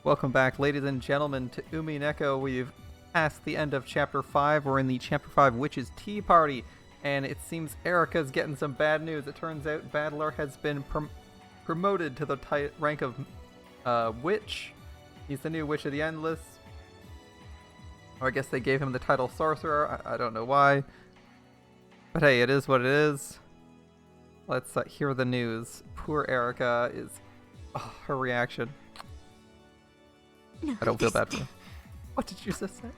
Welcome back, ladies and gentlemen, to Umineko. We've passed the end of Chapter 5. We're in the Chapter 5 Witch's Tea Party, and it seems Erica's getting some bad news. It turns out Battler has been promoted to the rank of Witch. He's the new Witch of the Endless. Or I guess they gave him the title Sorcerer. I don't know why. But hey, it is what it is. Let's hear the news. Poor Erica is... Oh, her reaction. I don't feel bad for her. What did you just say?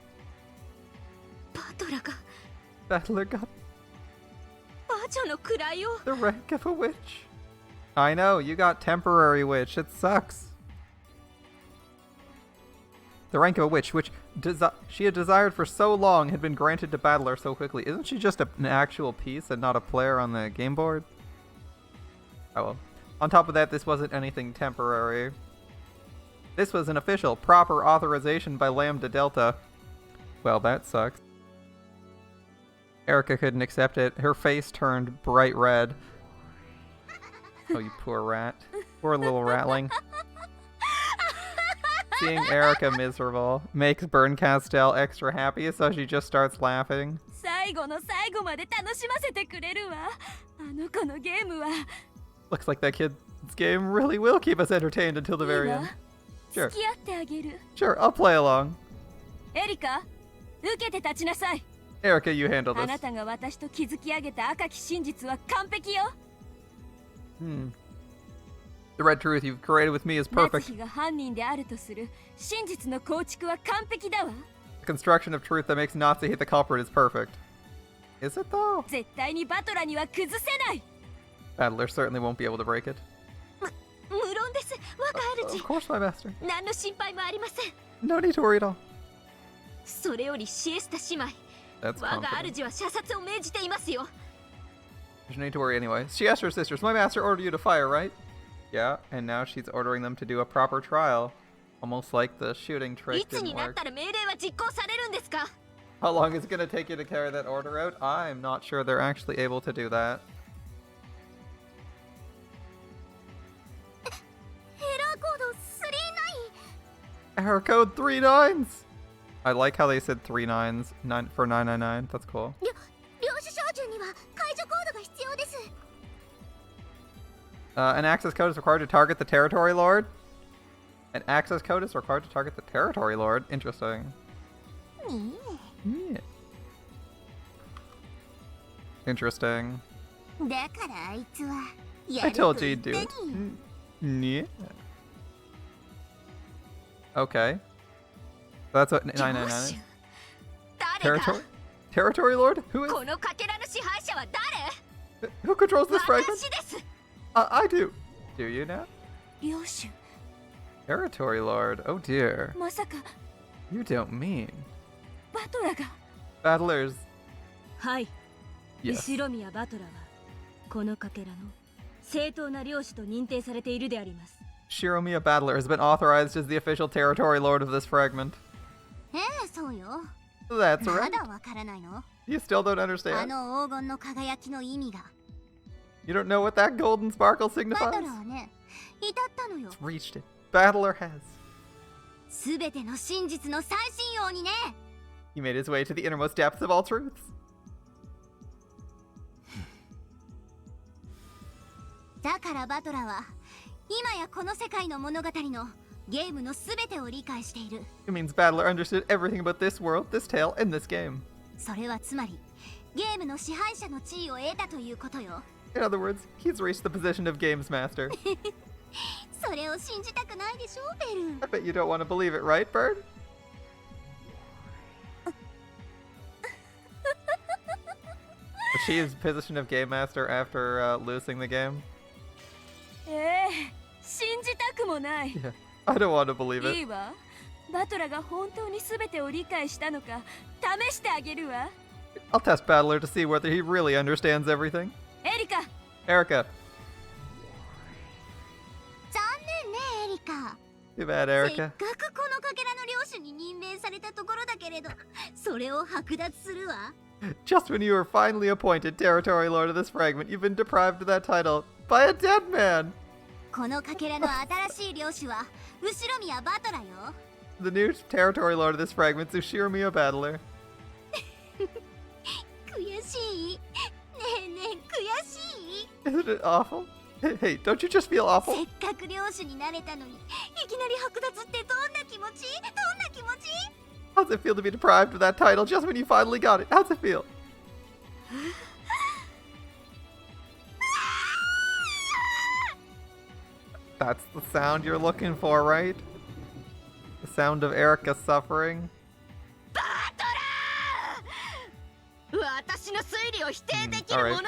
Battler got the rank of a witch. I know, you got temporary witch. It sucks. The rank of a witch, which she had desired for so long, had been granted to Battler so quickly. Isn't she just an actual piece and not a player on the game board? Oh well. On top of that, this wasn't anything temporary. This was an official, proper authorization by Lambda Delta. Well, that sucks. Erica couldn't accept it. Her face turned bright red. Oh, you poor rat. Poor little ratling. Seeing Erica miserable makes Burn Castell extra happy, so she just starts laughing. Looks like that kid's game really will keep us entertained until the very end. Sure. Sure, I'll play along. Erica, you handle this. The red truth you've created with me is perfect. The construction of truth that makes Nazi hate the culprit is perfect. Is it though? Battler certainly won't be able to break it. Of course, my master. No need to worry at all. That's confident. There's no need to worry anyway. Siestra's sisters, my master ordered you to fire, right? Yeah, and now she's ordering them to do a proper trial. Almost like the shooting trick didn't work. How long is it going to take you to carry that order out? I'm not sure they're actually able to do that. Error code 39s! I like how they said 39s for 999. That's cool. An access code is required to target the Territory Lord? An access code is required to target the Territory Lord? Interesting. Yeah. Interesting. I told you you'd do it. Yeah. Okay. That's what 999 is. Territory Lord? Who is? Who controls this fragment? I do. Do you now? Territory Lord. Oh dear. You don't mean. Battlers. Yes. Shiromiya Battler has been authorized as the official Territory Lord of this fragment. That's right. You still don't understand? You don't know what that golden sparkle signifies? It's reached it. Battler has. He made his way to the innermost depths of all truths. It means Battler understood everything about this world, this tale, and this game. In other words, he's reached the position of Games Master. I bet you don't want to believe it, right, Bird? She is position of Game Master after losing the game. Yeah, I don't want to believe it. I'll test Battler to see whether he really understands everything. Erica. Too bad, Erica. Just when you were finally appointed Territory Lord of this fragment, you've been deprived of that title by a dead man. The new territory lord of this fragment, Tsushiramiya Battler. Isn't it awful? Hey, don't you just feel awful? How's it feel to be deprived of that title just when you finally got it? How's it feel? That's the sound you're looking for, right? The sound of Erika suffering. Alright.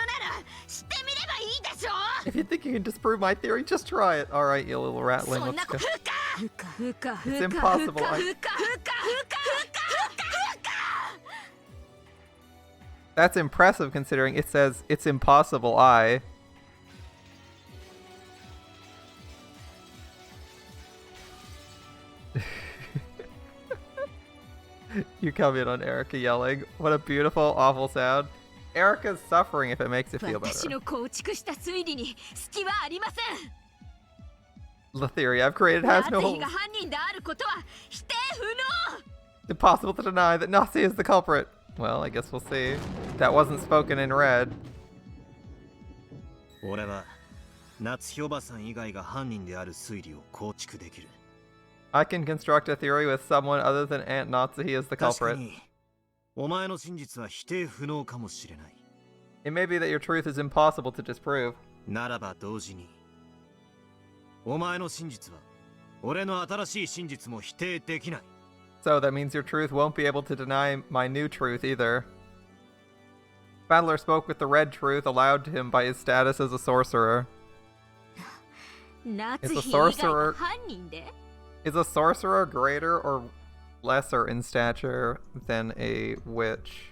If you think you can disprove my theory, just try it. Alright, you little ratling. Let's go. It's impossible. That's impressive considering it says it's impossible. You come in on Erika yelling. What a beautiful, awful sound. Erika's suffering if it makes it feel better. The theory I've created has no holes. Impossible to deny that Nazi is the culprit. Well, I guess we'll see. That wasn't spoken in red. I can construct a theory with someone other than Aunt Natsuhi as the culprit. It may be that your truth is impossible to disprove. So that means your truth won't be able to deny my new truth either. Battler spoke with the red truth allowed to him by his status as a sorcerer. Is a sorcerer greater or lesser in stature than a witch?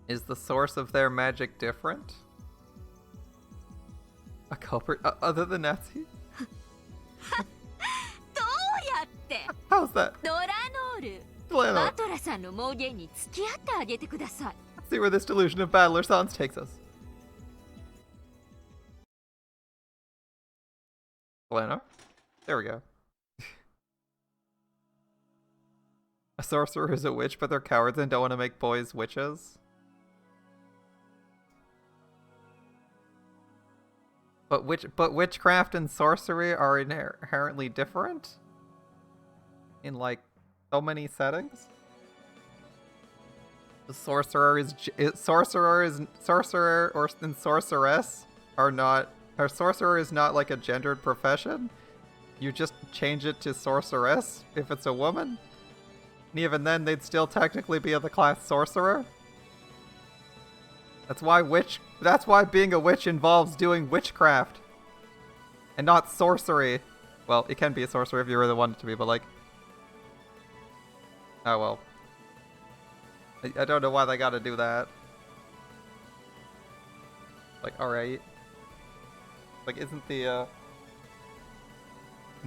Is the source of their magic different? A culprit other than Natsuhi? How's that? Let's see where this delusion of Battler Sans takes us. Leno? There we go. A sorcerer is a witch, but they're cowards and don't want to make boys witches. But witchcraft and sorcery are inherently different in like so many settings. The sorcerer and sorceress are not. Or sorcerer is not like a gendered profession. You just change it to sorceress if it's a woman. And even then, they'd still technically be of the class sorcerer. That's why being a witch involves doing witchcraft. And not sorcery. Well, it can be a sorcerer if you really want it to be, but like... Oh well. I don't know why they gotta do that. Like, alright. Like, isn't the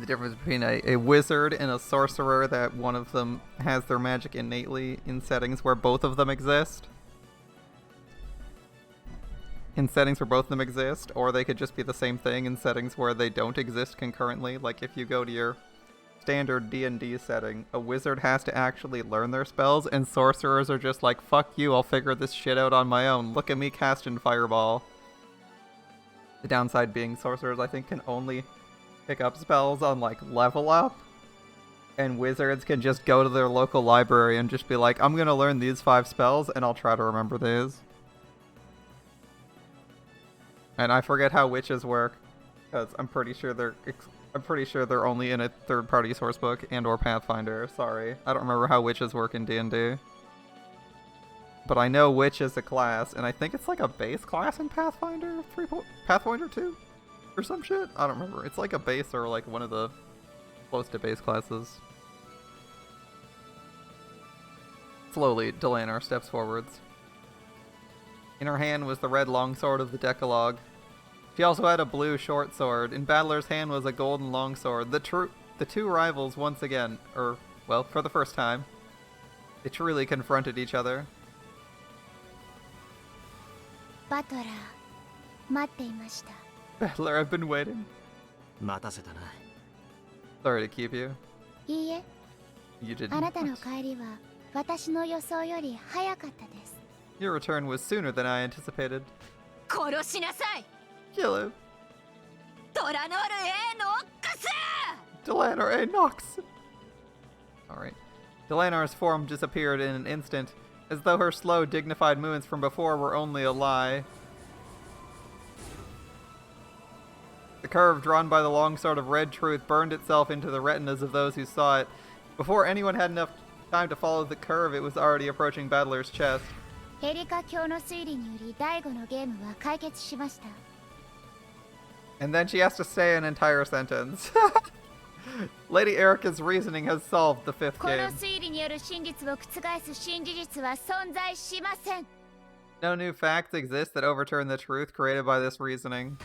difference between a wizard and a sorcerer that one of them has their magic innately in settings where both of them exist? In settings where both of them exist, or they could just be the same thing in settings where they don't exist concurrently. Like if you go to your standard D&D setting, a wizard has to actually learn their spells, and sorcerers are just like, fuck you, I'll figure this shit out on my own. Look at me casting Fireball. The downside being sorcerers, I think, can only pick up spells on, like, level up. And wizards can just go to their local library and just be like, I'm gonna learn these 5 spells, and I'll try to remember these. And I forget how witches work, because I'm pretty sure they're only in a third-party sourcebook and or Pathfinder. Sorry, I don't remember how witches work in D&D. But I know witch is a class, and I think it's like a base class in Pathfinder 2? Or some shit? I don't remember. It's like a base or like one of the close to base classes. Slowly, Delanar steps forwards. In her hand was the red longsword of the Decalogue. She also had a blue short sword. In Battler's hand was a golden longsword. The two rivals once again, or, well, for the first time, they truly confronted each other. Battler, I've been waiting. 待たせたな。 Sorry to keep you. いいえ、 You didn't. あなたの帰りは私の予想より早かったです。 Your return was sooner than I anticipated. 殺しなさい。 Kill him. トラノール A ノックス。 Delanar A. Nox. Alright. Delanar's form disappeared in an instant, as though her slow, dignified movements from before were only a lie. The curve drawn by the longsword of red truth burned itself into the retinas of those who saw it. Before anyone had enough time to follow the curve, it was already approaching Battler's chest. エリカ教の推理により第5のゲームは解決しました。 And then she has to say an entire sentence. Lady Erica's reasoning has solved the fifth この game. 推理による真実を覆す新事実は存在しません。 No new facts exist that overturn the truth created by this reasoning.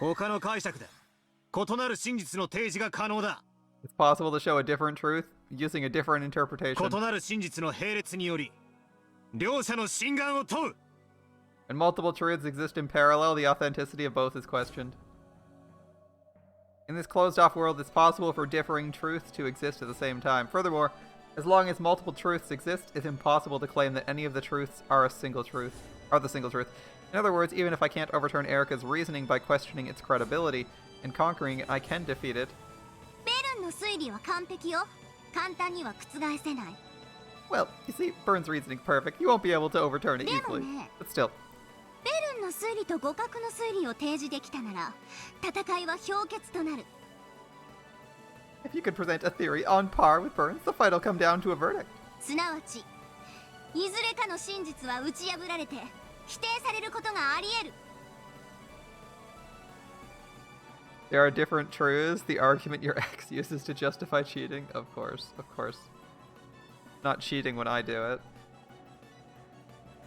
他の解釈で異なる真実の提示が可能だ。 It's possible to show a different truth using a different interpretation. 異なる真実の並列により両者の真贋を問う。 When multiple truths exist in parallel, the authenticity of both is questioned. In this closed-off world, it's possible for differing truths to exist at the same time. Furthermore, as long as multiple truths exist, it's impossible to claim that any of the truths are the single truth. In other words, even if I can't overturn Erica's reasoning by questioning its credibility and conquering it, I can defeat it. ベルンの推理は完璧よ。簡単には覆せない。 Well, you see, Byrne's reasoning's perfect. You won't be able to overturn it でも easily. ね、 But still. ベルンの推理と互角の推理を提示できたなら、戦いは氷結となる。 If you could present a theory on par with Byrne's, the fight will come down to a verdict. すなわち、いずれかの真実は打ち破られて、否定されることがあり得る。 There are different truths. The argument your ex uses to justify cheating. Of course. Not cheating when I do it.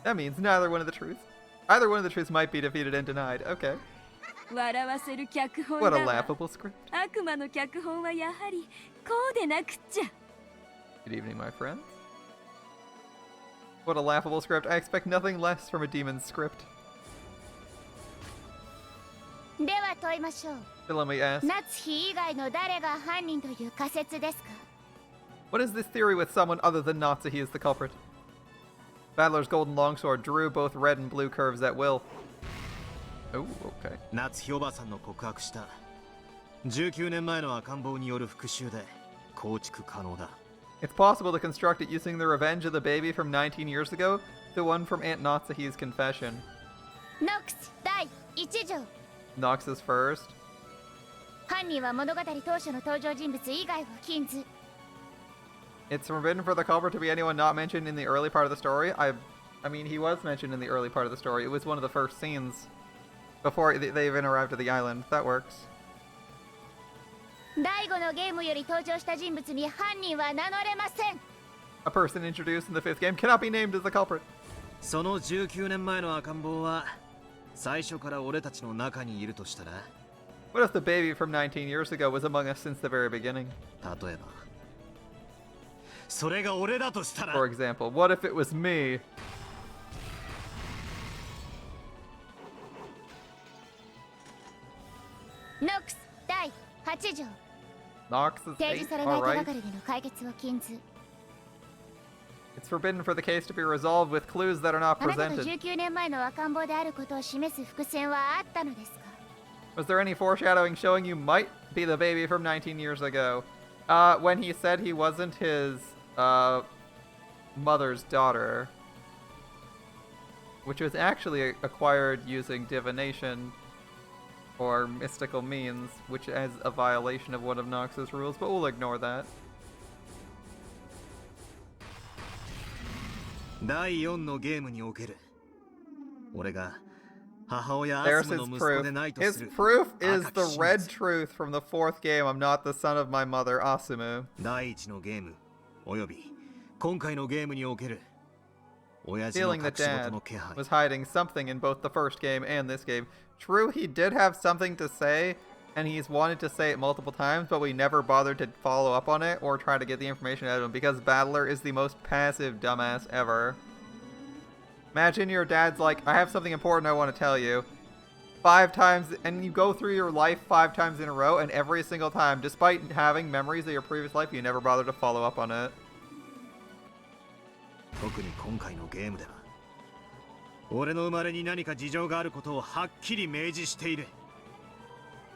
That means neither one of the truths. Either one of the truths might be defeated and denied. Okay. 笑わせる脚本 What だ a わ。 laughable script. 悪魔の脚本はやはりこうでなくっちゃ。 Good evening, my friends. What a laughable script. I expect nothing less from a demon's script. では問いましょう。 So let me ask, 夏日以外の誰が犯人という仮説ですか？ what is this theory with someone other than Natsuhi is the culprit? Battler's golden longsword drew both red and blue curves at will. Oh, okay. 夏日おばさんの告白した19年前の赤ん坊による復讐で構築可能だ。 It's possible to construct it using the revenge of the baby from 19 years ago, the one from Aunt Natsuhi's confession. ノックス第1条。 Nox is first. 犯人は物語当初の登場人物以外を禁ず。 It's forbidden for the culprit to be anyone not mentioned in the early part of the story. I mean, he was mentioned in the early part of the story. It was one of the first scenes before they even arrived at the island. That works. 第5のゲームより登場した人物に犯人は名乗れません。 A person introduced in the fifth game cannot be named as the culprit. その19年前の赤ん坊は最初から俺たちの中にいるとしたら、 What if the baby from 19 years ago was among us since the very beginning? 例えばそれが俺だとしたら、 For example, what if it was me? ノックス第8条。 Nox is 提 eight. 示されない手 Alright. がかりでの解決を禁ず。 It's forbidden for the case to be resolved with clues that are not あなたが presented. 19年前の赤ん坊であることを示す伏線はあったのですか？ Was there any foreshadowing showing you might be the baby from 19 years ago? When he said he wasn't his mother's daughter, which was actually acquired using divination or mystical means, which is a violation of one of Nox's rules, but we'll ignore that. 第4のゲームにおける俺が母親ア There's スム his の息子 proof. でないと His する proof is 赤き the 真 red 実。 truth from the fourth game. I'm not the son of my mother, Asumu. 第1のゲームおよび今回のゲームにおける親父の Feeling 隠 that し事 Dad の気配 was hiding something in both the first game and this game. True, he did have something to say, and he's wanted to say it multiple times, but we never bothered to follow up on it or try to get the information out of him because Battler is the most passive dumbass ever. Imagine your dad's like, I have something important I want to tell you. 5 times, and you go through your life 5 times in a row, and every single time, despite having memories of your previous life, you never bother to follow up on it. 特に今回のゲームでは俺の生まれに何か事情があることをはっきり明示している。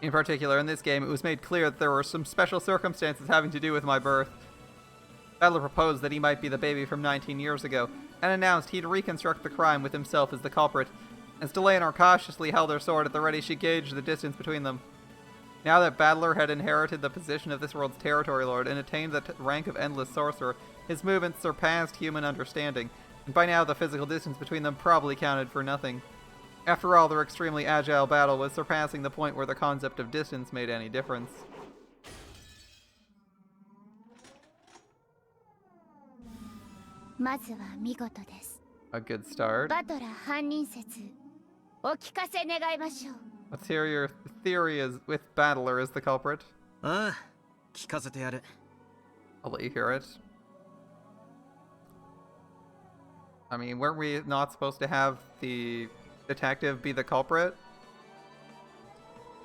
In particular, in this game, it was made clear that there were some special circumstances having to do with my birth. Battler proposed that he might be the baby from 19 years ago, and announced he'd reconstruct the crime with himself as the culprit. As Delanor cautiously held her sword at the ready, she gauged the distance between them. Now that Battler had inherited the position of this world's territory lord and attained the rank of endless sorcerer, his movements surpassed human understanding, and by now the physical distance between them probably counted for nothing. After all, their extremely agile battle was surpassing the point where the concept of distance made any difference. まずは見事です。 A good start. バトラー犯人説、お聞かせ願いましょう。 Let's hear your theory is with Battler as the culprit. ああ、聞かせてやる。 I'll let you hear it. I mean, weren't we not supposed to have the detective be the culprit?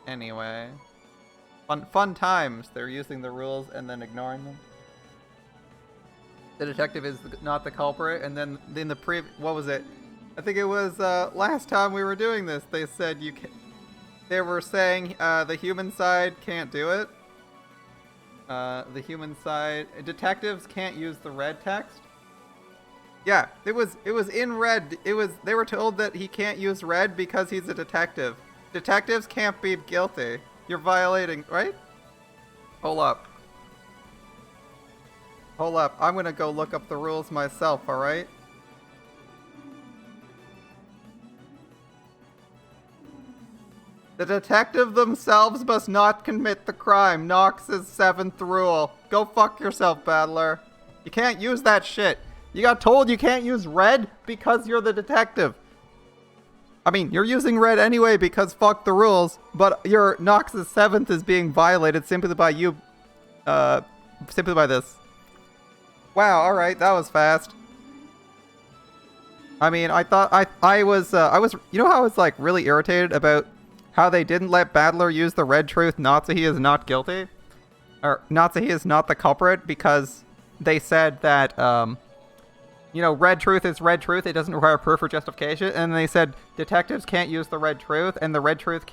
Anyway. Fun times. They're using the rules and then ignoring them. The detective is not the culprit, and then in the what was it? I think it was last time we were doing this. They said you can. They were saying the human side can't do it. The human side detectives can't use the red text. Yeah, it was in red. They were told that he can't use red because he's a detective. Detectives can't be guilty. You're violating, right? Hold up. Hold up. I'm gonna go look up the rules myself, alright? The detective themselves must not commit the crime. Knox's 7th rule. Go fuck yourself, Battler. You can't use that shit. You got told you can't use red because you're the detective. I mean, you're using red anyway because fuck the rules, but your Knox's 7th is being violated simply by you, simply by this. Wow, alright, that was fast. I mean, I thought, I was, you know how I was, like, really irritated about how they didn't let Battler use the red truth, not that he is not guilty? Or, not that he is not the culprit, because they said that, you know, red truth is red truth, it doesn't require proof or justification, and they said detectives can't use the red truth, and the red truth,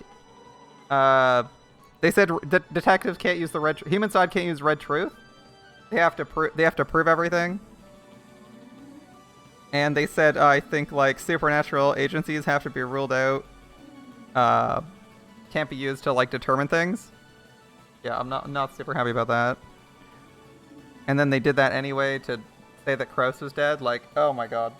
they said detectives can't use the red truth, human side can't use red truth. They have to prove everything. And they said, I think, like, supernatural agencies have to be ruled out. Can't be used to, like, determine things. Yeah, I'm not super happy about that. And then they did that anyway to say that Kroos was dead. Like, oh my god.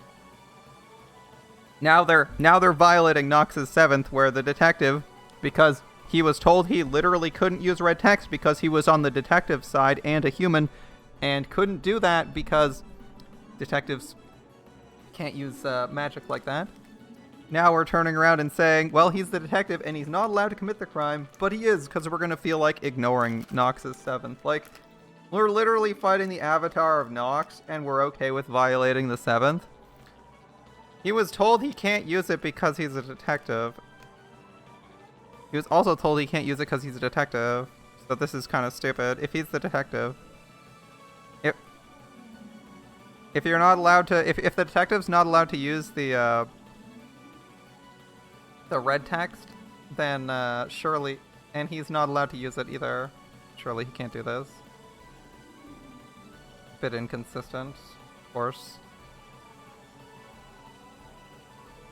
Now they're violating Knox's 7th, where the detective, because he was told he literally couldn't use red text because he was on the detective side and a human, and couldn't do that because detectives can't use magic like that. Now we're turning around and saying, well, he's the detective and he's not allowed to commit the crime, but he is, because we're going to feel like ignoring Knox's 7th. Like, we're literally fighting the avatar of Knox, and we're okay with violating the 7th. He was told he can't use it because he's a detective. He was also told he can't use it because he's a detective. So this is kind of stupid. If he's the detective... If you're not allowed to... If the detective's not allowed to use the red text, then surely... And he's not allowed to use it either. Surely he can't do this. Bit inconsistent, of course.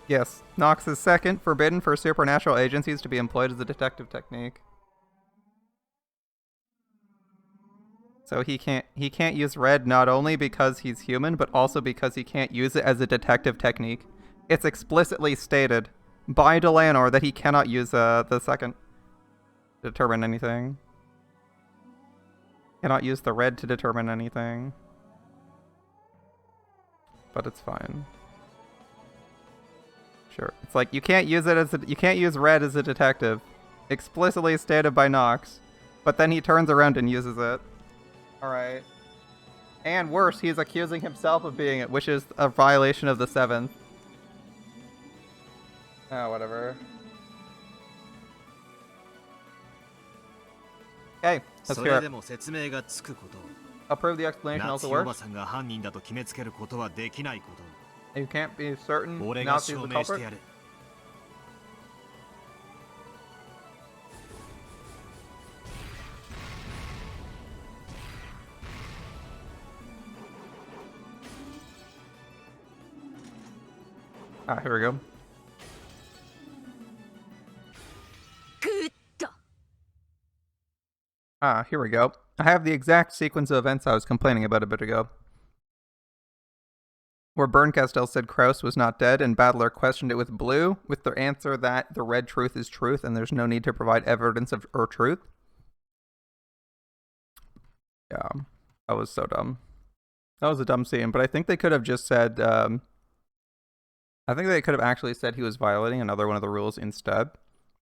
Yes, Knox is 2nd, forbidden for supernatural agencies to be employed as a detective technique. So he can't use red not only because he's human, but also because he can't use it as a detective technique. It's explicitly stated by Delanor that he cannot use the 2nd to determine anything. Cannot use the red to determine anything. But it's fine. Sure. It's like you can't use it as you can't use red as a detective. Explicitly stated by Knox. But then he turns around and uses it. Alright. And worse, he's accusing himself of being it, which is a violation of the 7th. Oh, whatever. Okay, let's そ hear れで it. も説明がつくこと。 I'll prove the explanation ナツ also ヒお works. ばさんが犯人だと決めつけることはできないこ You can't be certain と。俺が Nazi is 証 the 明して culprit. やる。Here we go. グッと Here we go. I have the exact sequence of events I was complaining about a bit ago. Where Berncastel said Kraus was not dead, and Battler questioned it with Blue, with the answer that the red truth is truth, and there's no need to provide evidence of truth. Yeah, that was so dumb. That was a dumb scene, but I think they could have just said, I think they could have actually said he was violating another one of the rules instead,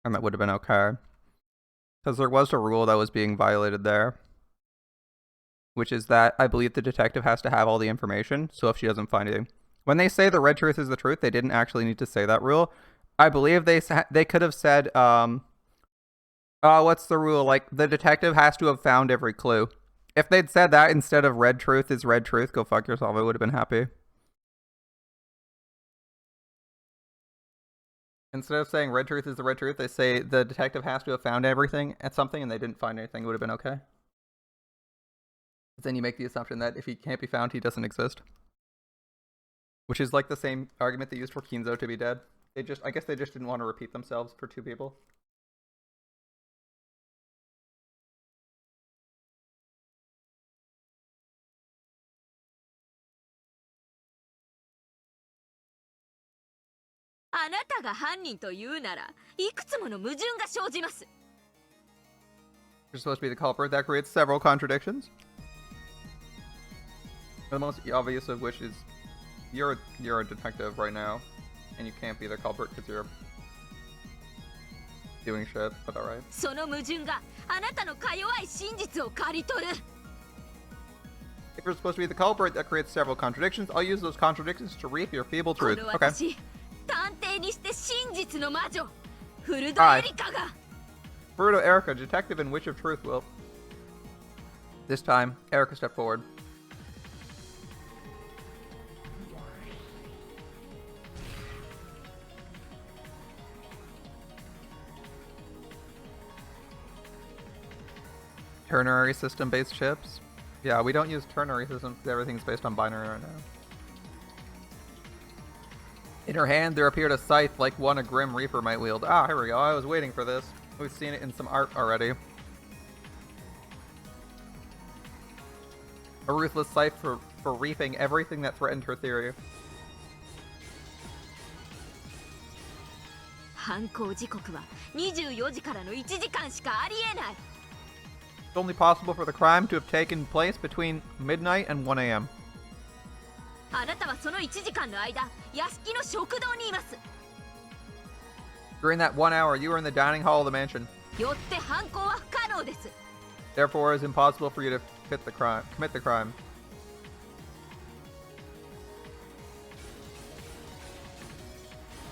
and that would have been okay. Because there was a rule that was being violated there, which is that I believe the detective has to have all the information, so if she doesn't find anything. When they say the red truth is the truth, they didn't actually need to say that rule. I believe they could have said, what's the rule? Like, the detective has to have found every clue. If they'd said that instead of red truth is red truth, go fuck yourself, I would have been happy. Instead of saying red truth is the red truth, they say the detective has to have found everything at something and they didn't find anything. It would have been okay. Then you make the assumption that if he can't be found, he doesn't exist. Which is like the same argument they used for Kinzo to be dead. I guess they just didn't want to repeat themselves for two people.あなたが犯人というならいくつもの矛盾が生じます You're supposed to be the culprit. That creates several contradictions. The most obvious of which is you're a detective right now, and you can't be the culprit because you're doing shit, but alright. その矛盾があなたのか弱い真実を刈り取る If you're supposed to be the culprit, that creates several contradictions. I'll use those contradictions to reap your feeble こ truth. の Okay. 私探偵にして真実の魔女フルドエリカが Fruto Erica, detective and witch of truth, will. This time, Erica stepped forward. Ternary system-based chips? Yeah, we don't use ternary systems because everything's based on binary right now. In her hand, there appeared a scythe like one a Grim Reaper might wield. Ah, here we go. I was waiting for this. We've seen it in some art already. A ruthless scythe for reaping everything that threatened her theory. 犯行時刻は24時からの1時間しかありえない It's only possible for the crime to have taken place between midnight and 1 a.m. あなたはその1時間の間屋敷の食堂にいます During that 1 hour, you were in the dining hall of the mansion. よって犯行は不可能です Therefore, it is impossible for you to commit the crime.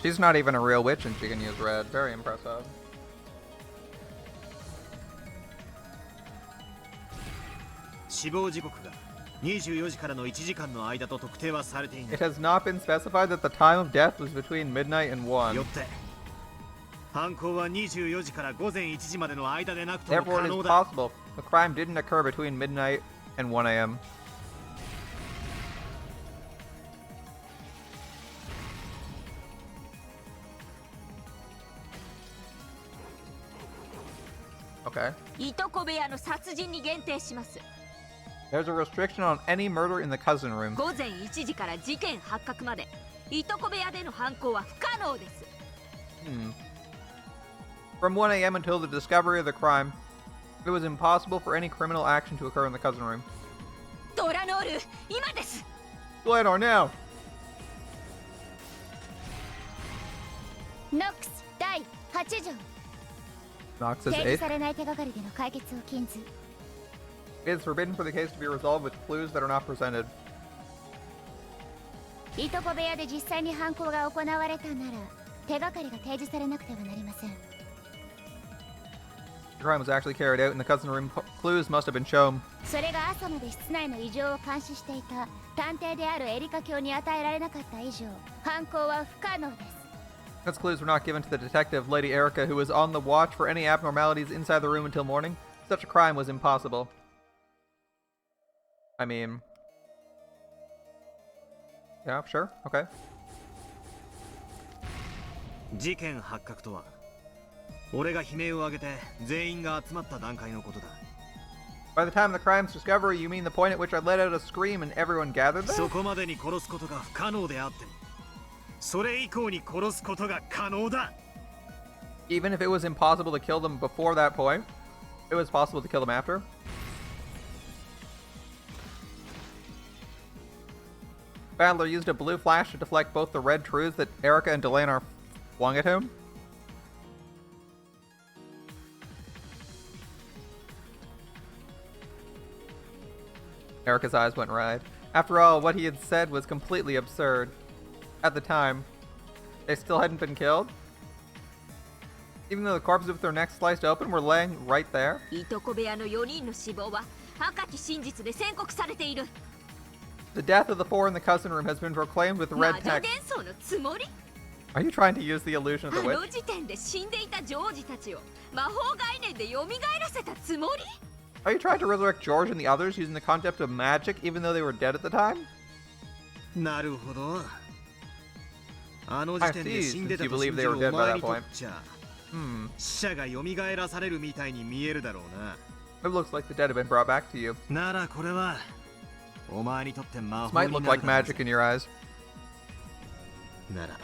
She's not even a real witch and she can use red. Very impressive. It has not been specified that the time of death was between midnight and 1. よって犯行は24時から午前1時までの間でなくとも Therefore, 可 it 能 is だ。 possible. The crime didn't occur between midnight and 1 a.m. Okay. いとこ部屋の殺人に限定します There's a restriction on any murder in the cousin room. 午前1時から事件発覚までいとこ部屋での犯行は不可能です From 1 a.m. until the discovery of the crime, it was impossible for any criminal action to occur in the cousin room. ドラノール今です Glenor, now! ノックス第8条 Nox 提 says 示 8. されない手がかりでの解決を禁ず It is forbidden for the case to be resolved with clues that are not presented. いとこ部屋で実際に犯行が行われたなら手がかりが提示されなくてはなりません The crime was actually carried out and the cousin room clues must have been shown. それが朝まで室内の異常を監視していた探偵であるエリカ卿に与えられなかった以上、犯行は不可能です。 Because clues were not given to the detective, Lady Erica, who was on the watch for any abnormalities inside the room until morning, such a crime was impossible. I mean... yeah, sure, okay. 事件発覚とは俺が悲鳴を上げて全員が集まった段階のことだ。 By the time of the crime's discovery, you mean the point at which I let out a scream and everyone gathered there? そこまでに殺すことが不可能であってもそれ以降に殺すことが可能だ。 Even if it was impossible to kill them before that point, it was possible to kill them after? Battler used a blue flash to deflect both the red truths that Erica and Delanar flung at him. Erica's eyes went wide. After all, what he had said was completely absurd. At the time, they still hadn't been killed. Even though the corpses with their necks sliced open were laying right there. いとこ部屋の4人の死亡は赤き真実で宣告されている。 The death of the four in the cousin room has been proclaimed with red 魔女 text. 幻想のつもり？ Are you trying to use the illusion of あ the の witch? 時点で死んでいたジョージたちを魔法概念で蘇らせたつもり？ Are you trying to resurrect George and the others using the concept of magic even though they were dead at the time? なるほど。あの時点で死んでたと信じるお前にとっちゃ、死者が蘇らされるみたいに見えるだろうな。It looks like the dead have been brought back to you. ならこれはお前にとって魔 This 法 might に look なる like magic in your eyes. なら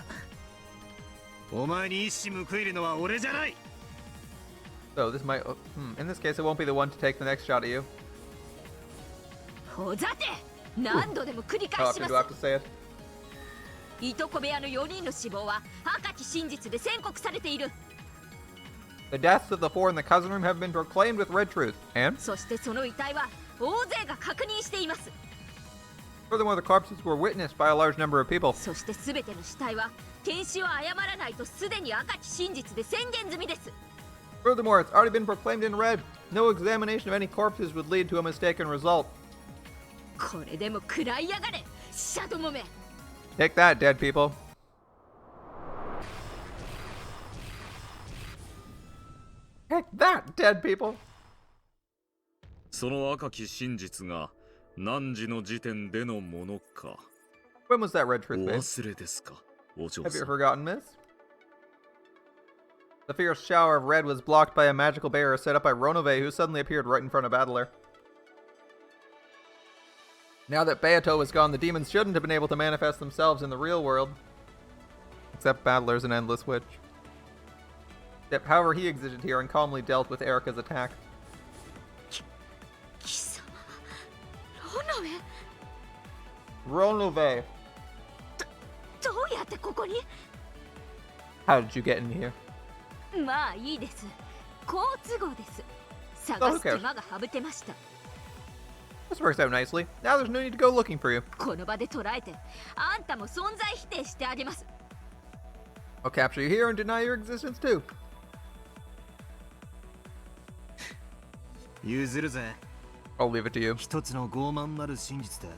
お前に一矢報いるのは俺じゃない。 So this might... in this case, it won't be the one to take the next shot at you. ほざて何度でも繰り Oh, 返し do ま I have す。 to say it? いとこ部屋の4人の死亡は赤き真実で宣告されている。 The deaths of the four in the cousin room have been proclaimed with red truth. And? そしてその遺体は大勢が確認しています。 Furthermore, the corpses were witnessed by a large number of people. そして全ての死体は天使を誤らないとすでに赤き真実で宣言済みです。 Furthermore, it's already been proclaimed in red. No examination of any corpses would lead to a mistaken result. これでも食らいやがれ死者どもめ。 Take that, dead people. Take that, dead people. その赤き真実が何時の時点でのものか。 When was that red お truth made? 忘れですか、お嬢 Have さ you ん。 forgotten, miss? The fierce shower of red was blocked by a magical barrier set up by Ronove, who suddenly appeared right in front of Battler. Now that Beato is gone, the demons shouldn't have been able to manifest themselves in the real world. Except Battler's an endless witch. Yep, however, he existed here and calmly dealt with Erica's attack. 貴様ロノウェ Ronove, どうやってここに？ how did you get in here? まあいいです。好都合です。探す手間が省けました。 This works out nicely. Now there's no need to go looking for you. この場で捉えてあんたも存在否定してあげます。 I'll capture you here and deny your existence too. 譲るぜ。 I'll leave it to you. 一つの傲慢なる真実で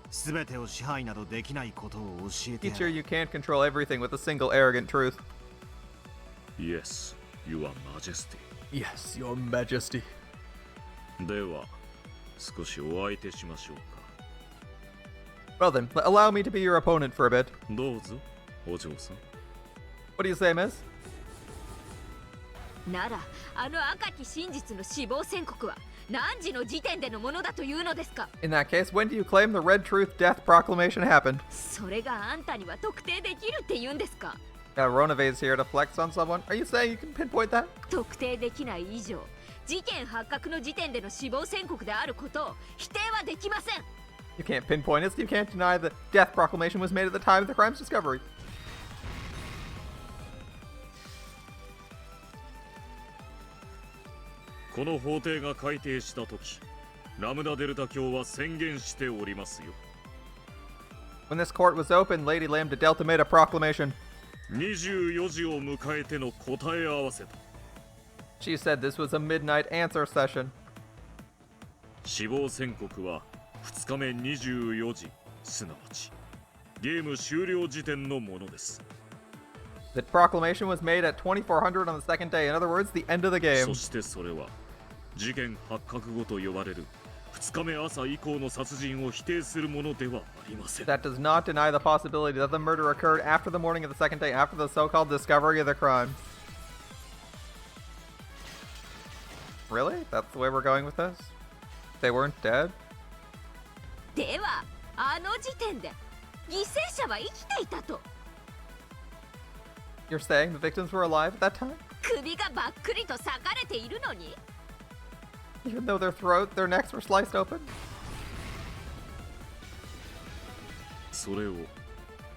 全てを支配などできないことを教えてや Teacher, る。 you can't control everything with a single arrogant truth. Yes, Your Majesty. Yes, your majesty. では、少しお相手しましょうか。 Well then, allow me to be your opponent for a bit. どうぞ、お嬢さん。 What do you say, miss? ならあの赤き真実の死亡宣告は何時の時点でのものだというのですか？ In that case, when do you claim the Red Truth death proclamation happened? それがあんたには特定できるって言うんですか？ Now Ronove is here to flex on someone. Are you saying you can pinpoint that? 特定できない以上、事件発覚の時点での死亡宣告であることを否定はできません。 You can't pinpoint it. You can't deny the death proclamation was made at the time of the crime's discovery. この法廷が改定したとき、ラムダデルタ教は宣言しておりますよ。 When this court was opened, Lady Lambda Delta made a proclamation. 24時を迎えての答え合わせだ。She said this was a midnight answer session. 死亡宣告は2日目24時、すなわちゲーム終了時点のものです。 The proclamation was made at 2400 on the second day. In other words, the end of the game. そしてそれは事件発覚後と呼ばれる2日目朝以降の殺人を否定するものではありません。 That does not deny the possibility that the murder occurred after the morning of the second day, after the so-called discovery of the crime. Really? That's the way we're going with this? They weren't dead? ではあの時点で犠牲者は生きていたと。 You're saying the victims were alive at that time? 首がばっくりと裂かれているのに。 Even though their necks were sliced open? それを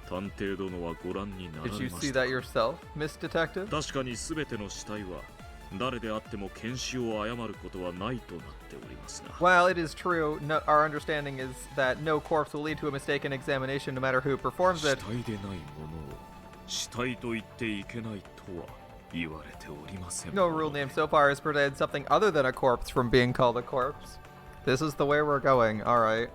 探偵殿はご覧になられ Did you ま see した。 that yourself, Miss Detective? 確かに全ての死体は誰であっても検視を誤ることはないとなっておりますが。 While it is true, our understanding is that no corpse will lead to a mistaken examination no matter who performs 死 it. 体でないものを死体と言っていけないとは言われておりません。 No rule name so far has prevented something other than a corpse from being called a corpse. This is the way we're going, alright.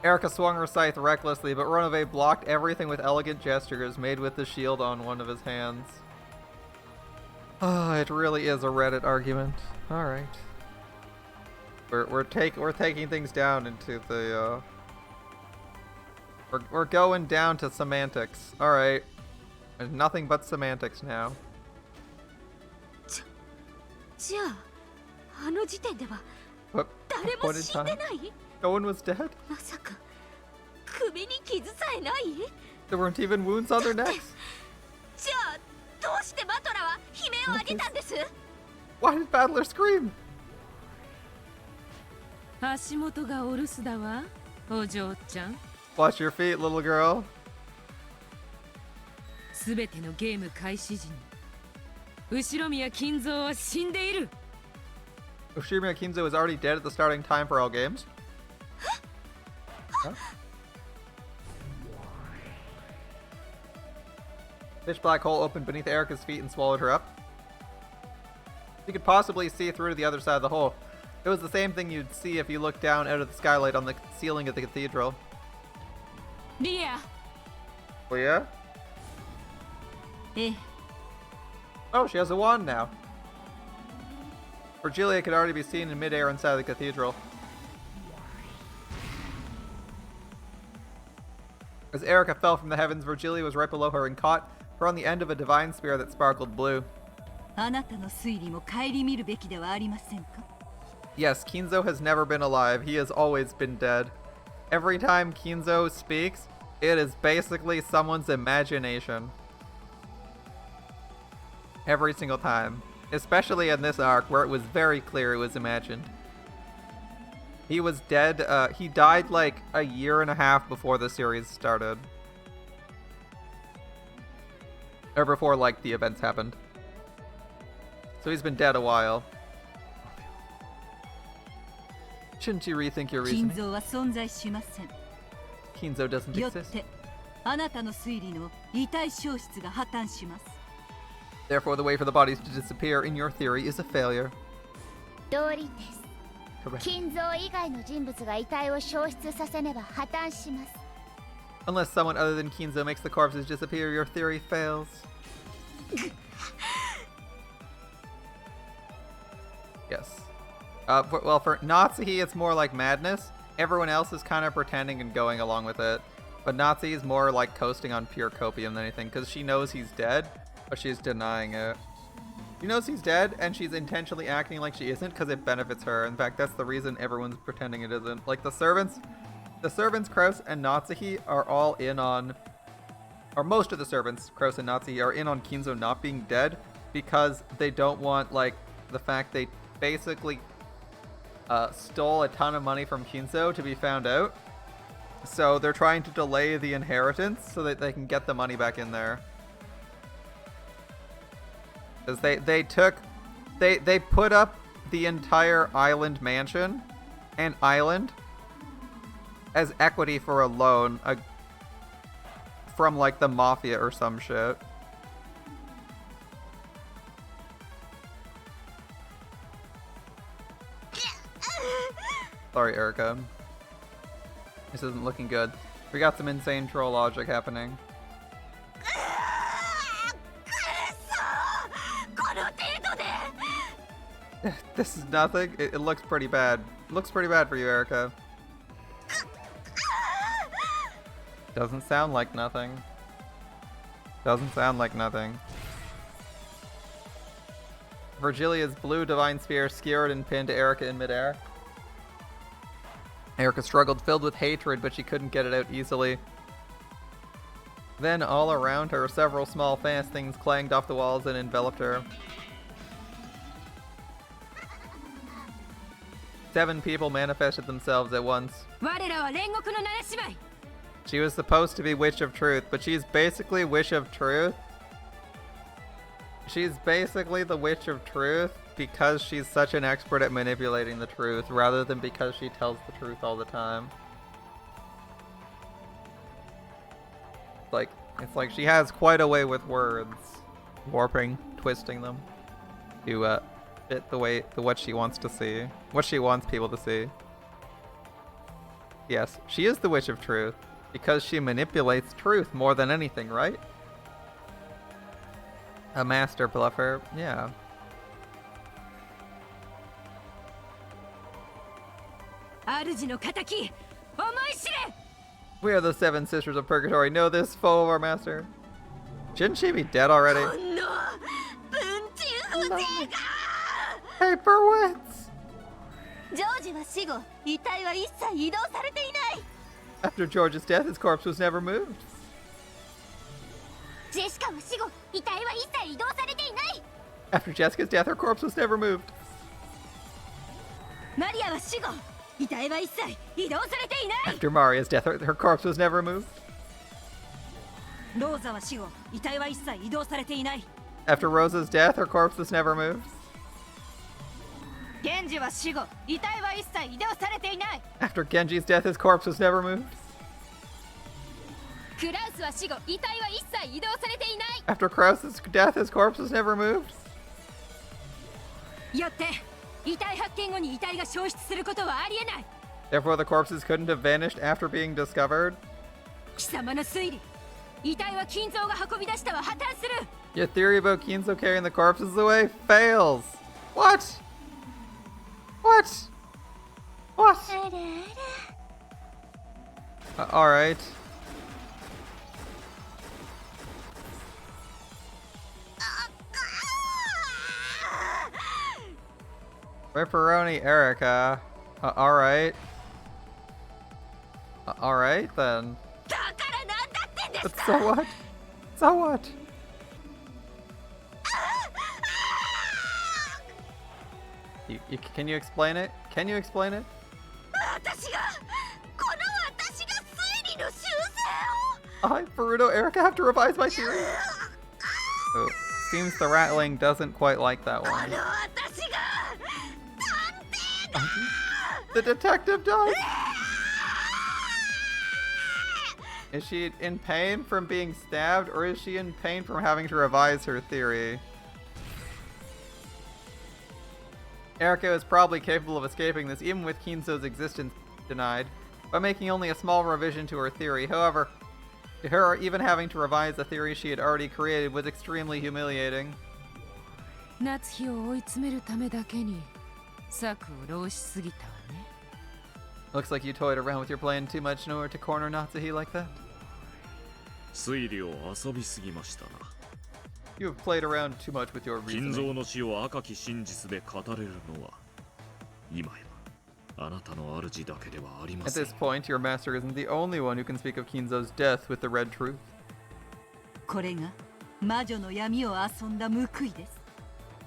Erica swung her scythe recklessly, but Ronove blocked everything with elegant gestures made with the shield on one of his hands. It really is a Reddit argument. Alright. We're taking things down into the we're going down to semantics. Alright. There's nothing but semantics now. じゃああの時点では What 誰 point も in 死んで time? ない。 No one was dead? まさか首に傷さえない。 There weren't even wounds on their necks? じゃあどうしてバトラは悲鳴を上げたんです？ Why did Battler scream? 足元がお留守だわ、お嬢ちゃん。 Watch your feet, little girl. すべてのゲーム開始時に後宮金蔵は死んでいる。 Ushimiya Kinzo is already dead at the starting time for all games. Huh? Pitch black hole opened beneath Erica's feet and swallowed her up. You could possibly see through to the other side of the hole. It was the same thing you'd see if you looked down out of the skylight on the ceiling of the cathedral. リア。 Leah? ええ。 Oh, she has a wand now. Virgilia could already be seen in midair inside the cathedral. As Erica fell from the heavens, Virgilia was right below her and caught her on the end of a divine spear that sparkled blue. あなたの推理も顧みるべきではありませんか。 Yes, Kinzo has never been alive. He has always been dead. Every time Kinzo speaks, it is basically someone's imagination. Every single time. Especially in this arc where it was very clear it was imagined. He was dead. He died like a year and a half before the series started. Or before like the events happened. So he's been dead a while. Shouldn't you rethink your 金 reasoning? 蔵は存在しません。 Kinzo doesn't よっ exist. てあなたの推理の遺体消失が破綻します。 Therefore, the way for the bodies to disappear in your theory is a failure. 道理です。 Correct. 金蔵以外の人物が遺体を消失させねば破綻します。 Unless someone other than Kinzo makes the corpses disappear, your theory fails. Yes. For Natsuhi, it's more like madness. Everyone else is kind of pretending and going along with it. But Natsuhi is more like coasting on pure copium than anything, because she knows he's dead, but she's denying it. She knows he's dead, and she's intentionally acting like she isn't, because it benefits her. In fact, that's the reason everyone's pretending it isn't. Like, the servants, Kraus, and Natsuhi are all in on... Or most of the servants, Kraus and Natsuhi, are in on Kinzo not being dead, because they don't want, like, the fact they basically stole a ton of money from Kinzo to be found out. So they're trying to delay the inheritance so that they can get the money back in there. Because they put up the entire island mansion and island as equity for a loan from like the mafia or some shit. Sorry, Erica. This isn't looking good. We got some insane troll logic happening. This is nothing. It looks pretty bad. Looks pretty bad for you, Erica. Doesn't sound like nothing. Doesn't sound like nothing. Virgilia's blue divine spear skewered and pinned Erica in midair. Erica struggled, filled with hatred, but she couldn't get it out easily. Then, all around her, several small fast things clanged off the walls and enveloped her. 7 people manifested themselves at once. She was supposed to be Witch of Truth, but she's basically Witch of Truth. She's basically the Witch of Truth because she's such an expert at manipulating the truth, rather than because she tells the truth all the time. It's like she has quite a way with words, warping, twisting them to fit what she wants to see, what she wants people to see. Yes, she is the Witch of Truth because she manipulates truth more than anything, right? A master bluffer, yeah. We are the 7 Sisters of Purgatory. Know this, foe of our master. Shouldn't she be dead already? Paperwits! After George's death, his corpse was never moved. After Jessica's death, her corpse was never moved. After Maria's death, her corpse was never moved. After Rosa's death, her corpse was never moved. After Genji's death, his corpse was never moved. After Krause's death, his corpse was never moved. Therefore, the corpses couldn't have vanished after being discovered. Your theory about Kinzo carrying the corpses away fails. What? What? What? Alright. Ripperoni Erica. Alright. Alright then. But so what? So what? Can you explain it? Can you explain it? Boruto, Erica have to revise my theory. Oh, seems the Ratling doesn't quite like that one. The detective died! Is she in pain from being stabbed, or is she in pain from having to revise her theory? Erica is probably capable of escaping this, even with Kinzo's existence denied, by making only a small revision to her theory. However, to her, even having to revise the theory she had already created was extremely humiliating. Looks like you toyed around with your plan too much in order to corner Natsuhi like that. You have played around too much with your reasoning. At this point, your master isn't the only one who can speak of Kinzo's death with the red truth.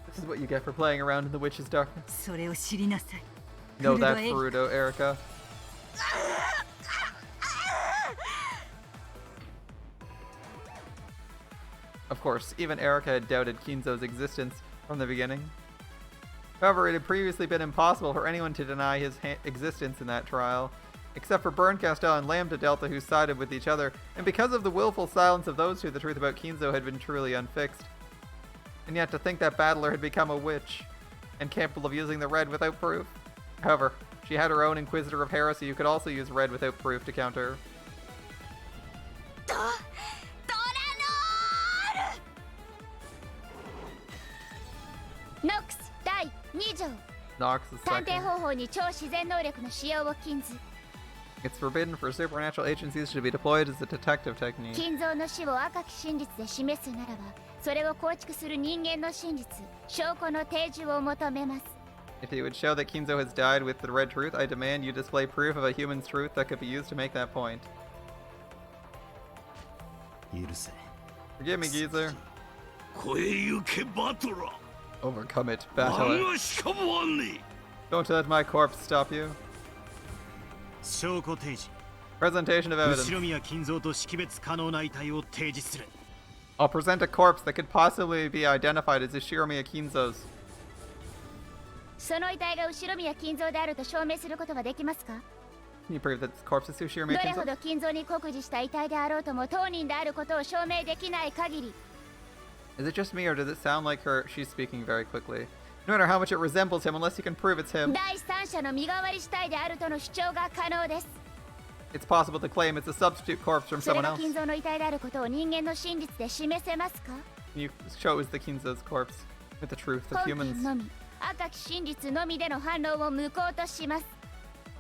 This is what you get for playing around in the witch's darkness. Know that, Boruto, Erica. Of course, even Erica had doubted Kinzo's existence from the beginning. However, it had previously been impossible for anyone to deny his existence in that trial, except for Burn Castell and Lambda Delta, who sided with each other, and because of the willful silence of those two, the truth about Kinzo had been truly unfixed. And yet to think that Battler had become a witch, and capable of using the red without proof. However, She had her own Inquisitor of Heresy who could also use red without proof to counter. Nox 第2条 Nox is 探偵 second. 方法に超自然能力の使用を禁ず It's forbidden for supernatural agencies to be deployed as a detective technique. 金蔵の死を赤き真実で示すならばそれを構築する人間の真実証拠の提示を求めます If you would show that Kinzo has died with the red truth, I demand you display proof of a human's truth that could be used to make that point. 許せ Forgive me, Geezer. 超えゆけバトラ Overcome it, battle it. がしかもわんね Don't let my corpse stop you. 証拠提示 Presentation of evidence. 後ろ宮金蔵と識別可能な遺体を提示する I'll present a corpse that could possibly be identified as Ishiromiya Kinzo's. その遺体が後宮金蔵であると証明することはできますか Can you prove that this corpse is ど Ishiromiya れほ Kinzo? ど金蔵に酷似した遺体であろうとも当人であることを証明できない限り Is it just me, or does it sound like she's speaking very quickly? No matter how much it resembles him, unless you can prove it's him, 第三者の身代わり死体であるとの主張が可能です it's possible to claim it's a substitute corpse from それ someone が else. 金蔵の遺体であることを人間の真実で示せますか You show it's the Kinzo's corpse with the truth of 本件 humans. のみ赤き真実のみでの反論を無効とします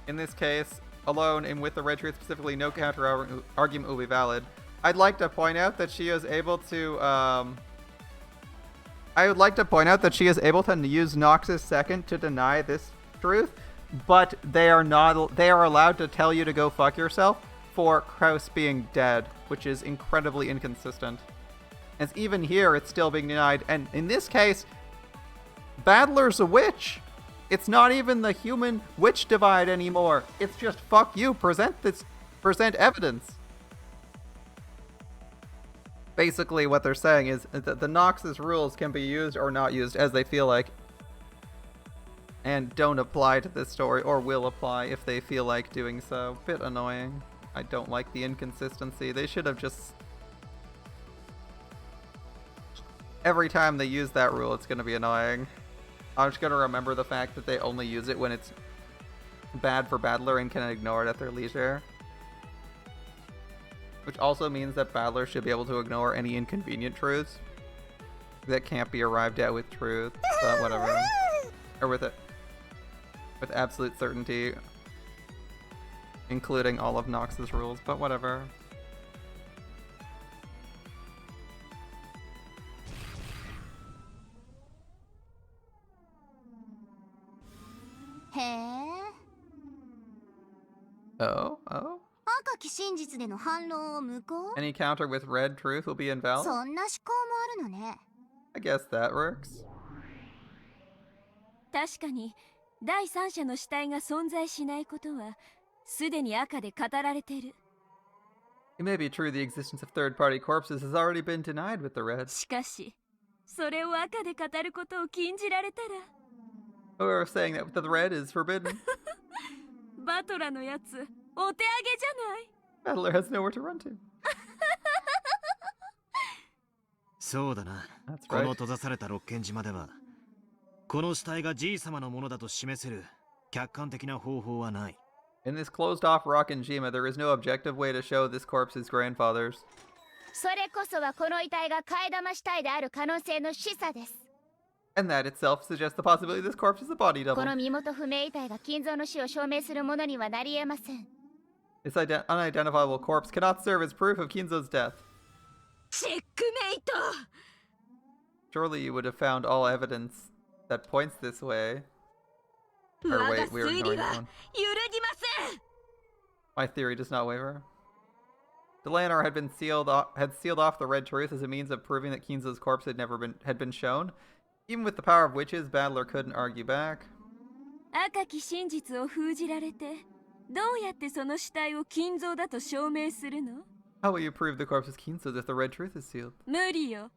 In this case, alone and with the red truth specifically, no counter argument will be valid. I'd like to point out that she is able to, I would like to point out that she is able to use Nox's second to deny this truth, but they are allowed to tell you to go fuck yourself for Kraus being dead, which is incredibly inconsistent. As even here, it's still being denied, and in this case, Battler's a witch. It's not even the human witch divide anymore. It's just fuck you, present evidence. Basically what they're saying is that the Nox's rules can be used or not used as they feel like, and don't apply to this story, or will apply if they feel like doing so. Bit annoying. I don't like the inconsistency. They should have just... Every time they use that rule, it's going to be annoying. I'm just going to remember the fact that they only use it when it's bad for Battler and can ignore it at their leisure. Which also means that Battler should be able to ignore any inconvenient truths that can't be arrived at with truth, but whatever. Or with absolute certainty, including all of Nox's rules, but whatever. Oh? 赤き真実での反論を無効 Any counter with red truth will be invalid? そんな思考もあるのね I guess that works. 確かに第三者の死体が存在しないことはすでに赤で語られている It may be true the existence of third-party corpses has already been denied with the red. しかしそれを赤で語ることを禁じられたら Whoever saying that with the red is forbidden. バトラのやつお手上げじゃない Battler has nowhere to run to. そうだな That's この right. 閉ざされた六軒島ではこの死体がじい様のものだと示せる客観的な方法はない In this closed-off Rockinjima, there is no objective way to show this corpse is grandfather's. それこそはこの遺体が替え玉死体である可能性の示唆です And that itself suggests the possibility this corpse is a body こ double. の身元不明遺体が金蔵の死を証明するものにはなり得ません This unidentifiable corpse cannot serve as proof of Kinzo's death. チェックメイト Surely you would have found all evidence that points this way. Or 我が wait, we were 推 ignoring 理は that 揺 one. るぎません My theory does not waver. Delanar had sealed off the red truth as a means of proving that Kinzo's corpse had been shown. Even with the power of witches, Battler couldn't argue back. 赤き真実を封じられてどうやってその死体を金蔵だと証明するの How will you prove the corpse is Kinzo's if the red truth is sealed? 無理よ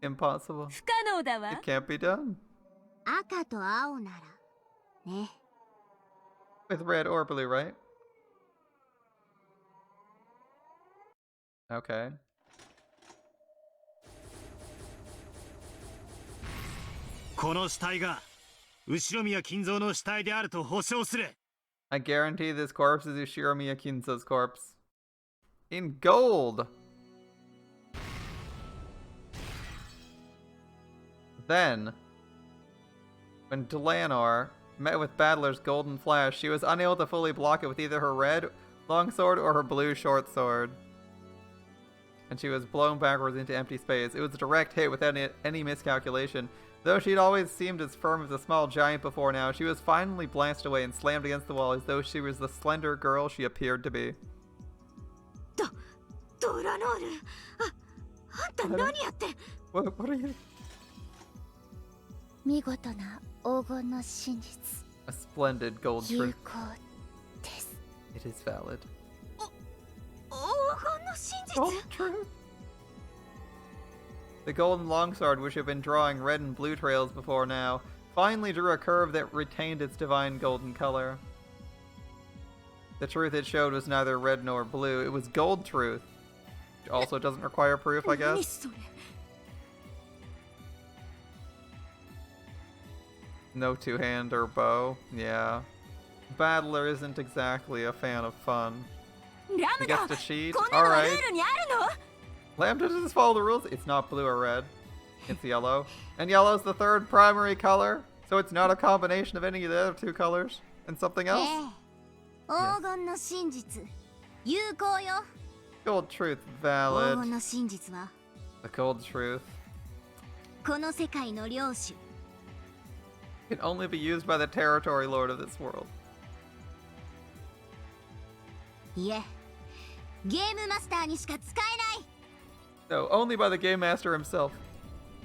Impossible. 不可能だわ It can't be done. 赤と青ならね With red or blue, right? Okay. この死体が後宮金蔵の死体であると保証する I guarantee this corpse is Ushiro Miyakinzo's corpse. In gold! Then, when Delanor met with Battler's golden flash, she was unable to fully block it with either her red longsword or her blue short sword. And she was blown backwards into empty space. It was a direct hit without any miscalculation. Though she'd always seemed as firm as a small giant before now, she was finally blasted away and slammed against the wall as though she was the slender girl she appeared to be. What are you? A splendid gold truth. It is valid. Gold truth? The golden longsword, which had been drawing red and blue trails before now, finally drew a curve that retained its divine golden color. The truth it showed was neither red nor blue, it was gold truth. Which also doesn't require proof, I guess. No two-hand or bow, yeah. Battler isn't exactly a fan of fun. He gets to cheat? Alright. Lambda doesn't follow the rules. It's not blue or red. It's yellow. And yellow's the third primary color, so it's not a combination of any of the other two colors. And something else? Yes. Gold truth, valid. The gold truth can only be used by the territory lord of this world. No, only by the game master himself.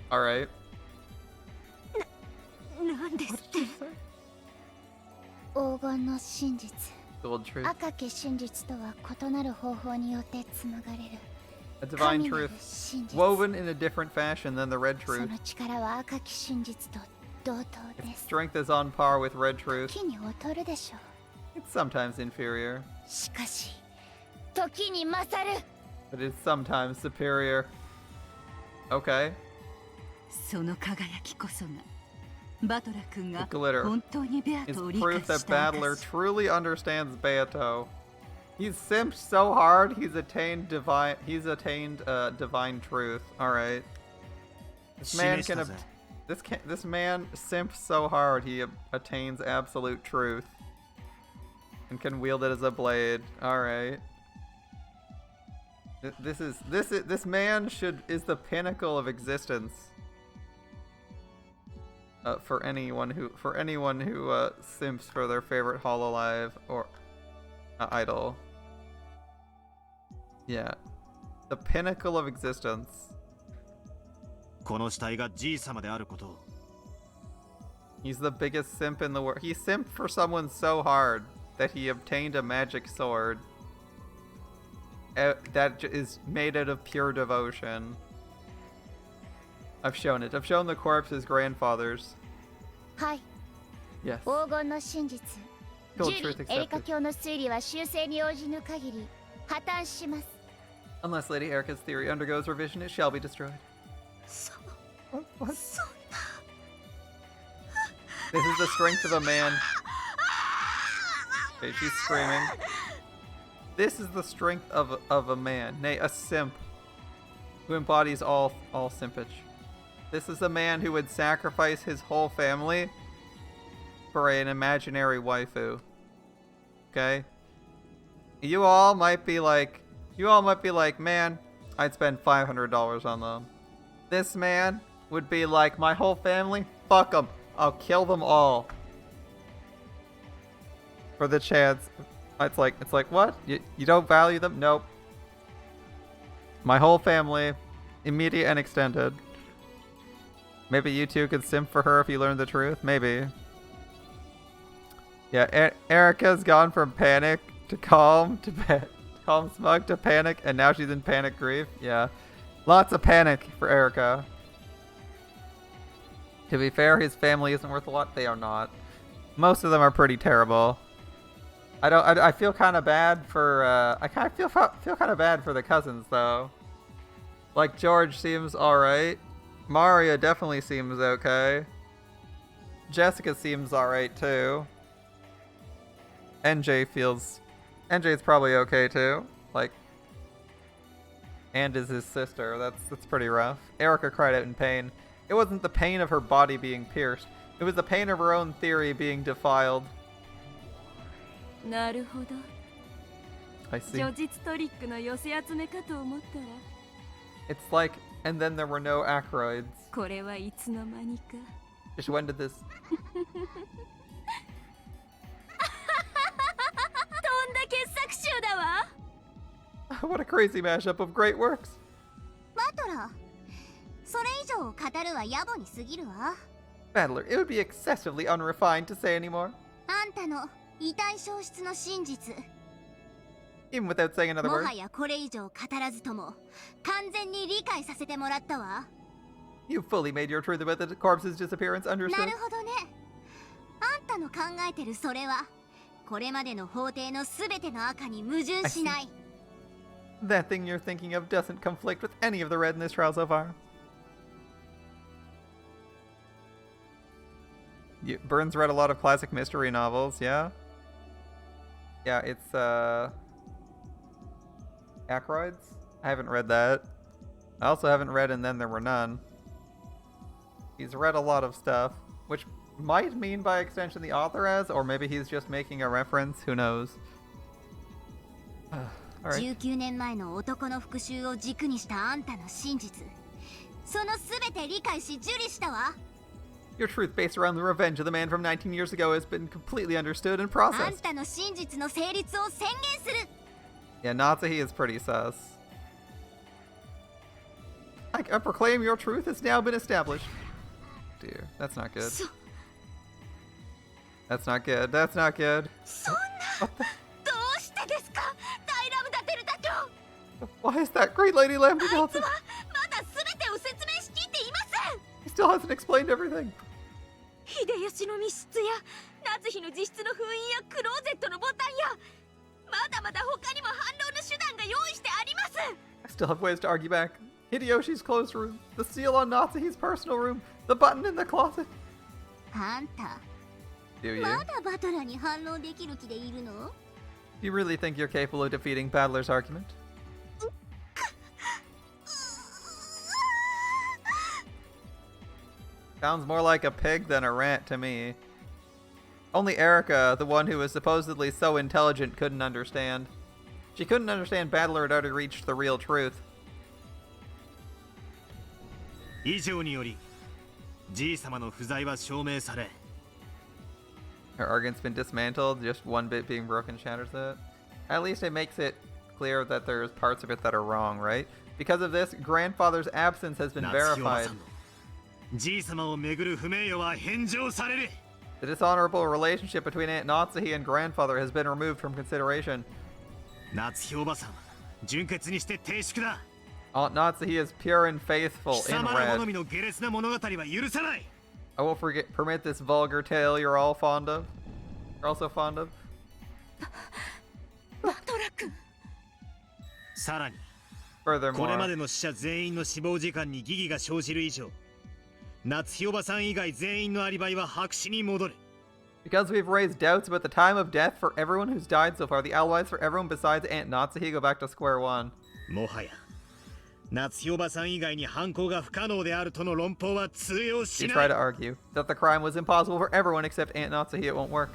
Alright. What did you say? Gold truth. A divine truth, woven in a different fashion than the red truth. Its strength is on par with red truth. It's sometimes inferior. But it's sometimes superior. Okay. The glitter is proof that Battler truly understands Beato. He's simped so hard, he's attained divine truth. Alright. This man simps so hard he attains absolute truth. And can wield it as a blade. Alright. This man is the pinnacle of existence. For anyone who simps for their favorite Hololive or idol. Yeah. The pinnacle of existence. He's the biggest simp in the world. He simped for someone so hard that he obtained a magic sword that is made out of pure devotion. I've shown it. I've shown the corpse as grandfathers. Hi. Yes. Gold truth accepted. Unless Lady Erica's theory undergoes revision, it shall be destroyed. What? This is the strength of a man. Okay, she's screaming. This is the strength of a man, nay, a simp, who embodies all simpage. This is a man who would sacrifice his whole family for an imaginary waifu. Okay? You all might be like, man, I'd spend $500 on them. This man would be like, my whole family, fuck them. I'll kill them all. For the chance. It's like, what? You don't value them? Nope. My whole family, immediate and extended. Maybe you two could simp for her if you learned the truth? Maybe. Yeah, Erica's gone from panic to calm calm smug to panic, and now she's in panic grief. Yeah. Lots of panic for Erica. To be fair, his family isn't worth a lot. They are not. Most of them are pretty terrible. I feel kind of bad for I kind of feel kind of bad for the cousins though. Like George seems alright. Maria definitely seems okay. Jessica seems alright too. NJ's probably okay too. Like, and is his sister. That's pretty rough. Erica cried out in pain. It wasn't the pain of her body being pierced. It was the pain of her own theory being defiled. なるほど。 I see. 叙実トリックの寄せ集めかと思ったら、 It's like, and then there were no acroids. これはいつの間にか。 Just when did this? とんだ傑作集だわ。 What a crazy mashup of great works. バトラー、それ以上語るは野暮に過ぎるわ。 Battler, it would be excessively unrefined to say anymore. あんたの遺体消失の真実、 Even without saying another も word. はやこれ以上語らずとも完全に理解させてもらったわ。 You fully made your truth about the corpse's disappearance な understood. るほどね。あんたの考えてるそれはこれまでの法廷のすべての赤に矛盾しない。 That thing you're thinking of doesn't conflict with any of the red in this trial so far. Burns read a lot of classic mystery novels, yeah? Yeah, it's, Ackroyd's? I haven't read that. I also haven't read And Then There Were None. He's read a lot of stuff, which might mean by extension the author has, or maybe he's just making a reference, who knows. Alright. 19年前の男の復讐を軸にしたあんたの真実、そのすべて理解し受理したわ。 Your truth based around the revenge of the man from 19 years ago has been completely understood and あん processed. たの真実の成立を宣言する。 Yeah, Natsuhi is pretty sus. I proclaim your truth has now been established. Dear, that's not good. That's not good. That's not good. そんな、どうしてですか、ダイラムダテルダ長。 Why is that great lady Lambda あいつ Delta? はまだすべてを説明しきっていません。 He still hasn't explained everything. 秀吉の密室や夏日の自室の封印やクローゼットのボタンやまだまだ他にも反論の手段が用意してあります。 I still have ways to argue back. Hideyoshi's closed room, the seal on Natsuhi's personal room, the button in the closet. あんた、 Do you? まだバトラーに反論できる気でいるの？ Do you really think you're capable of defeating Battler's argument? Sounds more like a pig than a rant to me. Only Erica, the one who was supposedly so intelligent, couldn't understand. She couldn't understand Battler had already reached the real truth. 以上により、G 様の不在は証明され、 Her argument's been dismantled, just one bit being broken shatters it. At least it makes it clear that there's parts of it that are wrong, right? Because of this, grandfather's absence has been 夏日おば verified. さんの G 様をめぐる不名誉は返上される。 The dishonorable relationship between Aunt Natsuhi and grandfather has been removed from consideration. 夏日おばさんは純潔にして停粛だ。 Aunt Natsuhi is pure and faithful 貴 in 様の好 red. みの下劣な物語は許さない。 I won't permit this vulgar tale you're all fond of. You're also fond of. バトラ君。さらに、これま Furthermore, での死者全員の死亡時間に疑義が生じる以上、夏日おばさん以外全員のアリバイは白紙に戻る。 because we've raised doubts about the time of death for everyone who's died so far, the alibis for everyone besides Aunt Natsuhi go back to square one. もはや、夏日おばさん以外に犯行が不可能であるとの論法は通用 You し try な to い。 argue that the crime was impossible for everyone except Aunt Natsuhi, it won't work.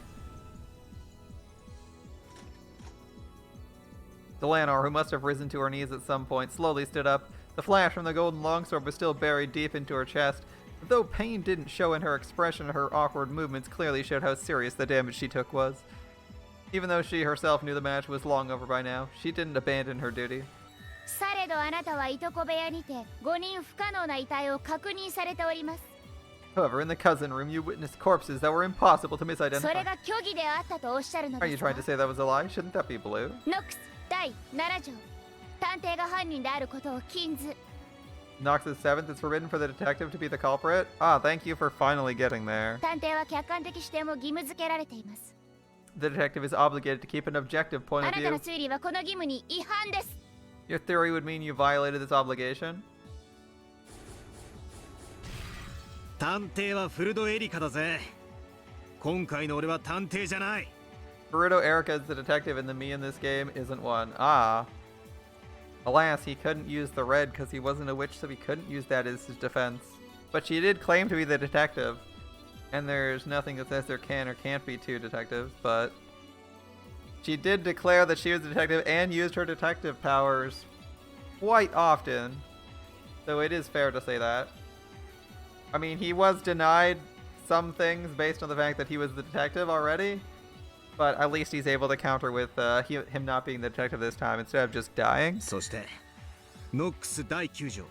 Delanor, who must have risen to her knees at some point, slowly stood up. The flash from the golden longsword was still buried deep into her chest. But though pain didn't show in her expression, her awkward movements clearly showed how serious the damage she took was. Even though she herself knew the match was long over by now, she didn't abandon her duty. されどあなたはいとこ部屋にて5人不可能な遺体を確認されております。 However, in the cousin room, you witnessed corpses that were impossible to それ misidentify. が虚偽であったとおっしゃるの Are で you すか？ trying to say that was a lie? Shouldn't that be blue? ノックス第7条、探偵が犯人であることを禁ず。 Nox's 7th, it's forbidden for the detective to be the culprit. Ah, thank you for finally getting there. 探偵は客観的視点も義務付けられています。 The detective is obligated to keep an objective point あ of なたの view. 推理はこの義務に違反です。 Your theory would mean you violated this obligation? 探偵はフルドエリカだぜ。今回の俺は探偵じゃない。Boruto Erica is the detective and the me in this game isn't one. Ah. Alas, he couldn't use the red because he wasn't a witch, so he couldn't use that as his defense. But she did claim to be the detective. And there's nothing that says there can or can't be two detectives, but she did declare that she was a detective and used her detective powers quite often. So it is fair to say that. I mean, he was denied some things based on the fact that he was the detective already, but at least he's able to counter with him not being the detective this time instead of just dying. そして、ノックス第9条、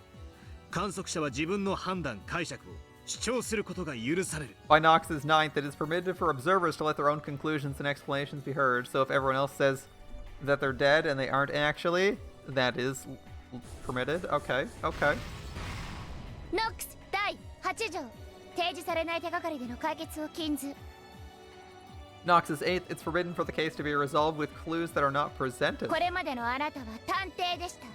観測者は自分の判断・解釈を主張することが許される。 By Nox's ninth, it is permitted for observers to let their own conclusions and explanations be heard. So if everyone else says that they're dead and they aren't actually, that is permitted. Okay, okay. ノックス第8条提示されない手がかりでの解決を禁ず Nox's eighth, it's forbidden for the case to be resolved with clues that are not presented. これまでのあなたは探偵でした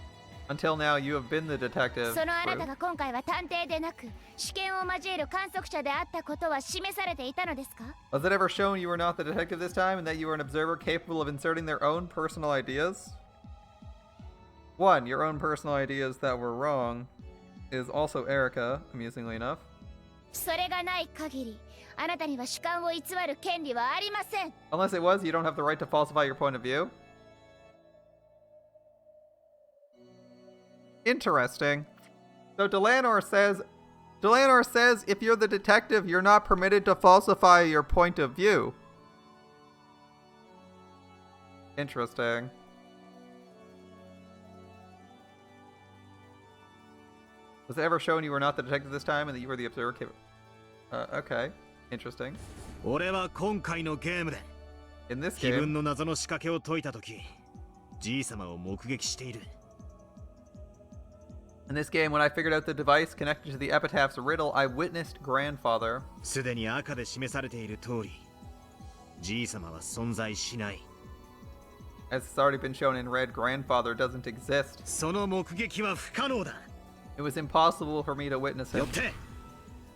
Until now, you have been the detective. そのあなたが今回は探偵でなく試験を交える観測者であったことは示されていたのですか Was it ever shown you were not the detective this time and that you were an observer capable of inserting their own personal ideas? One, your own personal ideas that were wrong is also Erica, amusingly enough. それがない限りあなたには主観を偽る権利はありません Unless it was, you don't have the right to falsify your point of view. Interesting. So Delanor says if you're the detective, you're not permitted to falsify your point of view. Interesting. Was it ever shown you were not the detective this time and that you were the observer? Okay. Interesting. 俺は今回のゲームで In this 自分 game, の謎の仕掛けを解いたとき、じいさまを目撃している。 when I figured out the device connected to the epitaph's riddle, I witnessed grandfather. すでに赤で示されている通り、じいさまは存在しない。 As it's already been shown in red, grandfather doesn't exist. その目撃は不可能だ。 It was impossible for me to witness よ him. って、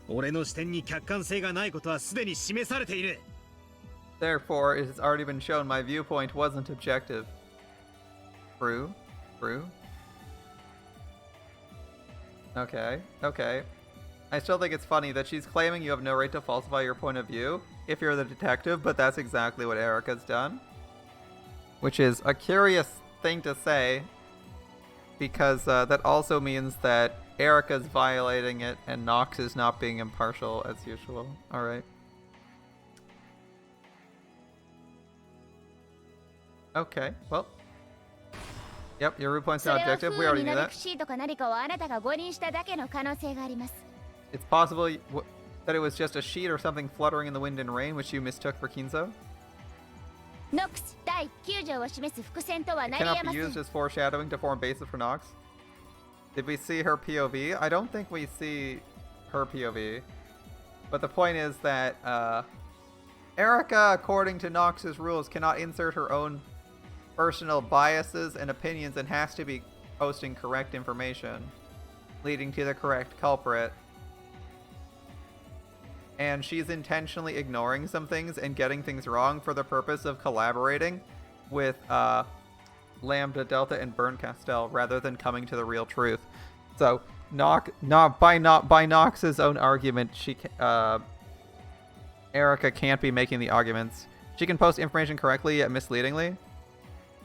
俺の視点に客観性がないことはすでに示されている。 Therefore, it has already been shown my viewpoint wasn't objective. True. True. Okay. Okay. I still think it's funny that she's claiming you have no right to falsify your point of view if you're the detective, but that's exactly what Erica's done. Which is a curious thing to say, because that also means that Erica's violating it and Nox is not being impartial as usual. Alright. Okay, well. Yep, your root point's そ not れは objective. 不 We 運 already に knew なる that. 不シートか何かをあなたが誤認しただけの可能性があります It's possible that it was just a sheet or something fluttering in the wind and rain, which you mistook for Kinzo. ノックス第9条を示す伏線とは It なり cannot 得ま be せん used as foreshadowing to form basis for Nox. Did we see her POV? I don't think we see her POV. But the point is that Erica, according to Nox's rules, cannot insert her own personal biases and opinions and has to be posting correct information, leading to the correct culprit. And she's intentionally ignoring some things and getting things wrong for the purpose of collaborating with Lambda, Delta, and Burn Castell rather than coming to the real truth. So, by Nox's own argument, Erica can't be making the arguments. She can post information correctly yet misleadingly.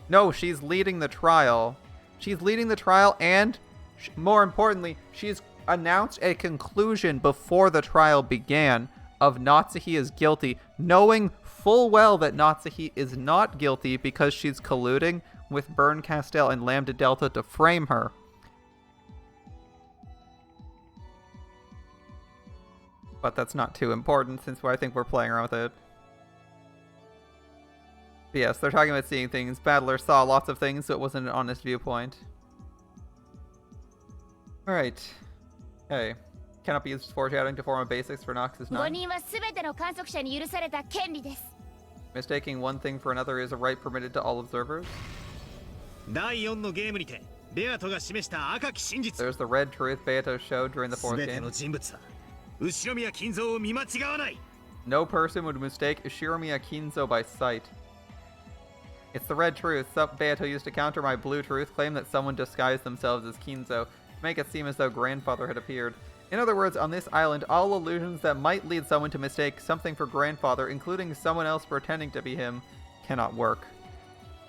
No, she's leading the trial. She's leading the trial, and more importantly, she's announced a conclusion before the trial began of Natsuhi is guilty, knowing full well that Natsuhi is not guilty because she's colluding with Burn Castell and Lambda Delta to frame her. But that's not too important since I think we're playing around with it. But yes, they're talking about seeing things. Battler saw lots of things, so it wasn't an honest viewpoint. Alright. Okay. Cannot be used as foreshadowing to form a basis for Nox's 誤 9. 認は全ての観測者に許された権利です Mistaking one thing for another is a right permitted to all observers. 第4のゲームにて、ベアトが示した赤き真実。 There's the red truth Beato showed during the す fourth べて game. の人物は、後宮金蔵を見間違わない。 No person would mistake Shiromiya Kinzo by sight. It's the red truth. Beato used to counter my blue truth, claim that someone disguised themselves as Kinzo, to make it seem as though grandfather had appeared. In other words, on this island, all illusions that might lead someone to mistake something for grandfather, including someone else pretending to be him, cannot work.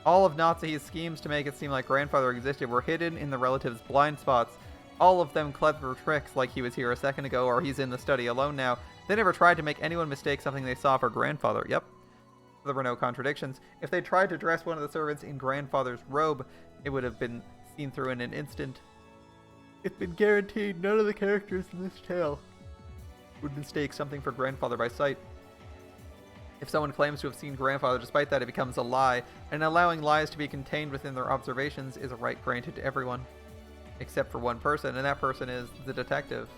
All of Natsuhi's schemes to make it seem like grandfather existed were hidden in the relative's blind spots. All of them clever tricks, like he was here a second ago or he's in the study alone now. They never tried to make anyone mistake something they saw for grandfather. Yep. There were no contradictions. If they tried to dress one of the servants in grandfather's robe, it would have been seen through in an instant. It's been guaranteed none of the characters in this tale would mistake something for grandfather by sight. If someone claims to have seen grandfather despite that, it becomes a lie, and allowing lies to be contained within their observations is a right granted to everyone. Except for one person, and that person is the detective.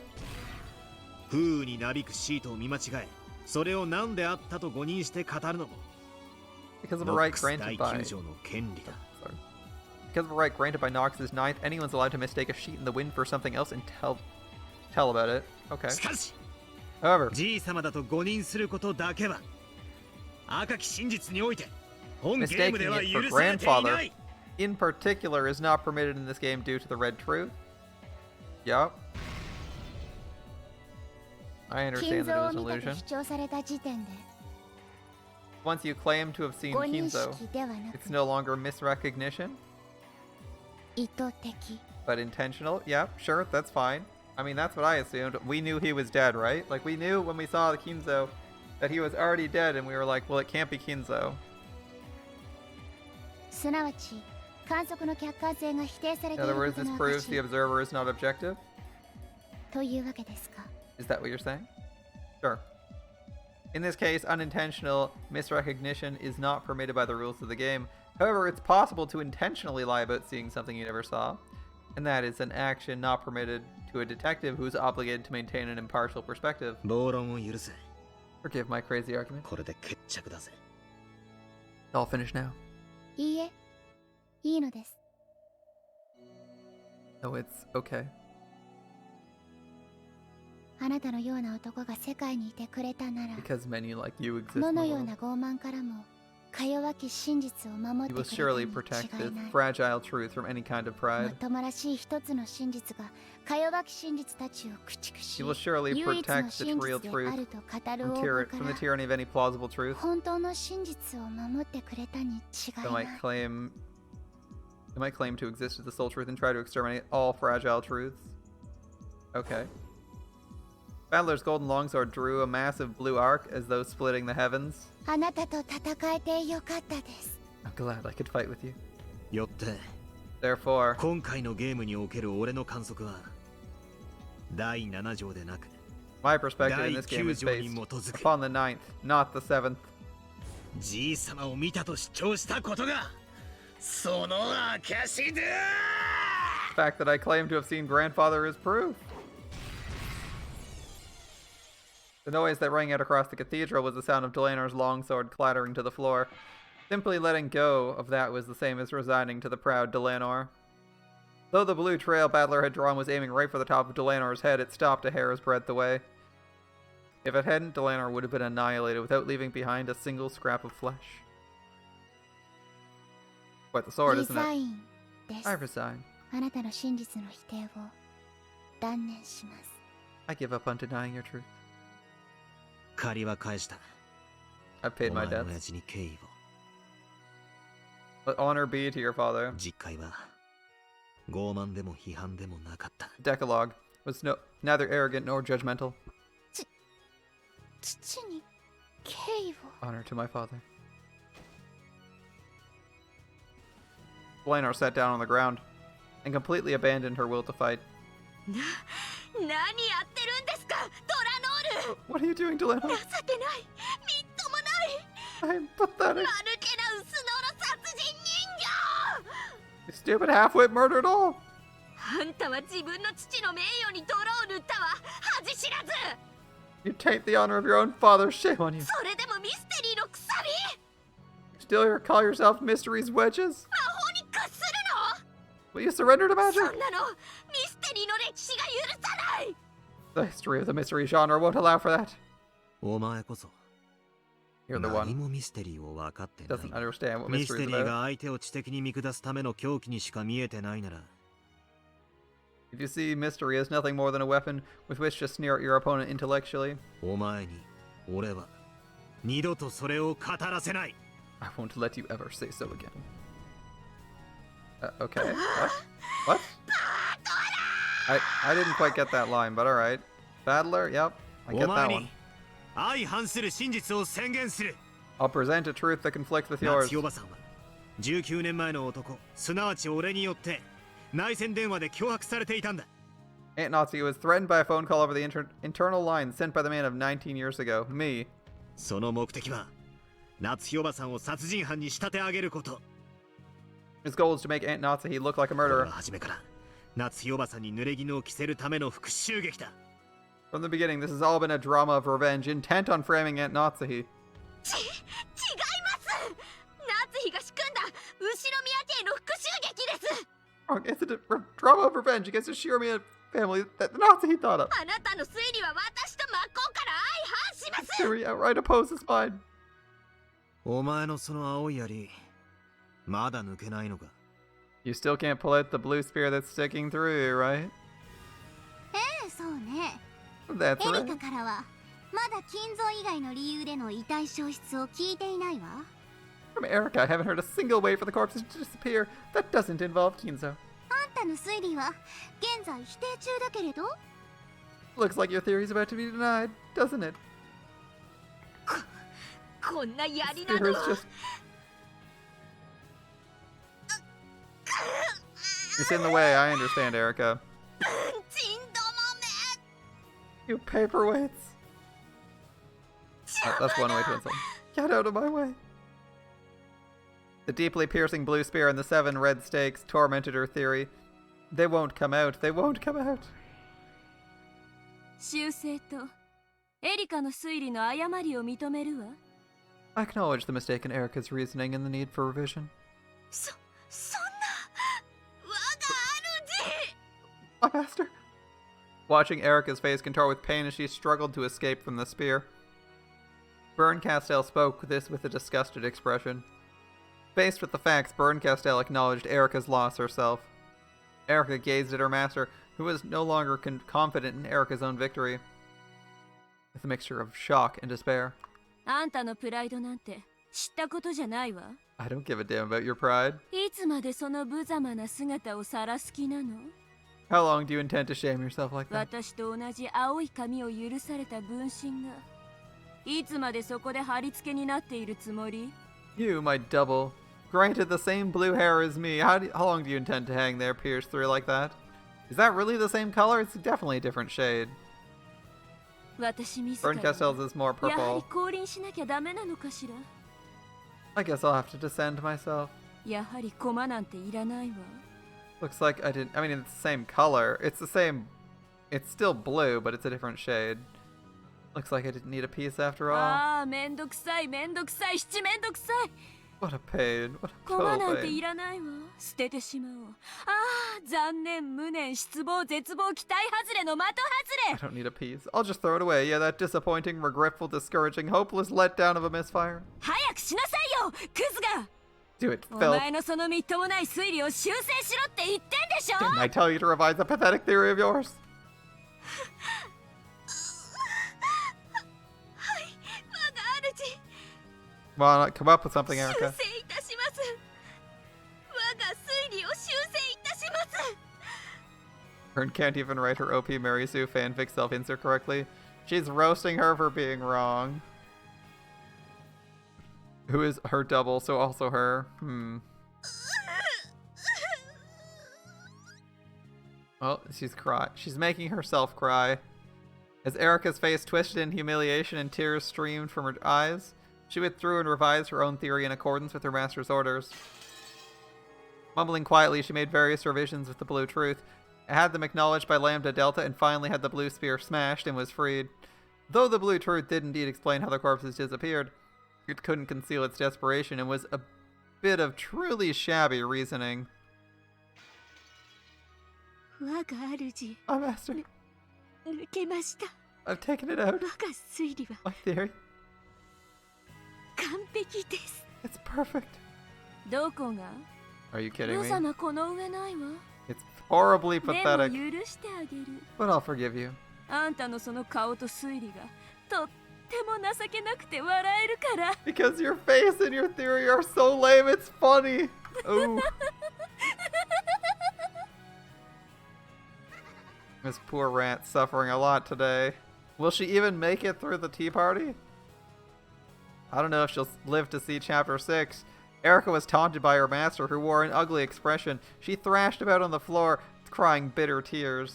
風になびくシートを見間違え、それを何であったと誤認して語るのも Because of a right granted by Because of a right granted by Nox's ninth, anyone's allowed to mistake a sheet in the wind for something else and tell about it. Okay. However, じいさまだと誤認することだけは赤き真実において本ゲームでは許されていない。 in particular is not permitted in this game due to the red truth. Yup. I understand that it was an illusion. Once you claim to have seen Kinzo, it's no longer misrecognition, but intentional. Yeah, sure, that's fine. I mean, that's what I assumed. We knew he was dead, right? Like, we knew when we saw the Kinzo that he was already dead, and we were like, well, it can't be Kinzo. In other words, this proves the observer is not objective? Is that what you're saying? Sure. In this case, unintentional misrecognition is not permitted by the rules of the game. However, it's possible to intentionally lie about seeing something you never saw, and that is an action not permitted to a detective who is obligated to maintain an impartial perspective. Forgive my crazy argument. I'll finish now. No, it's okay. Because many like you exist in the world. You will surely protect this fragile truth from any kind of pride. You will surely protect the real truth from the tyranny of any plausible truth. It might claim to exist as the sole truth and try to exterminate all fragile truths. Okay. Battler's golden longsword drew a massive blue arc as though splitting the heavens. I'm glad I could fight with you. Therefore, my perspective in this game is based upon the 9th, not the 7th. The fact that I claim to have seen grandfather is proof. The noise that rang out across the cathedral was the sound of Delanor's longsword clattering to the floor. Simply letting go of that was the same as resigning to the proud Delanor. Though the blue trail Battler had drawn was aiming right for the top of Delanor's head, it stopped a hair's breadth away. If it hadn't, Delanor would have been annihilated without leaving behind a single scrap of flesh. Quite the sword, isn't it? I resign. I give up on denying your truth. I've paid my debts. Let honor be to your father. Decalogue was neither arrogant nor judgmental. Honor to my father. Delanar sat down on the ground and completely abandoned her will to fight. What are you doing, Delanor? I'm pathetic. You stupid half-wit murdered all. You taint the honor of your own father. Shame on you. Still call yourself Mystery's Wedges? Will you surrender to magic? The history of the mystery genre won't allow for that. You're the 何 one もミステリーを分かってな doesn't い。 understand what ミス mystery テ is リー about. が相手を知的に見下すための凶器にしか見えてないなら、 If you see mystery as nothing more than a weapon with which to sneer at your opponent intellectually, お前に俺は二度とそれを語らせない。 I won't let you ever say so again. Okay. What? I didn't quite get that line, but alright. Battler, yep. I お get 前 that に one. 相反する真実を宣言する。 I'll present a truth that conflicts with 夏 yours. 日おばさんは19年前の男、すなわち俺によって内戦電話で脅迫されていたんだ。 Aunt Nazi was threatened by a phone call over the internal line sent by the man of 19 years ago, me. その目的は夏日おばさんを殺人犯に仕立て上げること。 His goal is to make Aunt Nazi look like a これ murderer. は初めから夏日おばさんに濡れ衣を着せるための復讐劇だ。 From the beginning, this has all been a drama of revenge, intent on framing Aunt Nazi. 違います。夏日が仕組んだ後宮家への復讐劇です。 Wrong. It's a drama of revenge against the Shiromia family that the Nazi thought of. あなたの推理は私と真っ向から相反します。 Theory outright opposes mine. お前のその青い槍、まだ抜けないのか。 You still can't pull out the blue spear that's sticking through you, right? そうね。 That's エリカ right. からはまだ金像以外の理由での遺体消失を聞いていないわ。 From Erica, I haven't heard a single way for the corpses to disappear. That doesn't involve Kinzo. あんたの推理は現在否定中だけれど、 Looks like your theory's about to be denied, doesn't it? こんな槍な Spear ど is just... It's in the way, I understand, Erica. ちんども You paperweights. That's one way to insult. Get out of my way. The deeply piercing blue spear and the 7 red stakes tormented her theory. They won't come out. They won't come out. 修正とエリカの推理の誤りを認めるわ。 I acknowledge the mistake in Erica's reasoning and the need for revision. そんな我が主。 My master. Watching Erica's face contort with pain as she struggled to escape from the spear. Berncastel spoke this with a disgusted expression. Faced with the facts, Berncastel acknowledged Erica's loss herself. Erica gazed at her master, who was no longer confident in Erica's own victory, with a mixture of shock and despair. あんたのプライドなんて知ったことじゃないわ。 I don't give a damn about your pride. いつまでその無様な姿を晒す気なの？ How long do you intend to shame yourself like that? 私と同じ青い髪を許された分身がいつまでそこで貼り付けになっているつもり？ You, my double, granted the same blue hair as me. How long do you intend to hang there, pierced through like that? Is that really the same color? It's definitely a different shade. 私自ら Berncastel's is more やはり purple. 降臨しなきゃダメなのかしら？ I guess I'll have to descend myself. やはり駒なんていらないわ。 Looks like I didn't. I mean, it's the same color. It's the same. It's still blue, but it's a different shade. Looks like I didn't need a piece after all. ああ、めんどくさい、めんどくさい、七めんどくさい。 What a pain. What a 駒 total なんてい pain. らないわ。捨ててしまおう。ああ、残念、無念、失望、絶望、期待外れの的 I 外れ。 don't need a piece. I'll just throw it away. Yeah, that disappointing, regretful, discouraging, hopeless letdown of a misfire. 早くしなさいよ、クズが。 Do it, お Phil. 前のそのみっともない推理を修正しろって言ってんでしょ。 Didn't I tell you to revise the pathetic theory of yours? はい、我が主。 Well, come up with something, 修 Erica. 正いたします。我が推理を修正いたします。 Ern can't even write her OP Mary Sue fanfic self-insert correctly. She's roasting her for being wrong. Who is her double, so also her? Well, she's making herself cry. As Erica's face twisted in humiliation and tears streamed from her eyes, she withdrew and revised her own theory in accordance with her master's orders. Mumbling quietly, she made various revisions with the blue truth, had them acknowledged by Lambda Delta, and finally had the blue spear smashed and was freed. Though the blue truth did indeed explain how the corpses disappeared, it couldn't conceal its desperation and was a bit of truly shabby reasoning. 我が主、 My master, 抜けました。 I've taken it out. 我が推理は My theory. 完璧です。 It's perfect. どこが？ Are you kidding ロ me? 様この上ないわ。 It's horribly でも pathetic. 許してあげる。 But I'll forgive you. あんたのその顔と推理がとっても情けなくて笑えるから。 Because your face and your theory are so lame, it's funny. Ooh. This poor rant suffering a lot today. Will she even make it through the tea party? I don't know if she'll live to see chapter 6. Erica was taunted by her master, who wore an ugly expression. She thrashed about on the floor, crying bitter tears.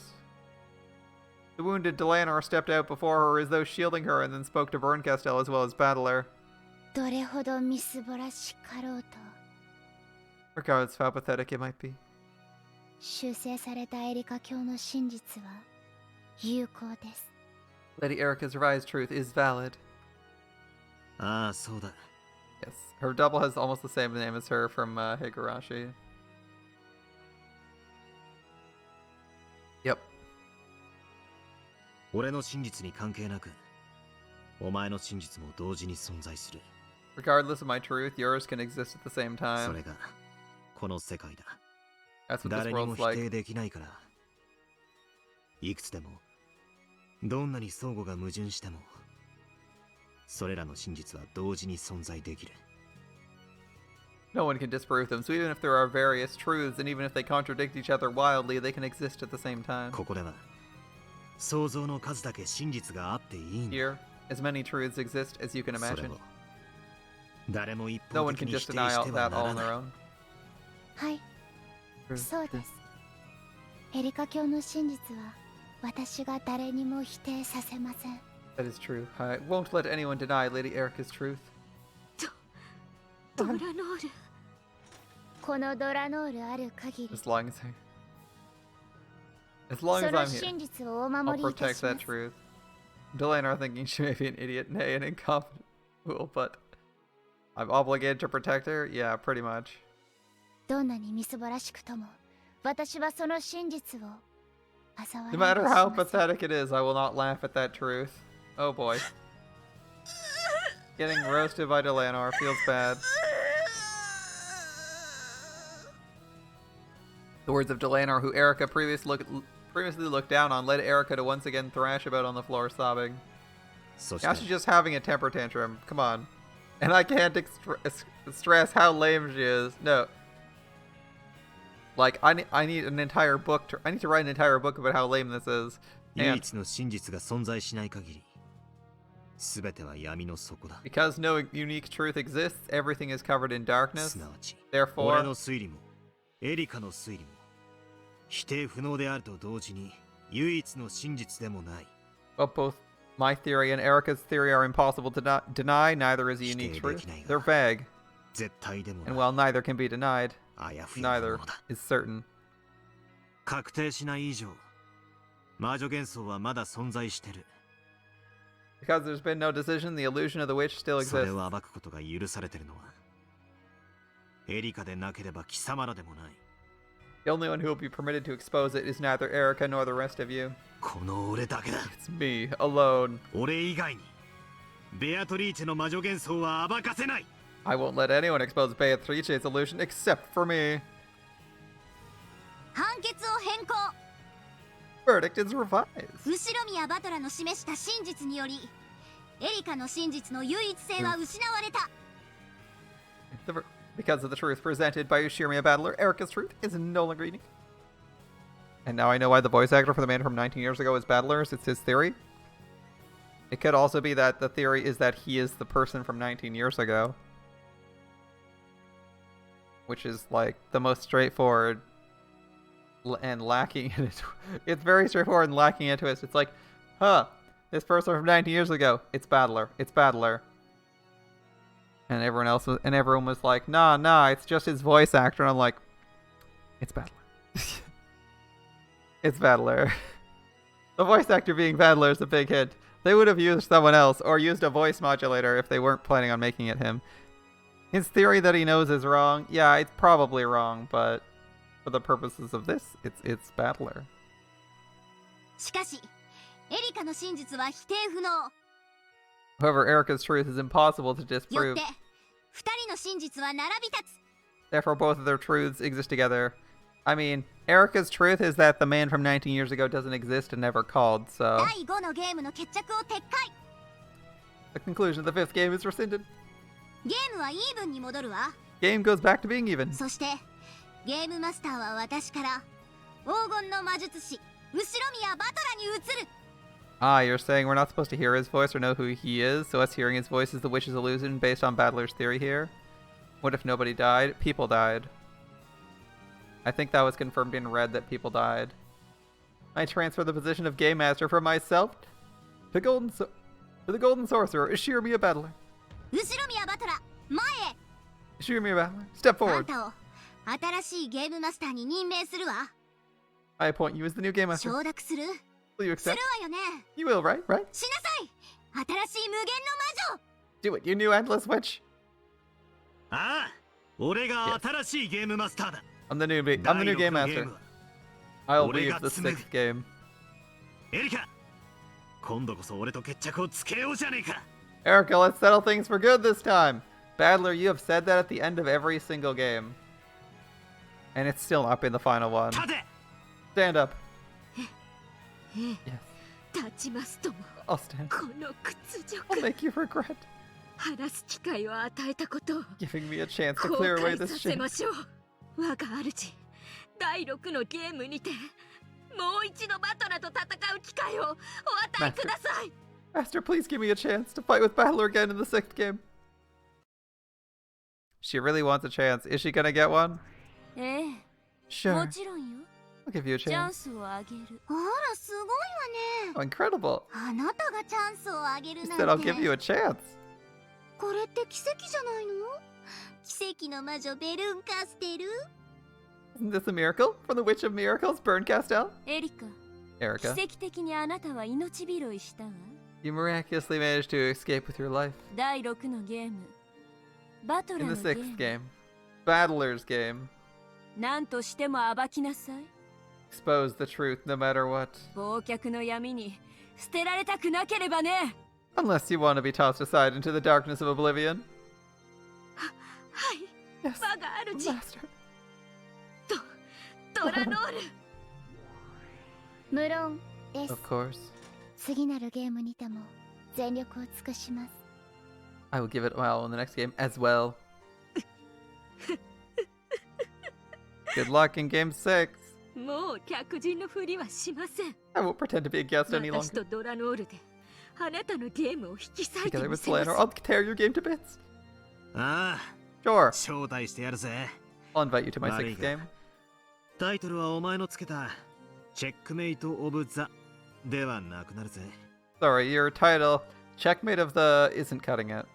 The wounded Delanor stepped out before her as though shielding her and then spoke to Berncastel as well as Battler. どれほどみすぼらしかろうと Regardless of how pathetic it might be. 修正されたエリカ教の真実は有効です。 Lady Erica's revised truth is valid. ああ、そうだ。 Yes, her double has almost the same name as her from Higurashi. Yep. 俺の真実に関係なく、お前の真実も同時に存在する。 Regardless of my truth, yours can exist at the same そ time. れがこの世界だ。 That's what this 誰にも world's 否 like. 定できないから。いくつでも、どんなに相互が矛盾しても、それらの真実は同時に存在できる。 No one can disprove them, so even if there are various truths, and even if they contradict each other wildly, they can exist at the same time. ここでは、想像の数だけ真実があっていいんだ。 Here, as many truths exist as you can それ imagine. を誰も一 No 方 one 的 can に just 否定 deny し all ては that な all ら on な their い。 own. はい、そうです。エリカ教の真実は私が誰にも否定させません。 That is true. I won't let anyone deny Lady Erica's truth. ドラノール。このドラノールある限り、 As long as I'm そ here, の真実をお I'll 守りいた protect しま that す。 truth. Delanor thinking she may be an idiot, nay, an incompetent fool, but I'm obligated to protect her? Yeah, pretty much. どんなにみすぼらしくとも、私はその真実を嘲笑 No い matter は how しません。 pathetic it is, I will not laugh at that truth. Oh boy. Getting roasted by Delanor feels bad. The words of Delanor, who Erica previously looked down on, led Erica to once again thrash about on the floor, sobbing. そし Now て she's just having a temper tantrum. Come on. And I can't stress how lame she is. No. Like, I need an entire book. I need to write an entire book about how lame this is. 唯 And 一の真実が存在しない限り、すべては闇の底だ。 because no unique truth exists, everything is covered in darkness. すなわち、 Therefore, 俺の推理も、エリカの推理も、否定不能であると同時に、唯一の真実でもない。 well, both my theory and Erica's theory are impossible to deny. Neither is a unique truth. They're vague. 絶対でもない。 And while neither can be denied, あやふやなも neither のだ。 is certain. 確定しない以上、魔女幻想はまだ存在してる。 Because there's been no decision, the illusion of the witch still それ exists. を暴くことが許されてるのは、エリカでなければ貴様らでもない。 The only one who will be permitted to expose it is neither Erica nor the rest of you. この俺だけだ。 It's me, alone. 俺以外に、ベアトリーチェの魔女幻想は暴かせない。 I won't let anyone expose Beatrice's illusion except for me. 判決を変更。 Verdict is revised. 後ろ宮バトラの示した真実により、エリカの真実の唯一性は失われた。Because of the truth presented by Ushirimiya Battler, Erica's truth is no longer unique. And now I know why the voice actor for the man from 19 years ago is Battlers. It's his theory. It could also be that the theory is that he is the person from 19 years ago. Which is like the most straightforward and lacking in it. It's very straightforward and lacking in a twist. It's like, huh, this person from 19 years ago, it's Battler. It's Battler. And everyone was like, nah, it's just his voice actor. And I'm like, it's Battler. It's Battler. The voice actor being Battler is a big hint. They would have used someone else or used a voice modulator if they weren't planning on making it him. His theory that he knows is wrong. Yeah, it's probably wrong, but for the purposes of this, it's Battler. しかし、エリカの真実は否定不能。However, Erica's truth is impossible to よ disprove. って二人の真実は並び立つ。 Therefore, both of their truths exist together. I mean, Erica's truth is that the man from 19 years ago doesn't exist and never called, so... 第5のゲームの決着を撤回。 The conclusion of the 5th game is rescinded. ゲームはイーブンに戻るわ。 Game goes back to being even. そしてゲームマスターは私から黄金の魔術師後宮バトラに移る。 Ah, you're saying we're not supposed to hear his voice or know who he is, so us hearing his voice is the witch's illusion based on Battler's theory here? What if nobody died? People died. I think that was confirmed in red that people died. I transfer the position of Game Master from myself to the Golden Sorcerer, Ishirimiya Battler. 後宮バトラ前へ。 Ishirimiya Battler, step あん forward. たを新しいゲームマスターに任命するわ。 I appoint you as the new Game Master. 承諾する Will you する accept? わよね。 You will, right? Right? しなさい新しい無限の魔女。 Do it, you new Endless Witch. ああ、俺が新しいゲームマスターだ。 I'm the new Game 第六 Master. のゲームは I'll俺 leave が the 紡ぐ。 6th game. エリカ、今度こそ俺と決着をつけようじゃねえか。 Erica, let's settle things for good this time. Battler, you have said that at the end of every single game. And it's still not been the final one. 立て。 Stand up. え Yes, え立ちますとも I'll stand. この屈 I'll 辱 make you regret 話す機会を与えたことを giving me a chance to 後 clear away 悔 this させ shame. ましょう。我が主第6のゲームにてもう一度バトラと戦う機会をお与えください。 Master, please give me a chance to fight with Battler again in the 6th game. She really wants a chance. Is she gonna get one? ええ、 Sure. もちろんよ。 I'll give you a チャン chance. スをあげる。あらすごいわね。 Oh, incredible. あなたがチャンスをあげ She る said な I'll んて。 give you a chance. これって奇跡じゃないの？奇跡の魔女ベルンカステル？ Isn't this a miracle? From the Witch of Miracles, Burncastel? エリカ、 Erica, 奇跡的にあなたは命拾いしたわ。 you miraculously managed to escape with your life. 第6のゲーム、バトラ In の the ゲー 6th ム、 game, Battler's game. 何としても暴きなさい。 Expose the truth no matter what. 忘却の闇に捨てられたくなければね。 Unless you want to be tossed aside into the darkness of oblivion. はい、 Yes, 我が主 Master. ドラノール。無論です。 Of course. 次なるゲームにても全力を尽くします。 I will give it a while in the next game as well. Good luck in game 6. もう客人のふりはしません。 I won't pretend to be a guest any 私 longer. とドラノールであなたのゲームを引き裂いて Together み with せます Slanor, I'll tear your game to bits. ああ、 Sure, 招待してやるぜ。 I'll invite you to my 悪い 6th が game. タイトルはお前のつけたチェックメイト・オブ・ザではなくなるぜ。 Sorry, your title, Checkmate of the, isn't cutting it.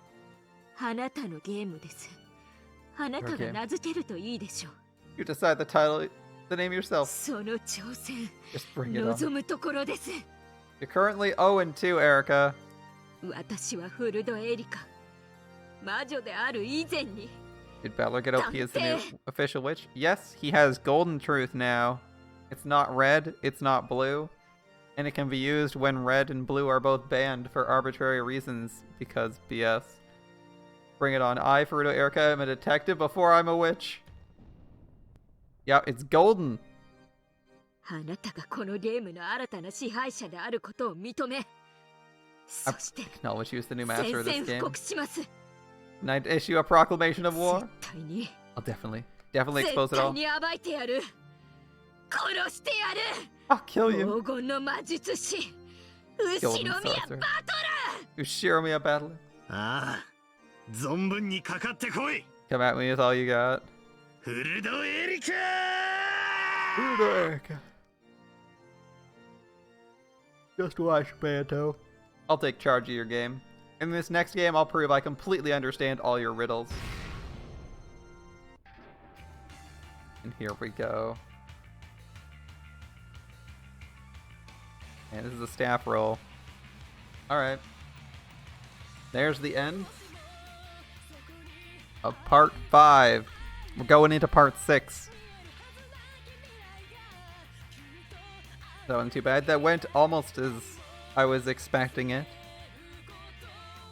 あなたのゲームです。あなたが名付けるといいでしょう。 You decide the title, the name yourself. その挑戦 Just bring it 望 on. むところです。 You're currently 0-2, Erica. 私はフルドエリカ。魔女である以前に Did Battler get OP as the new official witch? Yes, he has Golden Truth now. It's not red, it's not blue. And it can be used when red and blue are both banned for arbitrary reasons because BS. Bring it on. I, Furuto Erica, am a detective before I'm a witch. Yeah, it's golden. あなたがこのゲームの新たな支配者であることを認め、そして Acknowledge you as the new 宣 master of this 戦布 game. 告します。 Can I issue a proclamation of war? 絶対に I'll definitely 絶 expose it 対 all. に暴いてやる。殺してやる。 I'll kill you. 黄金の魔術師後 Golden 宮バトラ sorcerer. Ushirimiya Battler. ああ、存分にかかってこい。 Come at me with all you got. フルドエリカ Furuto Erica. Just watch, Banto. I'll take charge of your game. In this next game, I'll prove I completely understand all your riddles. And here we go. And this is a staff roll. Alright. There's the end of part 5. We're going into part 6. That wasn't too bad. That went almost as I was expecting it.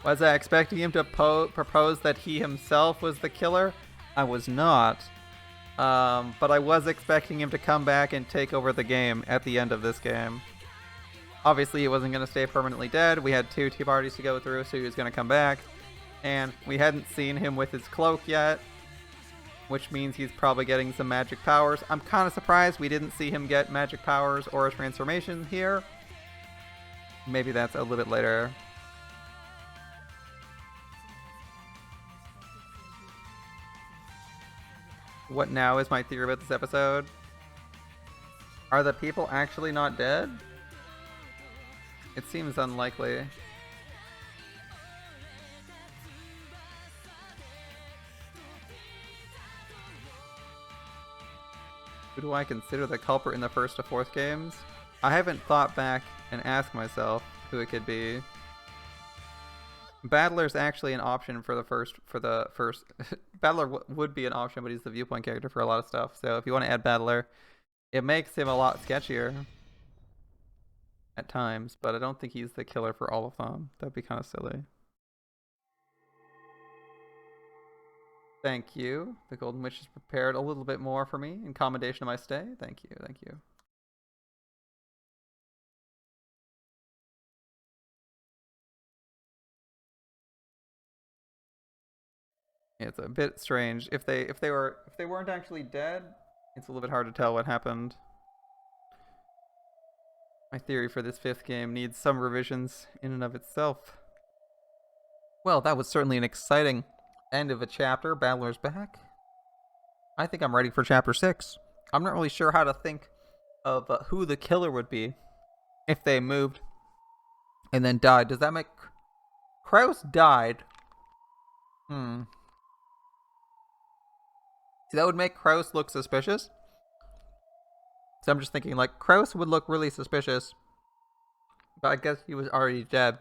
Was I expecting him to propose that he himself was the killer? I was not. But I was expecting him to come back and take over the game at the end of this game. Obviously, he wasn't going to stay permanently dead. We had 2 tea parties to go through, so he was going to come back. And we hadn't seen him with his cloak yet, which means he's probably getting some magic powers. I'm kind of surprised we didn't see him get magic powers or a transformation here. Maybe that's a little bit later. What now is my theory about this episode? Are the people actually not dead? It seems unlikely. Who do I consider the culprit in the 1st to 4th games? I haven't thought back and asked myself who it could be. Battler's actually an option for the first. Battler would be an option, but he's the viewpoint character for a lot of stuff. So if you want to add Battler, it makes him a lot sketchier at times, but I don't think he's the killer for all of them. That'd be kind of silly. Thank you. The Golden Witch has prepared a little bit more for me in commendation of my stay. Thank you, thank you. It's a bit strange. If they weren't actually dead, it's a little bit hard to tell what happened. My theory for this 5th game needs some revisions in and of itself. Well, that was certainly an exciting end of a chapter. Battler's back. I think I'm ready for chapter 6. I'm not really sure how to think of who the killer would be if they moved and then died. Does that make... Kraus died. See, that would make Kraus look suspicious. So I'm just thinking, like, Kraus would look really suspicious. But I guess he was already dead.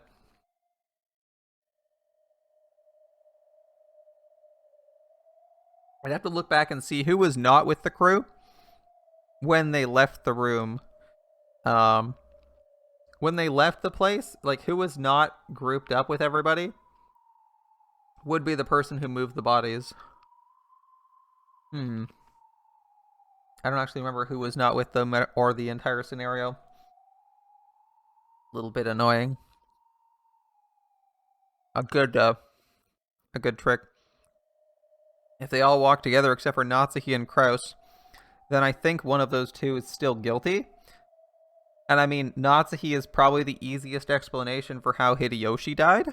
I'd have to look back and see who was not with the crew when they left the room. When they left the place, like, who was not grouped up with everybody would be the person who moved the bodies. I don't actually remember who was not with them or the entire scenario. A little bit annoying. A good trick. If they all walk together except for Natsuki and Kraus, then I think one of those two is still guilty. And I mean, Natsuki is probably the easiest explanation for how Hideyoshi died.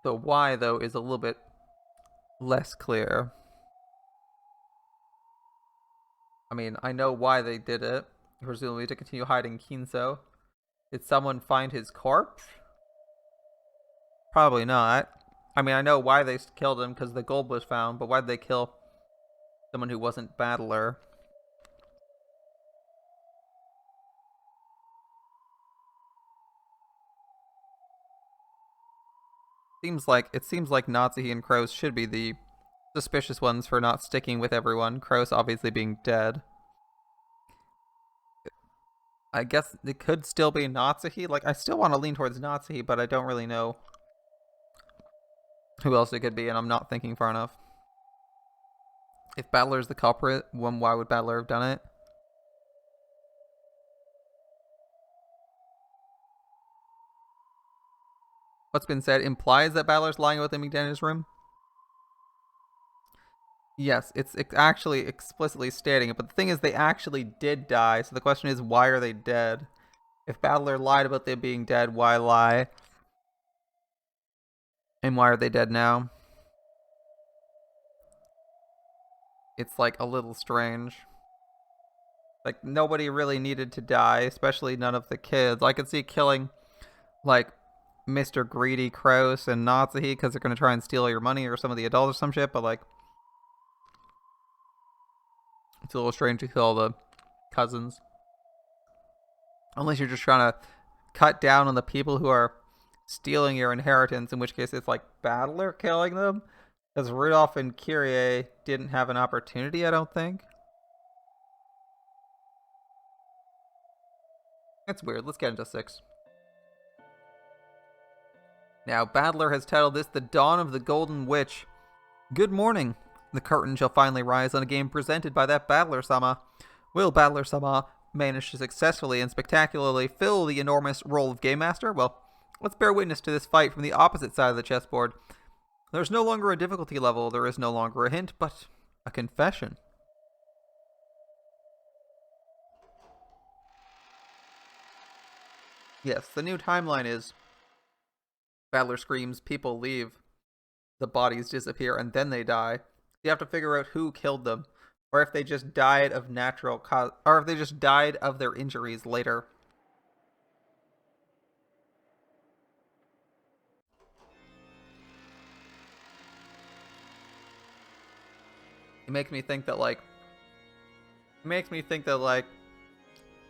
The why, though, is a little bit less clear. I mean, I know why they did it. Presumably to continue hiding Kinso. Did someone find his corpse? Probably not. I mean, I know why they killed him, because the gold was found, but why'd they kill someone who wasn't Battler? It seems like Natsuki and Kraus should be the suspicious ones for not sticking with everyone. Kraus obviously being dead. I guess it could still be Natsuki. Like, I still want to lean towards Natsuki, but I don't really know who else it could be, and I'm not thinking far enough. If Battler's the culprit, why would Battler have done it? What's been said implies that Battler's lying about them being dead in his room? Yes, it's actually explicitly stating it, but the thing is they actually did die, so the question is, why are they dead? If Battler lied about them being dead, why lie? And why are they dead now? It's like a little strange. Like, nobody really needed to die, especially none of the kids. I could see killing, like, Mr. Greedy, Kraus, and Natsuki because they're going to try and steal your money, or some of the adults or some shit, but, like, it's a little strange to kill the cousins. Unless you're just trying to cut down on the people who are stealing your inheritance, in which case it's like Battler killing them. Because Rudolph and Kyrie didn't have an opportunity, I don't think. That's weird. Let's get into 6. Now, Battler has titled this The Dawn of the Golden Witch. Good morning. The curtain shall finally rise on a game presented by that Battler-sama. Will Battler-sama manage to successfully and spectacularly fill the enormous role of Game Master? Well, let's bear witness to this fight from the opposite side of the chessboard. There's no longer a difficulty level, there is no longer a hint, but a confession. Yes, the new timeline is Battler screams, people leave, the bodies disappear, and then they die. You have to figure out who killed them, or if they just died of natural cause, or if they just died of their injuries later. It makes me think that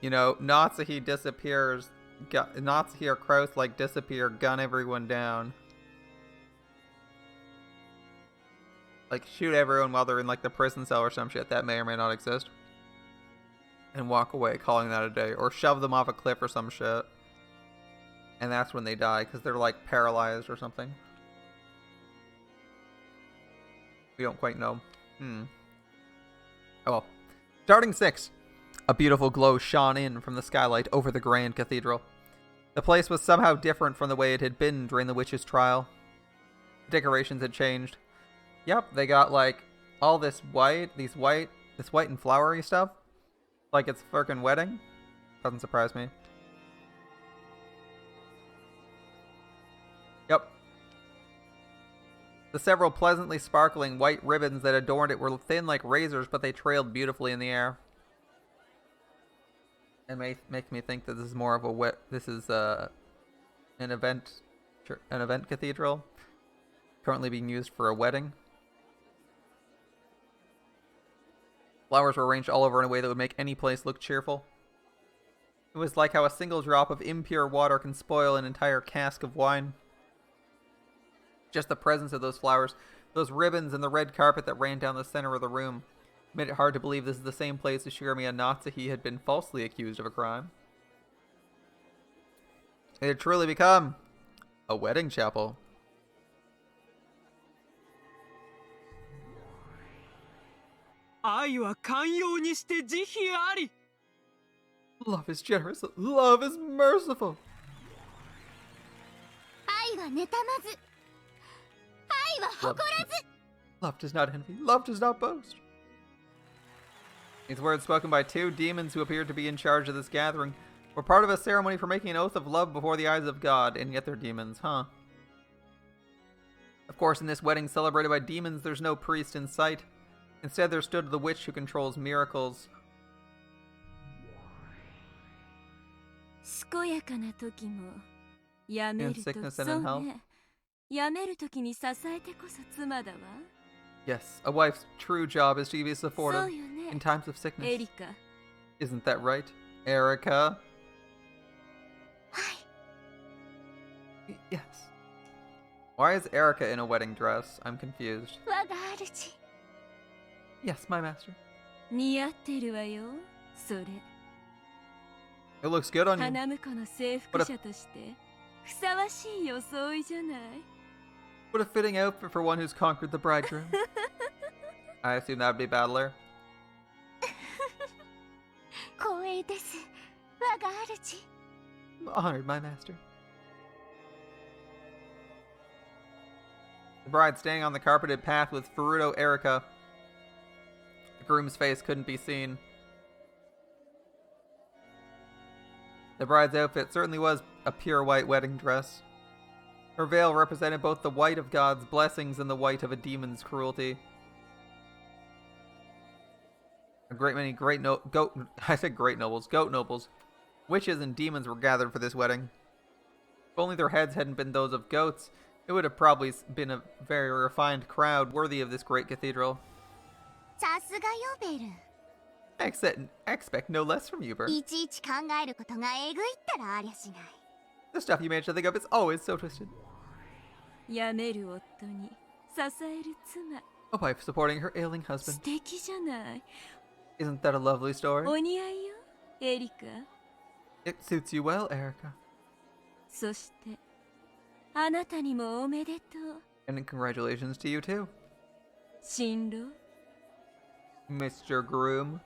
you know, Natsuhi disappears, Natsuhi or Kraus disappear, gun everyone down. Shoot everyone while they're in the prison cell or some shit that may or may not exist. And walk away, calling that a day. Or shove them off a cliff or some shit. And that's when they die, because they're paralyzed or something. We don't quite know. Oh well. Starting 6. A beautiful glow shone in from the skylight over the grand cathedral. The place was somehow different from the way it had been during the witch's trial. The decorations had changed. Yep, they got all this white and flowery stuff. It's a freaking wedding. Doesn't surprise me. Yep. The several pleasantly sparkling white ribbons that adorned it were thin like razors, but they trailed beautifully in the air. It may make me think that this is more of an event cathedral, currently being used for a wedding. Flowers were arranged all over in a way that would make any place look cheerful. It was like how a single drop of impure water can spoil an entire cask of wine. Just the presence of those flowers, those ribbons, and the red carpet that ran down the center of the room made it hard to believe this is the same place as Shiromiya Natsuhi had been falsely accused of a crime. It had truly become a wedding chapel. Love is generous, love is merciful. Love does not envy, love does not boast. These words, spoken by 2 demons who appeared to be in charge of this gathering, were part of a ceremony for making an oath of love before the eyes of God, and yet they're demons, huh? Of course, in this wedding celebrated by demons, there's no priest in sight. Instead, there stood the witch who controls miracles. In sickness and in health. Yes, a wife's true job is to be supportive in times of sickness. Isn't that right, Erica? Yes. Why is Erica in a wedding dress? I'm confused. Yes, my master. It looks good on you. What a fitting outfit for one who's conquered the bridegroom. I assume that would be Battler. I'm honored, my master. The bride staying on the carpeted path with Furuto Erica. The groom's face couldn't be seen. The bride's outfit certainly was a pure white wedding dress. Her veil represented both the white of God's blessings and the white of a demon's cruelty. A great many goat nobles, witches and demons were gathered for this wedding. If only their heads hadn't been those of goats, it would have probably been a very refined crowd worthy of this great cathedral. I expect no less from you, Bert. The stuff you managed to think of is always so twisted. A wife supporting her ailing husband. Isn't that a lovely story? It suits you well, Erica. そしてあなたにもおめでとう。 And congratulations to you too, 新郎。 Mr. Groom.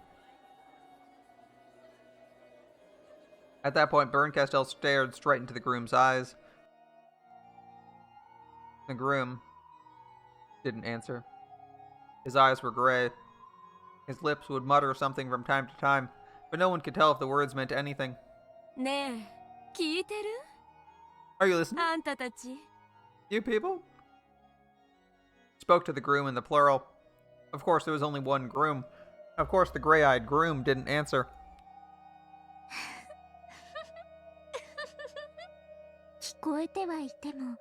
At that point, Berncastel stared straight into the groom's eyes. The groom didn't answer. His eyes were gray. His lips would mutter something from time to time, but no one could tell if the words meant anything. ねえ、聞いてる？ Are you listening? あんたたち。 You people? Spoke to the groom in the plural. Of course, there was only one groom. Of course, the gray-eyed groom didn't answer. 聞こえてはいても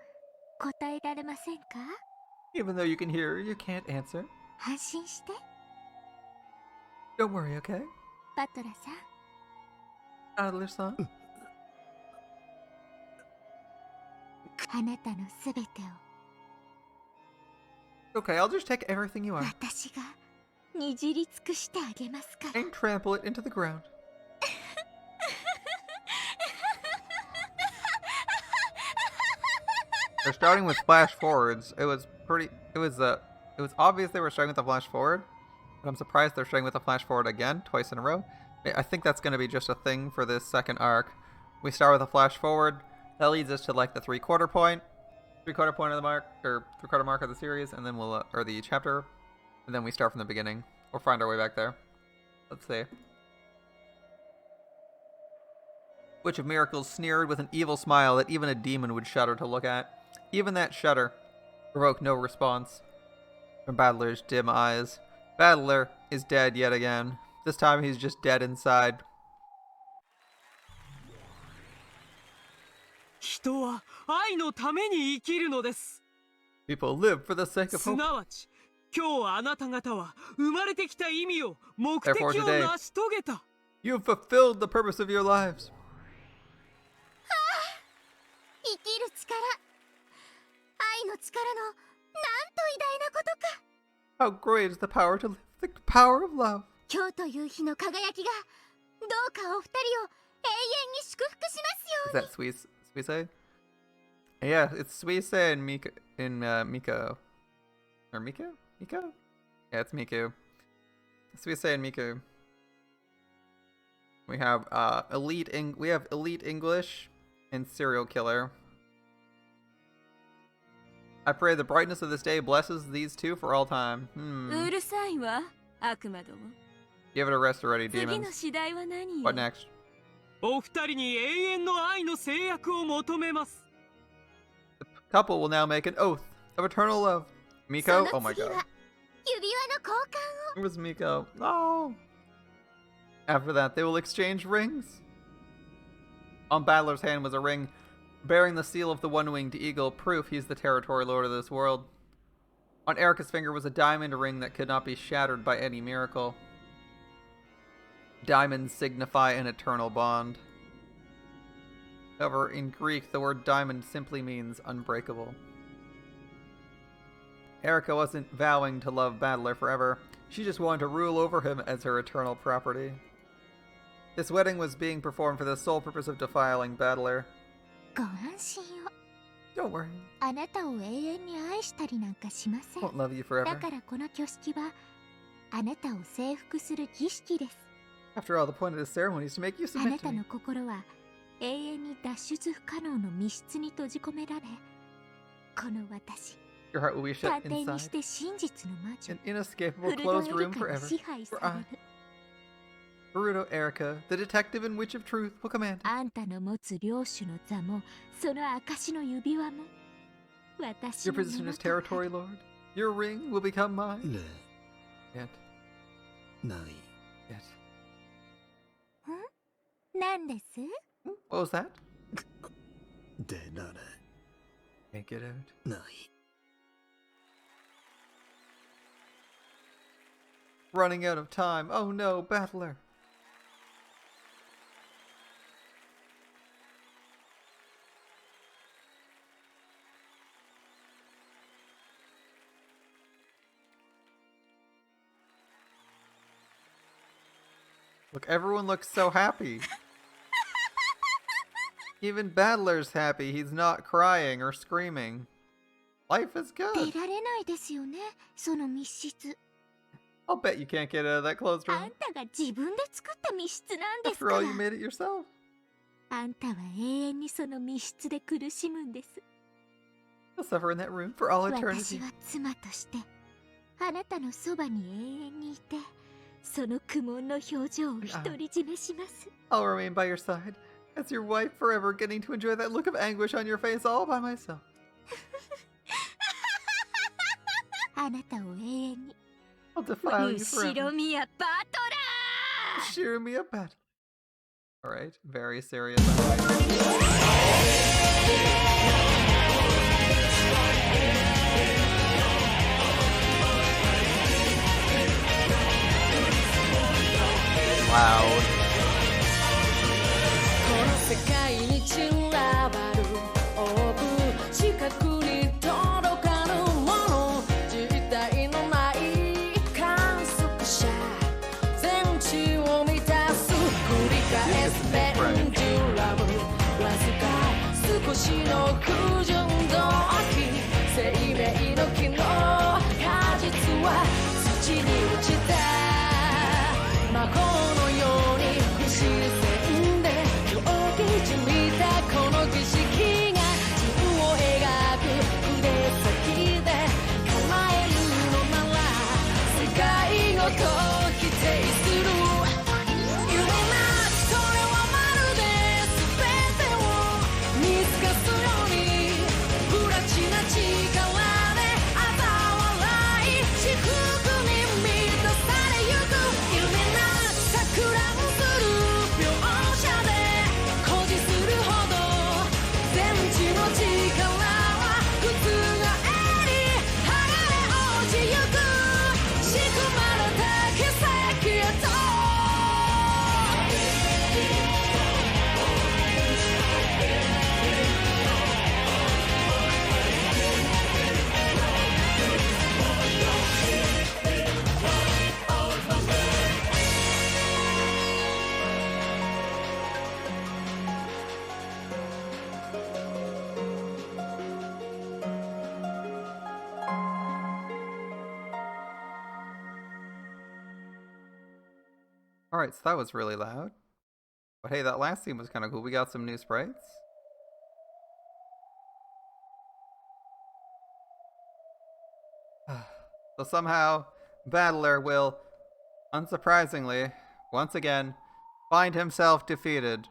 答えられませんか？ Even though you can hear, you can't answer. 安心して、 Don't worry, okay? バトラさん。 Adler-san? あなたのすべてを Okay, I'll just take everything you are 私がにじり尽くしてあげますから。 and trample it into the ground. They're starting with flash forwards. It was obvious they were starting with a flash forward, but I'm surprised they're starting with a flash forward again, twice in a row. I think that's going to be just a thing for this second arc. We start with a flash forward. That leads us to like the three-quarter point of the mark, or three-quarter mark of the series, and then we'll, or the chapter, and then we start from the beginning. We'll find our way back there. Let's see. Witch of Miracles sneered with an evil smile that even a demon would shudder to look at. Even that shudder provoked no response from Battler's dim eyes. Battler is dead yet again. This time he's just dead inside. 人は愛のために生きるのです。 People live for the sake of す hope. なわち、今日あなた方は生まれてきた意味を目的を Therefore today, 成し遂げた。 You have fulfilled the purpose of your lives. 生きる力、愛の力のなんと偉大なことか。 How great is the power to live, the power of love. 今日という日の輝きがどうかお二人を永遠に祝福しますように。 Is that Suise? Yeah, it's Suise and Miko. Miko. Or Miko? Miko? Yeah, it's Miku. Suise and Miku. We have elite English and serial killer. I pray the brightness of this day blesses these two for all time. うるさいわ、悪魔ども。 Give it a rest already, 次の demons. 次第は何よ？ What next? お二人に永遠の愛の制約を求めます。 The couple will now make an oath of eternal love. そ Miko? の Oh my 次 god. は指輪の交換を。 It was Miko. No. After that, they will exchange rings. On Battler's hand was a ring bearing the seal of the one-winged eagle, proof he's the territory lord of this world. On Erica's finger was a diamond ring that could not be shattered by any miracle. Diamonds signify an eternal bond. However, in Greek, the word diamond simply means unbreakable. Erica wasn't vowing to love Battler forever. She just wanted to rule over him as her eternal property. This wedding was being performed for the sole purpose of defiling Battler. ご安心を。 Don't worry, あなたを永遠に愛したりなんかしません。 won't love you だ forever. からこの挙式はあなたを征服する儀式です。 After all, the point of this ceremony is to make you あな submit た to me. の心は永遠に脱出不可能の密室に閉じ込められ、この私、 Your heart will be 探 shut 偵にし inside て真実の魔女 an inescapable フルド closed エリ room カに forever. 支配さ Where れ I, る。 Baruto Erica, the detective and witch of truth, will command. あんたの持つ領主の座もその証の指輪も私 Your の position も as のとなる。 territory lord. Your ring will become mine. ね Yet, ない。 yet. なんです？ What was that? 出られ Can't get out. ない。 Running out of time. Oh no, Battler. Look, everyone looks so happy. Even Battler's happy. He's not crying or screaming. Life is 出 good. られないですよね、その密室。 I'll bet you can't get out of that closed あん room. たが自分で作った密室なんです After か all, ら you made it yourself. あんたは永遠にその密室で苦しむんです。 You'll suffer in that room for all 私 eternity. は妻としてあなたのそばに永遠にいてその苦悶の表情を独り占めします。 I'll remain by your side as your wife forever, getting to enjoy that look of anguish on your face all by myself. あなたを永遠に I'll defile you 後 forever. ろ宮バトラー Cheer me a battle. Alright, very serious. Loud. この世界に散らばるオーブ視覚に届かぬもの実体のない観測者全地を満たす繰り返すペンデュラムわずか少しの不純動機生命の木の果実は土に落ちた魔法のように不自然で狂気じみたこの儀式が自分を描く筆先で構えるのなら世界ごと否定する夢なきそれはまるで全てを見透かすように不埒な力で嘲笑い至福に満たされゆく夢なき錯乱する描写で誇示するほど全知の力は覆り剥がれ落ちゆく仕組まれた奇跡へと Alright, so that was really loud. But hey, that last scene was kind of cool. We got some new sprites. So somehow, Battler will, unsurprisingly, once again, find himself defeated.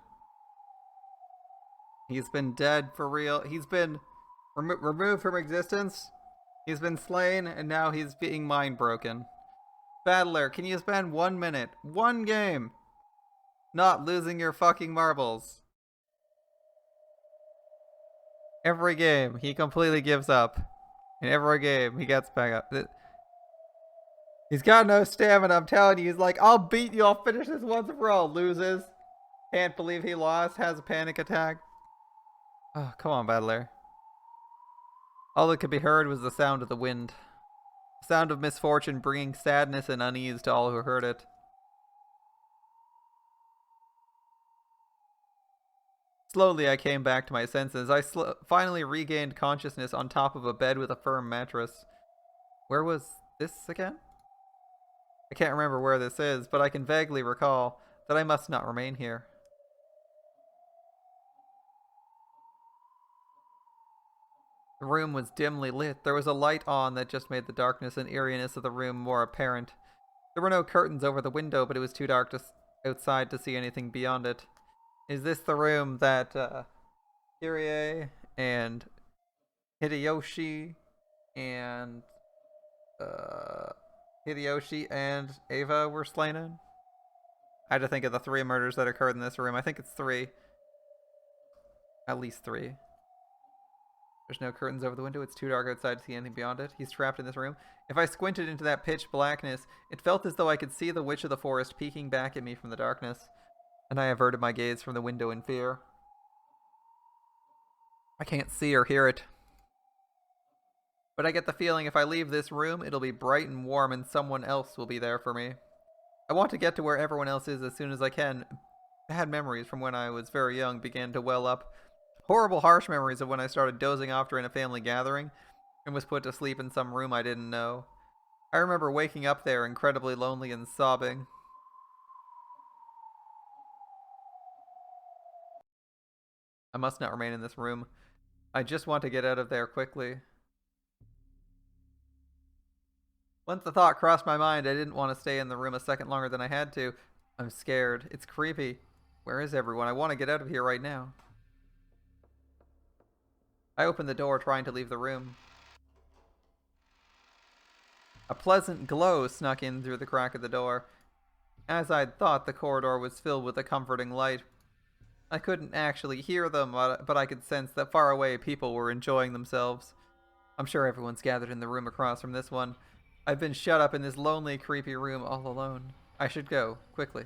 He's been dead for real. He's been removed from existence. He's been slain, and now he's being mind broken. Battler, can you spend 1 minute, one game, not losing your fucking marbles? Every game, he completely gives up. In every game, he gets back up. He's got no stamina, I'm telling you. He's like, I'll beat you, I'll finish this once and for all. Loses. Can't believe he lost, has a panic attack. Oh, come on, Battler. All that could be heard was the sound of the wind. The sound of misfortune bringing sadness and unease to all who heard it. Slowly I came back to my senses. I finally regained consciousness on top of a bed with a firm mattress. Where was this again? I can't remember where this is, but I can vaguely recall that I must not remain here. The room was dimly lit. There was a light on that just made the darkness and eeriness of the room more apparent. There were no curtains over the window, but it was too dark outside to see anything beyond it. Is this the room that Kyrie and Hideyoshi and Ava were slain in? I had to think of the 3 murders that occurred in this room. I think it's 3. At least 3. There's no curtains over the window. It's too dark outside to see anything beyond it. He's trapped in this room. If I squinted into that pitch blackness, it felt as though I could see the Witch of the Forest peeking back at me from the darkness, and I averted my gaze from the window in fear. I can't see or hear it. But I get the feeling if I leave this room, it'll be bright and warm and someone else will be there for me. I want to get to where everyone else is as soon as I can. Bad memories from when I was very young began to well up. Horrible, harsh memories of when I started dozing off during a family gathering and was put to sleep in some room I didn't know. I remember waking up there incredibly lonely and sobbing. I must not remain in this room. I just want to get out of there quickly. Once the thought crossed my mind, I didn't want to stay in the room a second longer than I had to. I'm scared. It's creepy. Where is everyone? I want to get out of here right now. I opened the door, trying to leave the room. A pleasant glow snuck in through the crack of the door. As I'd thought, the corridor was filled with a comforting light. I couldn't actually hear them, but I could sense that far away people were enjoying themselves. I'm sure everyone's gathered in the room across from this one. I've been shut up in this lonely, creepy room all alone. I should go, quickly.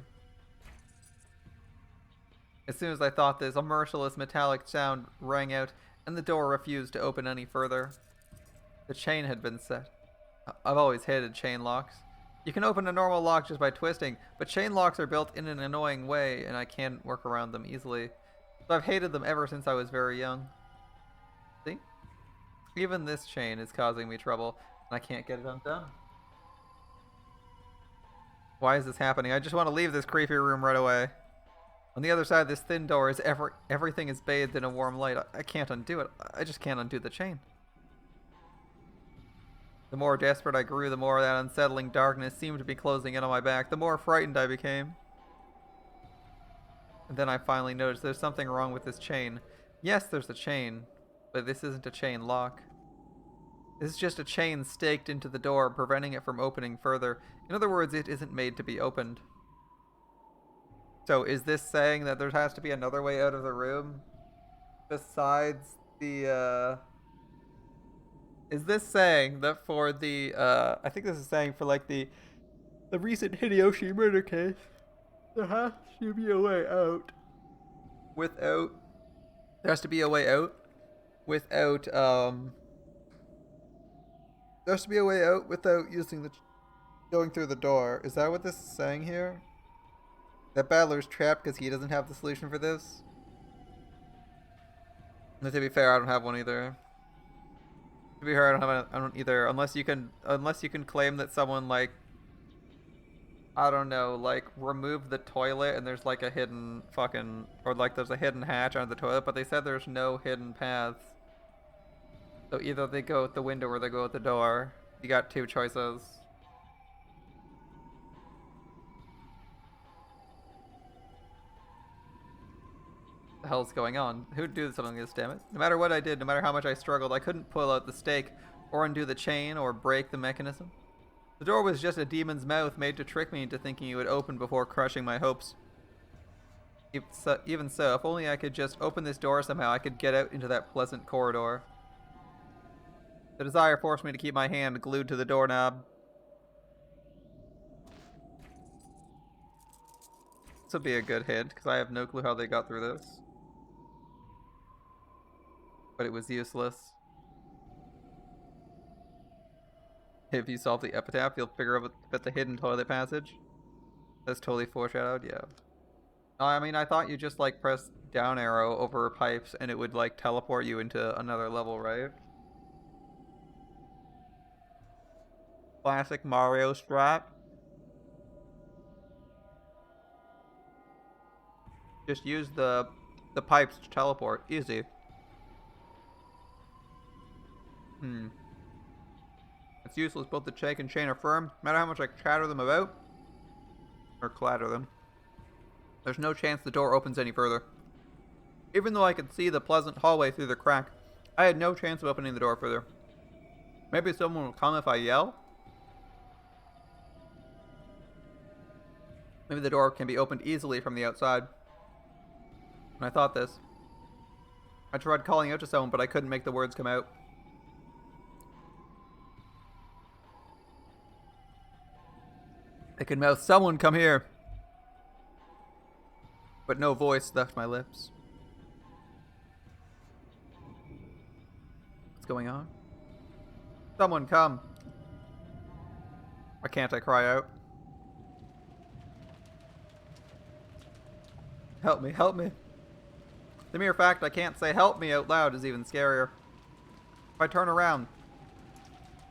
As soon as I thought this, a merciless metallic sound rang out, and the door refused to open any further. The chain had been set. I've always hated chain locks. You can open a normal lock just by twisting, but chain locks are built in an annoying way, and I can't work around them easily. So I've hated them ever since I was very young. See? Even this chain is causing me trouble, and I can't get it undone. Why is this happening? I just want to leave this creepy room right away. On the other side of this thin door is everything is bathed in a warm light. I can't undo it. I just can't undo the chain. The more desperate I grew, the more that unsettling darkness seemed to be closing in on my back, the more frightened I became. And then I finally noticed there's something wrong with this chain. Yes, there's a chain, but this isn't a chain lock. This is just a chain staked into the door, preventing it from opening further. In other words, it isn't made to be opened. So is this saying that there has to be another way out of the room? Besides the, Is this saying that for the, I think this is saying for like the recent Hideyoshi murder case, there has to be a way out without, there has to be a way out without, there has to be a way out without using the, going through the door. Is that what this is saying here? That Battler's trapped because he doesn't have the solution for this? And to be fair, I don't have one either. To be fair, I don't either. Unless you can claim that someone like, I don't know, like removed the toilet and there's like a hidden fucking, or like there's a hidden hatch under the toilet, but they said there's no hidden paths. So either they go out the window or they go out the door. You got two choices. The hell's going on? Who'd do something like this, damn it? No matter what I did, no matter how much I struggled, I couldn't pull out the stake, or undo the chain, or break the mechanism. The door was just a demon's mouth made to trick me into thinking it would open before crushing my hopes. Even so, if only I could just open this door somehow, I could get out into that pleasant corridor. The desire forced me to keep my hand glued to the doorknob. This would be a good hint, because I have no clue how they got through this. But it was useless. If you solve the epitaph, you'll figure out the hidden toilet passage. That's totally foreshadowed, yeah. I mean, I thought you just like press down arrow over pipes and it would like teleport you into another level, right? Classic Mario strat. Just use the pipes to teleport. Easy. It's useless. Both the check and chain are firm. No matter how much I chatter them about, or clatter them, there's no chance the door opens any further. Even though I could see the pleasant hallway through the crack, I had no chance of opening the door further. Maybe someone will come if I yell? Maybe the door can be opened easily from the outside. When I thought this, I tried calling out to someone, but I couldn't make the words come out. I could mouth, "Someone come here!" But no voice left my lips. What's going on? Someone come! Why can't I cry out? Help me, help me. The mere fact I can't say help me out loud is even scarier. If I turn around,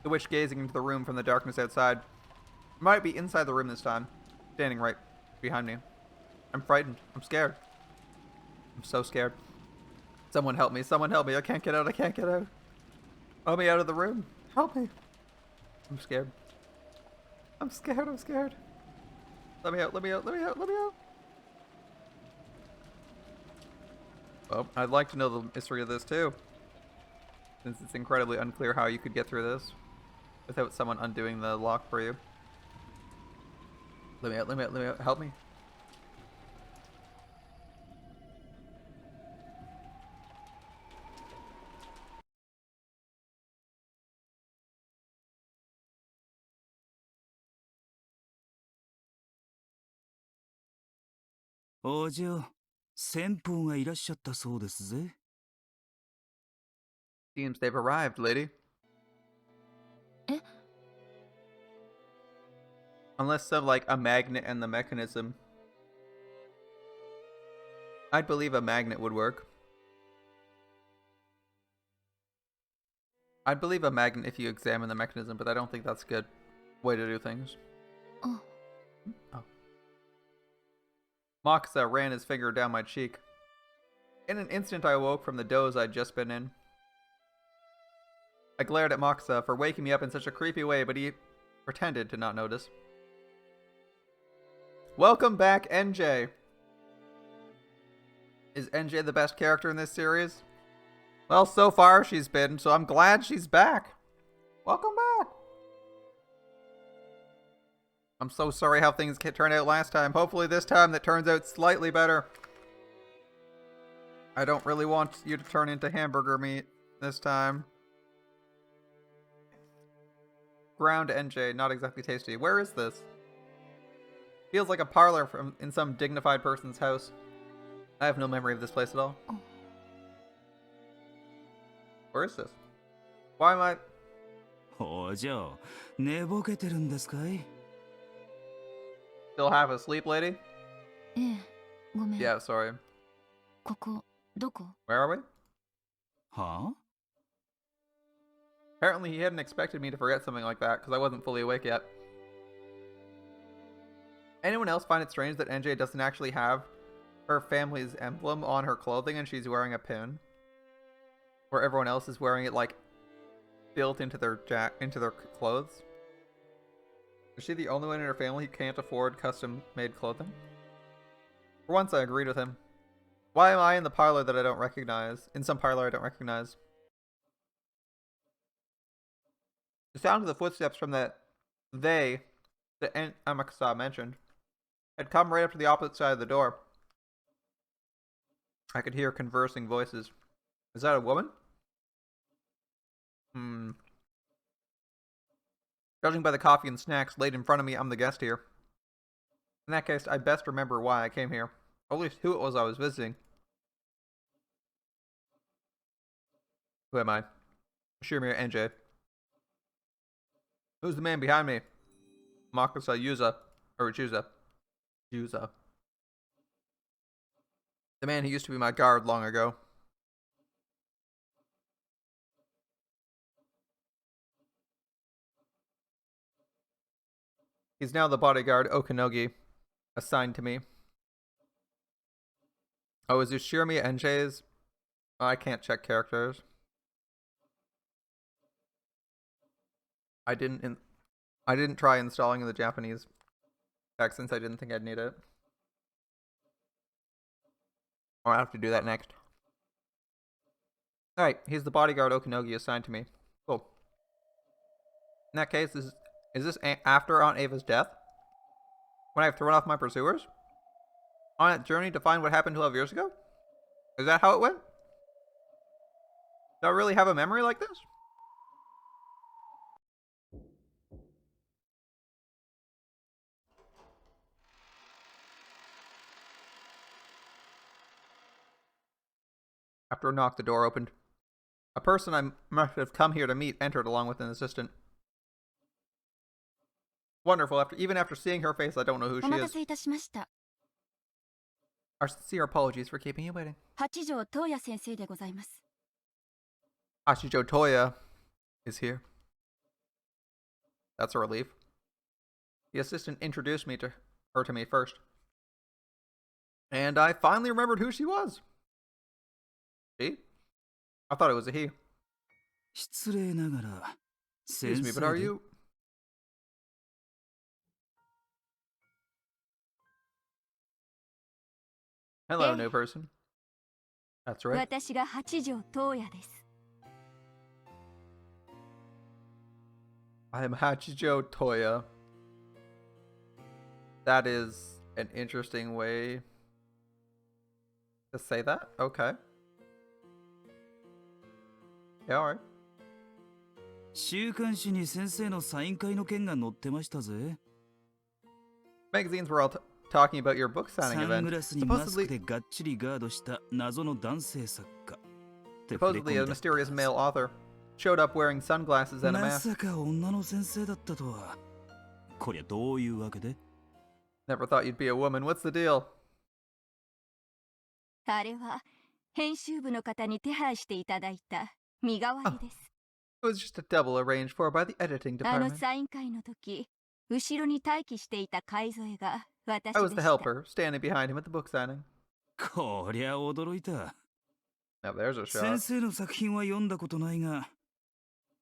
the witch gazing into the room from the darkness outside. Might be inside the room this time, standing right behind me. I'm frightened. I'm scared. I'm so scared. Someone help me. Someone help me. I can't get out. I can't get out. Let me out of the room. Help me. I'm scared. I'm scared. I'm scared. Let me out. Let me out. Let me out. Let me out. Well, I'd like to know the history of this too, since it's incredibly unclear how you could get through this without someone undoing the lock for you. Let me out. Let me out. Let me out. Help me. Seems they've arrived, lady. Eh? Unless some like a magnet and the mechanism. I'd believe a magnet would work. I'd believe a magnet if you examine the mechanism, but I don't think that's a good way to do things. Oh. Oh. Moxa ran his finger down my cheek. In an instant I awoke from the doze I'd just been in. I glared at Moxa for waking me up in such a creepy way, but he pretended to not notice. Welcome back, NJ. Is NJ the best character in this series? Well, so far she's been, so I'm glad she's back. Welcome back. I'm so sorry how things turned out last time. Hopefully this time that turns out slightly better. I don't really want you to turn into hamburger meat this time. Ground NJ, not exactly tasty. Where is this? Feels like a parlor in some dignified person's house. I have no memory of this place at all. Oh. Where is this? Why am I... Still half asleep, lady? ええ、ごめん。 Yeah, sorry. ここ、どこ? Where are we? Apparently he hadn't expected me to forget something like that, because I wasn't fully awake yet. Anyone else find it strange that NJ doesn't actually have her family's emblem on her clothing and she's wearing a pin? Where everyone else is wearing it, like, built into their clothes? Is she the only one in her family who can't afford custom-made clothing? For once I agreed with him. Why am I in the parlor that I don't recognize? In some parlor I don't recognize. The sound of the footsteps from that Amakasa mentioned had come right up to the opposite side of the door. I could hear conversing voices. Is that a woman? Judging by the coffee and snacks laid in front of me, I'm the guest here. In that case, I best remember why I came here. Or at least who it was I was visiting. Who am I? Shirmir NJ. Who's the man behind me? Makasa Yuza. Or Juza. Yuza. The man who used to be my guard long ago. He's now the bodyguard Okanogi, assigned to me. Oh, is Ushirami NJ's? Oh, I can't check characters. I didn't try installing the Japanese text since I didn't think I'd need it. I'll have to do that next. Alright, he's the bodyguard Okanogi assigned to me. Cool. In that case, is this after Aunt Ava's death? When I've thrown off my pursuers? On a journey to find what happened 12 years ago? Is that how it went? Do I really have a memory like this? After a knock, the door opened. A person I must have come here to meet entered along with an assistant. Wonderful. Even after seeing her face, I don't know who she is. Our sincere apologies for keeping you waiting. 八条東也先生でございます。 Hachijo Toya is here. That's a relief. The assistant introduced her to me first. And I finally remembered who she was. She? I thought it was a he. Excuse me, but are you... Hello, new person. That's right. 私が八条東也です。 I am Hachijo Toya. That is an interesting way to say that. Okay. Yeah, alright. 週刊誌に先生のサイン会の件が載ってましたぜ。 Magazines were all talking about your book signing サン event. グラスにマスクでがっちりガードした謎の男性作家。 Supposedly a mysterious male author showed up wearing sunglasses and a ま mask. さか女の先生だったとは。こりゃどういうわけで？ Never thought you'd be a woman. What's the deal? あれは編集部の方に手配していただいた身代わりです。 It was just a double arranged for by the editing あの department. サイン会の時、後ろに待機していた海添が私 I で was し the た。 helper, standing behind him at the book signing. こりゃ驚いた。 Now there's a 先 shot. 生の作品は読んだことないが、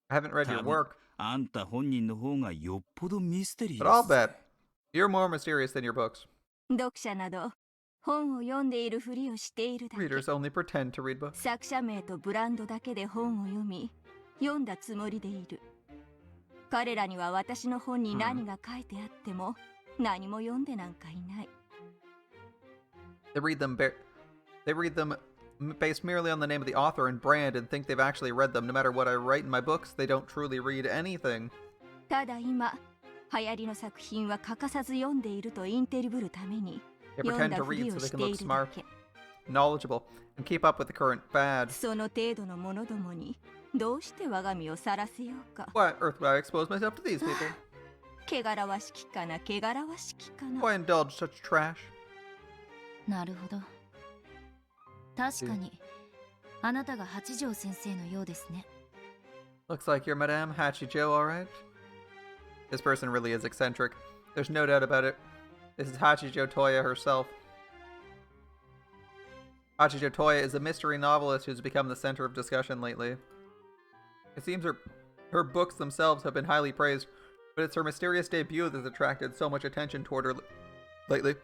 I haven't read your work, あんた本人の方がよっぽどミステリー but I'll bet you're more mysterious than your books. 読者など本を読んでいるふりをしているだけ。 Readers only pretend to read books. 作者名とブランドだけで本を読み、読んだつもりでいる。彼らには私の本に何が書いてあっても、何も読んでなんかいない。They read them based merely on the name of the author and brand and think they've actually read them. No matter what I write in my books, they don't truly read anything. ただ今、流行りの作品は欠かさず読んでいるとインテリぶるために、 They 読ん pretend だ to ふり read を so they し can てい look るだ smart, け。 knowledgeable, and keep up with the current fad. その程度の者どもに、どうして我が身をさらせようか。 Why on earth would I expose myself to these people? 汚らわしきかな、汚らわしきかな。 Why indulge such trash? なるほど。確かに、あなたが八条先生のようですね。 Looks like you're Madame Hachijo, alright? This person really is eccentric. There's no doubt about it. This is Hachijo Toya herself. Hachijo Toya is a mystery novelist who's become the center of discussion lately. It seems her books themselves have been highly praised, but it's her mysterious debut that's attracted so much attention toward her lately.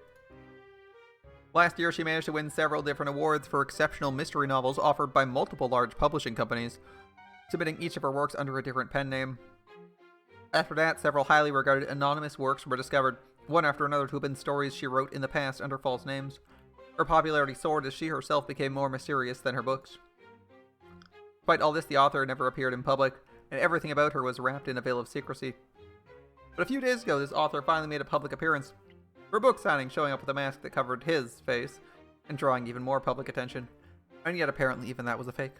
Last year, she managed to win several different awards for exceptional mystery novels offered by multiple large publishing companies, submitting each of her works under a different pen name. After that, several highly regarded anonymous works were discovered, one after another, to have been stories she wrote in the past under false names. Her popularity soared as she herself became more mysterious than her books. Despite all this, the author never appeared in public, and everything about her was wrapped in a veil of secrecy. But a few days ago, this author finally made a public appearance, for a book signing, showing up with a mask that covered his face, and drawing even more public attention. And yet apparently even that was a fake.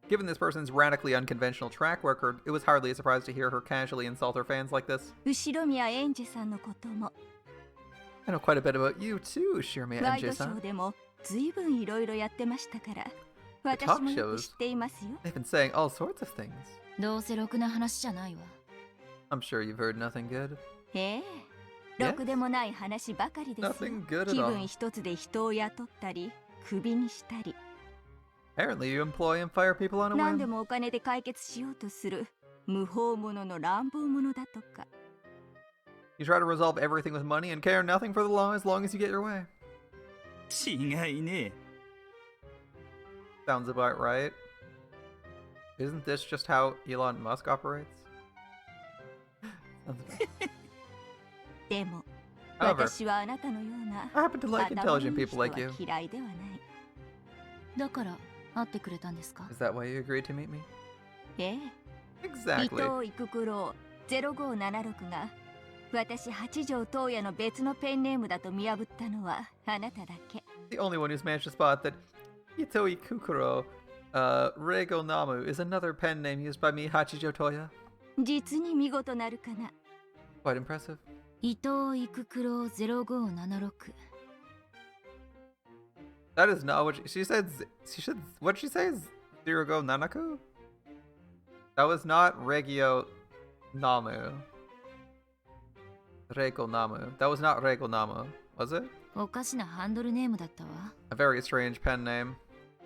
Given this person's radically unconventional track record, it was hardly a surprise to hear her casually insult her fans like this. 後宮エンジェさんのことも、 I know quite a bit about you too, Shirmiya ワイドショ Enji-san. ーでも随分いろいろやってましたから、私もよく知っていますよ。 They've been saying all sorts of things. どうせろくな話じゃないわ。 I'm sure you've heard nothing good. ええ、ろくでもない話ばかりですよ。 Nothing good at 気 all. 分一つで人を雇ったり、クビにしたり、 Apparently you employ and fire people on a 何で whim. もお金で解決しようとする無法者の乱暴者だとか。 You try to resolve everything with money and care nothing for the law as long as you get your way. 違いね。 Sounds about right. Isn't this just how Elon Musk operates? Sounds about... でも、 However, 私はあなたのような I happen to like 頭の intelligent いい people 人は like you. 嫌いではない。だから会ってくれたんですか？ Is that why you agreed to meet me? ええ、伊 Exactly. 藤育九郎0576が私八条東也の別のペンネームだと見破ったのはあなただけ。 The only one who's managed to spot that Itoi Kukuro, Reigo Namu is another pen name used by me, Hachijo Toya. 実に見事なるかな。 Quite impressive. 伊藤育九郎0576 That is not what she said. She should. What did she say? Zero Nanaku? That was not Regio Namu. Rego Namu. That was not Rego Namu, was it? おかしなハンドルネームだったわ。 A very strange pen name.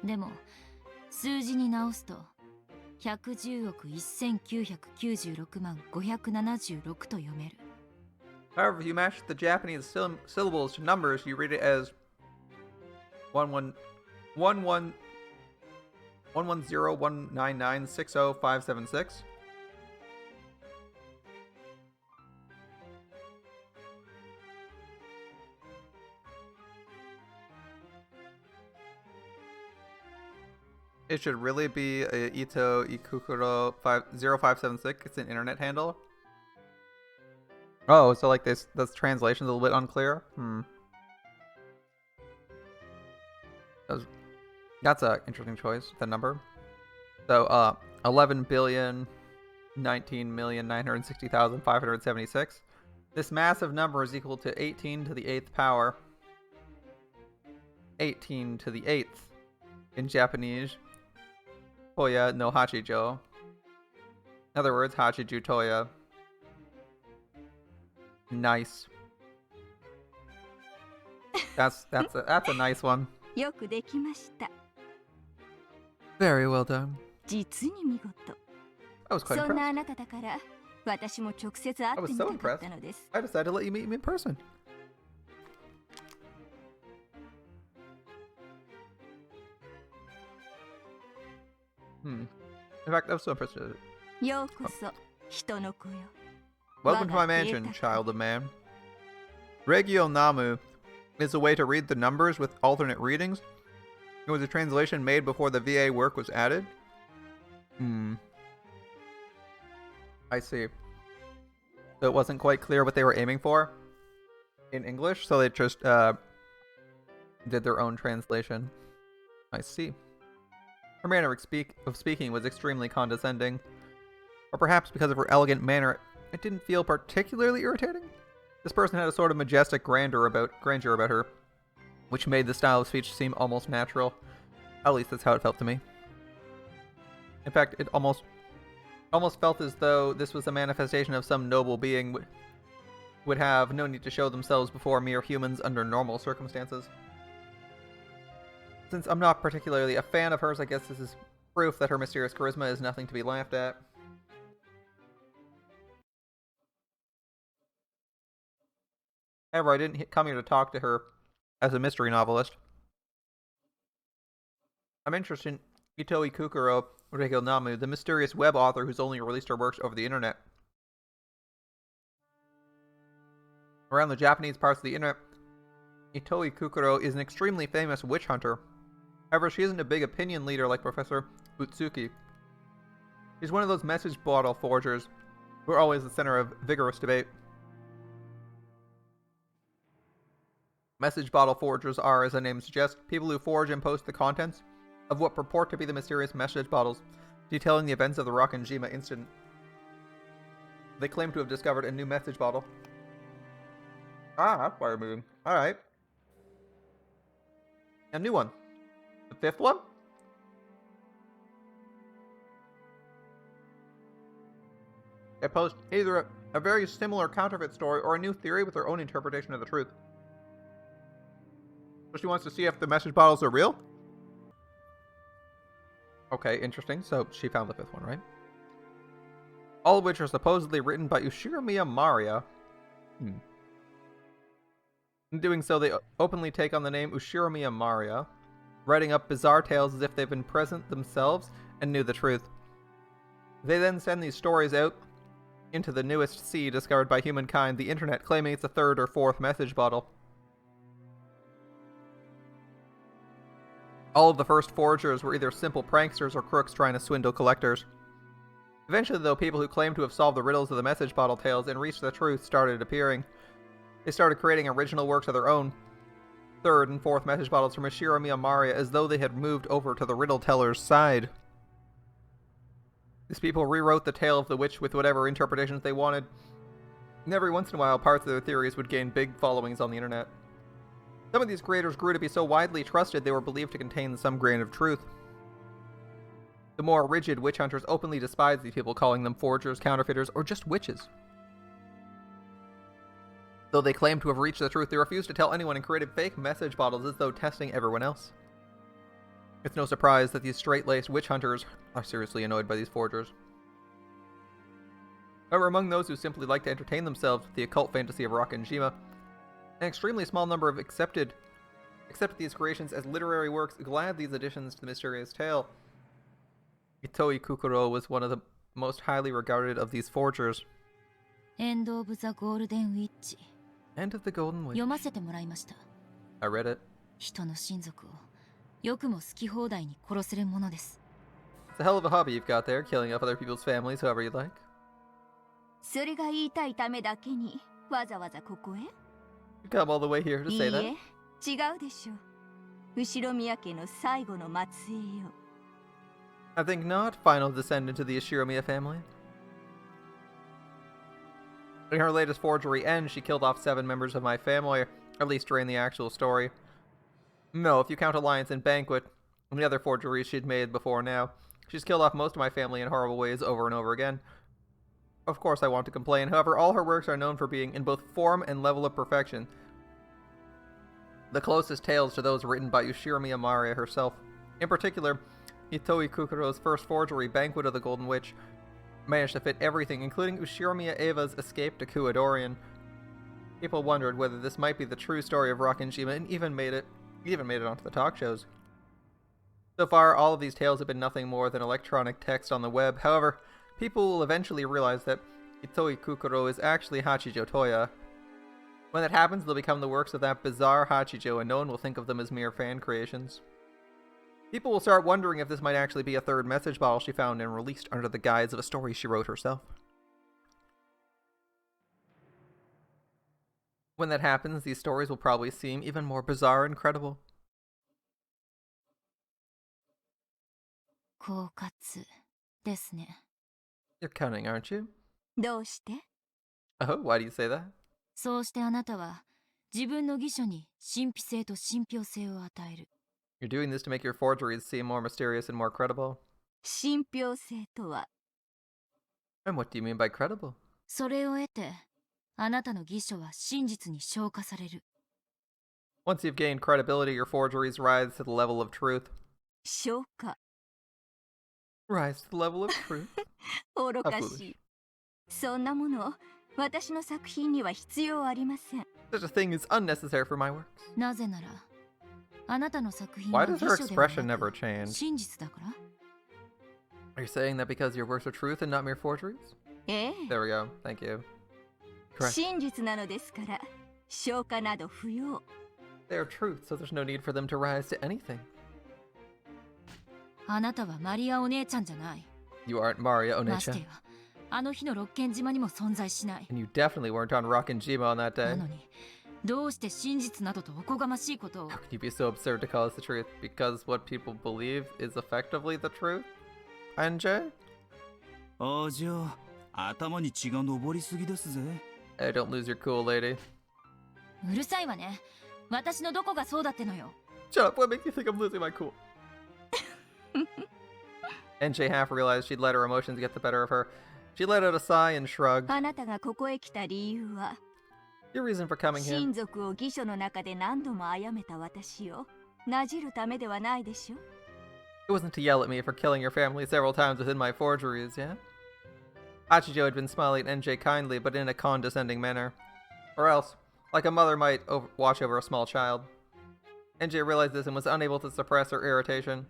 でも数字に直すと110億1996万576と読める。 However, if you match the Japanese syllables to numbers, you read it as 11019960576. It should really be Ito Ikukuro 0576. It's an internet handle. Oh, so like this translation's a little bit unclear. That's an interesting choice, the number. So 11,019,960,576. This massive number is equal to 18 to the 8th power. 18 to the 8th in Japanese. Toya no Hachijo. In other words, Hachiju Toya. Nice. That's a nice one. よくできました。 Very well done. 実に見事。 I was quite そんな impressed. あなただから私も直接会ってみたかったのです。 I decided to let you meet me in person. In fact, I was so impressed with it. ようこそ人の子よ。 Welcome to my mansion, child of man. Regio Namu is a way to read the numbers with alternate readings. It was a translation made before the VA work was added. I see. So it wasn't quite clear what they were aiming for in English, so they just did their own translation. I see. Her manner of speaking was extremely condescending. Or perhaps because of her elegant manner, it didn't feel particularly irritating. This person had a sort of majestic grandeur about her, which made the style of speech seem almost natural. At least that's how it felt to me. In fact, it almost felt as though this was a manifestation of some noble being would have no need to show themselves before mere humans under normal circumstances. Since I'm not particularly a fan of hers, I guess this is proof that her mysterious charisma is nothing to be laughed at. However, I didn't come here to talk to her as a mystery novelist. I'm interested in Itoi Kukuro Regonamu, the mysterious web author who's only released her works over the internet. Around the Japanese parts of the internet, Itoi Kukuro is an extremely famous witch hunter. However, she isn't a big opinion leader like Professor Utsuki. She's one of those message bottle forgers who are always the center of vigorous debate. Message bottle forgers are, as the name suggests, people who forge and post the contents of what purport to be the mysterious message bottles, detailing the events of the Rakanjima incident. They claim to have discovered a new message bottle. Ah, that's fire moving. Alright. A new one. The fifth one? They post either a very similar counterfeit story or a new theory with their own interpretation of the truth. So she wants to see if the message bottles are real? Okay, interesting. So she found the fifth one, right? All of which are supposedly written by Ushiramiya Maria. In doing so, they openly take on the name Ushiramiya Maria, writing up bizarre tales as if they've been present themselves and knew the truth. They then send these stories out into the newest sea discovered by humankind, the internet, claiming it's a third or fourth message bottle. All of the first forgers were either simple pranksters or crooks trying to swindle collectors. Eventually, though, people who claimed to have solved the riddles of the message bottle tales and reached the truth started appearing. They started creating original works of their own, third and fourth message bottles from Ushiramiya Maria, as though they had moved over to the riddle teller's side. These people rewrote the tale of the witch with whatever interpretations they wanted. And every once in a while, parts of their theories would gain big followings on the internet. Some of these creators grew to be so widely trusted they were believed to contain some grain of truth. The more rigid witch hunters openly despised these people, calling them forgers, counterfeiters, or just witches. Though they claimed to have reached the truth, they refused to tell anyone and created fake message bottles as though testing everyone else. It's no surprise that these straight-laced witch hunters are seriously annoyed by these forgers. However, among those who simply like to entertain themselves with the occult fantasy of Rakenjima, an extremely small number of accepted these creations as literary works, glad these additions to the mysterious tale. Itoi Kukuro was one of the most highly regarded of these forgers. End of the Golden Witch. End of the Golden Witch. 読ませてもらいました。I read it. 人の親族をよくも好き放題に殺せるものです。It's a hell of a hobby you've got there, killing off other people's families however you like. それが言いたいためだけにわざわざここへ You come all the way here to say that? いいえ、違うでしょう。後ろ宮家の最後の末裔よ。I think not. Final descendant of the Ishiromiya family. In her latest forgery End, she killed off 7 members of my family, at least during the actual story. No, if you count Alliance and Banquet, and the other forgeries she'd made before now, she's killed off most of my family in horrible ways over and over again. Of course I want to complain, however, all her works are known for being in both form and level of perfection. The closest tales to those written by Ushiromiya Maria herself. In particular, Itoi Kukuro's first forgery, Banquet of the Golden Witch, managed to fit everything, including Ushiromiya Eva's escape to Kuadorian. People wondered whether this might be the true story of Rakenjima, and even made it onto the talk shows. So far, all of these tales have been nothing more than electronic text on the web. However, people will eventually realize that Itoi Kukuro is actually Hachijo Toya. When that happens, they'll become the works of that bizarre Hachijo, and no one will think of them as mere fan creations. People will start wondering if this might actually be a third message bottle she found and released under the guise of a story she wrote herself. When that happens, these stories will probably seem even more bizarre and credible. 狡猾ですね。 You're cunning, aren't you? どうして Oh, why do you say that? そうしてあなたは自分の偽書に神秘性と信憑性を与える。 You're doing this to make your forgeries seem more mysterious and more credible. 信憑性とは And what do you mean by credible? それを得て、あなたの偽書は真実に昇華される。 Once you've gained credibility, your forgeries rise to the level of truth. 昇華 Rise to the level of truth? 愚かしい。そんなもの私の作品には必要ありません。 Such a thing is unnecessary for my works. なぜなら、あなたの作品 Why は does 偽 her 書では expression な never く change? 真実だから。 Are you saying that because your works are truth and not mere forgeries? ええ、 There we go. Thank you. Correct. 真実なのですから、昇華など不要。 They are truth, so there's no need for them to rise to anything. あなたはマリアお姉ちゃんじゃない。 You aren't Maria まして Onecha. や、あの日の六軒島にも存在しない。 And you definitely weren't on Rakenjima on that な day. のに、どうして真実などとおこがましいことを。 How could you be so absurd to call us the truth? Because what people believe is effectively the truth? NJ? ああ、じゃあ頭に血が上りすぎですぜ。 Hey, don't lose your cool, lady. うるさいわね。私のどこがそうだってのよ。 Shut up, what makes you think I'm losing my cool? NJ half realized she'd let her emotions get the better of her. She let out a sigh and shrugged. あなたがここへ来た理由は、 Your reason for coming here? 親族を偽書の中で何度も殺めた私をなじるためではないでしょ。 It wasn't to yell at me for killing your family several times within my forgeries, yeah? Hachijo had been smiling at NJ kindly, but in a condescending manner. Or else, like a mother might watch over a small child. NJ realized this and was unable to suppress her irritation.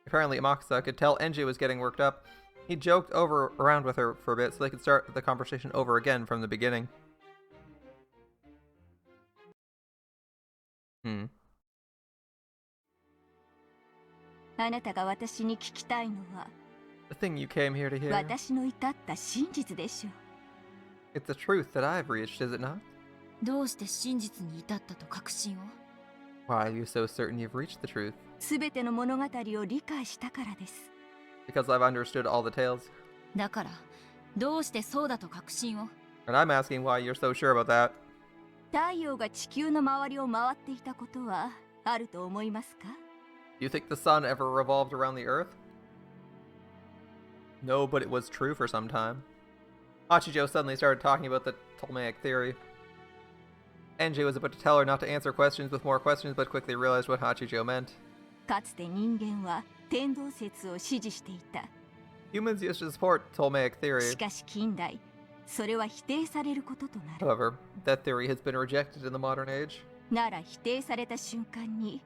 Apparently, Amakusa could tell NJ was getting worked up. He joked around with her for a bit so they could start the conversation over again from the beginning. あなたが私に聞きたいのは、 The thing you came here to hear? 私の至った真実でしょう。 It's the truth that I've reached, is it not? どうして真実に至ったと確信を。 Why are you so certain you've reached the truth? すべての物語を理解したからです。 Because I've understood all the tales. だから、どうしてそうだと確信を。And I'm asking why you're so sure about that. 太陽が地球の周りを回っていたことはあると思いますか? Do you think the sun ever revolved around the earth? No, but it was true for some time. Hachijo suddenly started talking about the Ptolemaic theory. NJ was about to tell her not to answer questions with more questions, but quickly realized what Hachijo meant. かつて人間は天動説を支持していた。 Humans used to support Ptolemaic theory. しかし近代、それは否定されることとなる。 However, that theory has been rejected in the modern age. なら否定された瞬間に、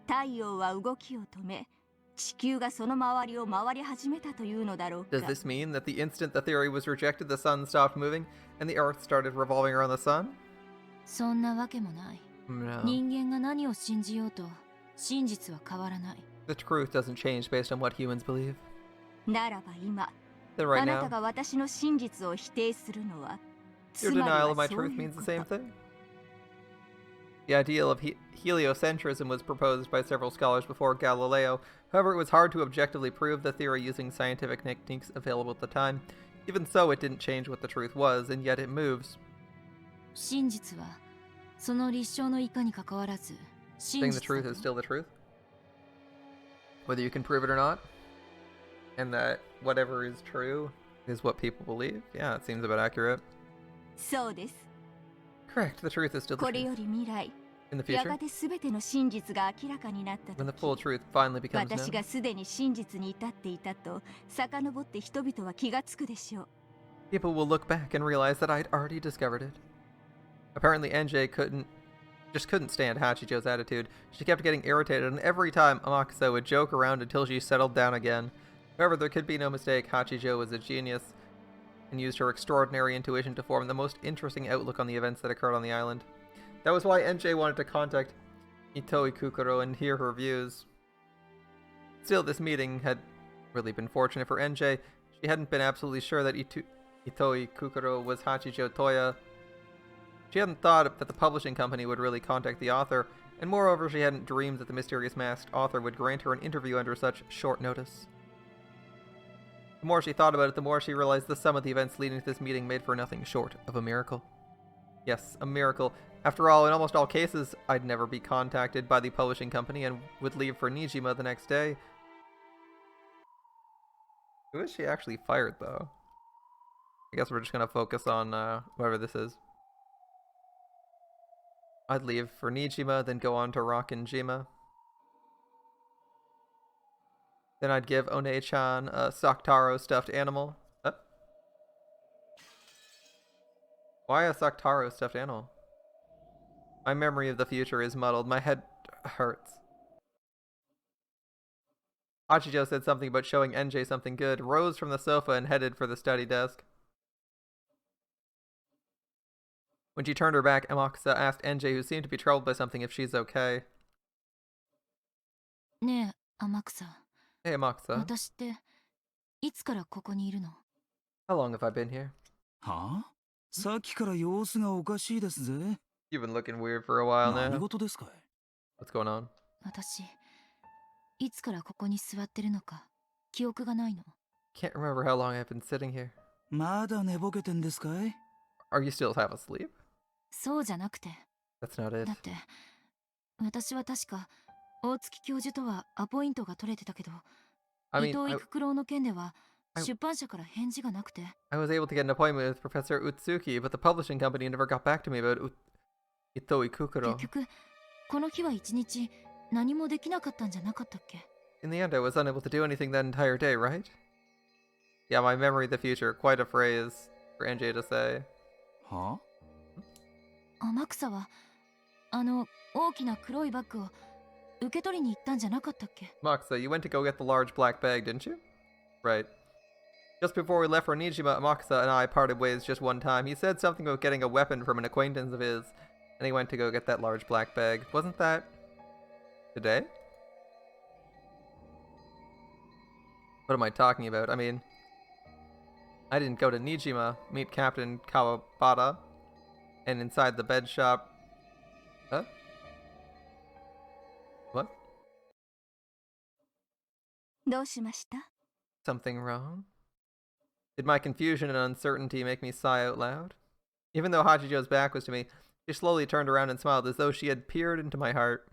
太陽は動きを止め、地球がその周りを回り始めたというのだろうか。 Does this mean that the instant the theory was rejected, the sun stopped moving and the earth started revolving around the sun? そんなわけもない。 No. 人間が何を信じようと、真実は変わらない。 The truth doesn't change based on what humans believe. ならば今、 Then right あなた now, が私の真実を否定するのは、 your つまり denial は of my そう truth いう means こ the と。 same thing? The ideal of heliocentrism was proposed by several scholars before Galileo. However, it was hard to objectively prove the theory using scientific techniques available at the time. Even so, it didn't change what the truth was, and yet it moves. 真実は、その立証のいかに関わらず、真 Saying the 実 truth だ is と。 still the truth, whether you can prove it or not, and that whatever is true is what people believe. Yeah, it seems about accurate. そうです。 Correct, the truth is still the これよ truth. り未来、 In the や future, がて全ての真実が明らかになった when the 時、 full truth finally becomes 私 known, がすでに真実に至っていたと遡って人々は気がつくでしょう。 people will look back and realize that I'd already discovered it. Apparently, NJ just couldn't stand Hachijo's attitude. She kept getting irritated, and every time Amakusa would joke around until she settled down again. However, there could be no mistake, Hachijo was a genius and used her extraordinary intuition to form the most interesting outlook on the events that occurred on the island. That was why NJ wanted to contact Itoi Kukuro and hear her views. Still, this meeting had really been fortunate for NJ. She hadn't been absolutely sure that Itoi Kukuro was Hachijo Toya. She hadn't thought that the publishing company would really contact the author, and moreover, she hadn't dreamed that the mysterious masked author would grant her an interview under such short notice. The more she thought about it, the more she realized the sum of the events leading to this meeting made for nothing short of a miracle. Yes, a miracle. After all, in almost all cases, I'd never be contacted by the publishing company and would leave for Nijima the next day. Who is she actually fired, though? I guess we're just gonna focus on whoever this is. I'd leave for Nijima, then go on to Rockinjima. Then I'd give One-chan a Saktaro stuffed animal. Why a Saktaro stuffed animal? My memory of the future is muddled. My head hurts. Hachijo said something about showing NJ something good, rose from the sofa and headed for the study desk. When she turned her back, Amakusa asked NJ, who seemed to be troubled by something, if she's okay. ねえ、天草。 Hey, Amakusa. 私って、いつからここにいるの? How long have I been here? はあ? さっきから様子がおかしいですぜ。 You've been looking weird for a while now. 何事ですかい? What's going on? 私、いつからここに座ってるのか、記憶がないの。 Can't remember how long I've been sitting here. まだ寝ぼけてんですかい? Are you still half asleep? そうじゃなくて。 That's not it. だって、私は確か、大月教授とはアポイントが取れてたけど、伊藤育九郎の件では、出版社から返事がなくて。I was able to get an appointment with Professor Utsuki, but the publishing company never got back to me about Itoi Kukuro. 結局、この日は一日、何もできなかったんじゃなかったっけ? In the end, I was unable to do anything that entire day, right? Yeah, my memory of the future, quite a phrase for NJ to say. は? 天草は、大きな黒いバッグを受け取りに行ったんじゃなかったっけ? Amakusa, you went to go get the large black bag, didn't you? Right. Just before we left for Nijima, Amakusa and I parted ways just one time. He said something about getting a weapon from an acquaintance of his, and he went to go get that large black bag. Wasn't that today? What am I talking about? I mean, I didn't go to Nijima, meet Captain Kawabata, and inside the bed shop... Huh? What? どうしました? Something wrong? Did my confusion and uncertainty make me sigh out loud? Even though Hachijo's back was to me, she slowly turned around and smiled as though she had peered into my heart.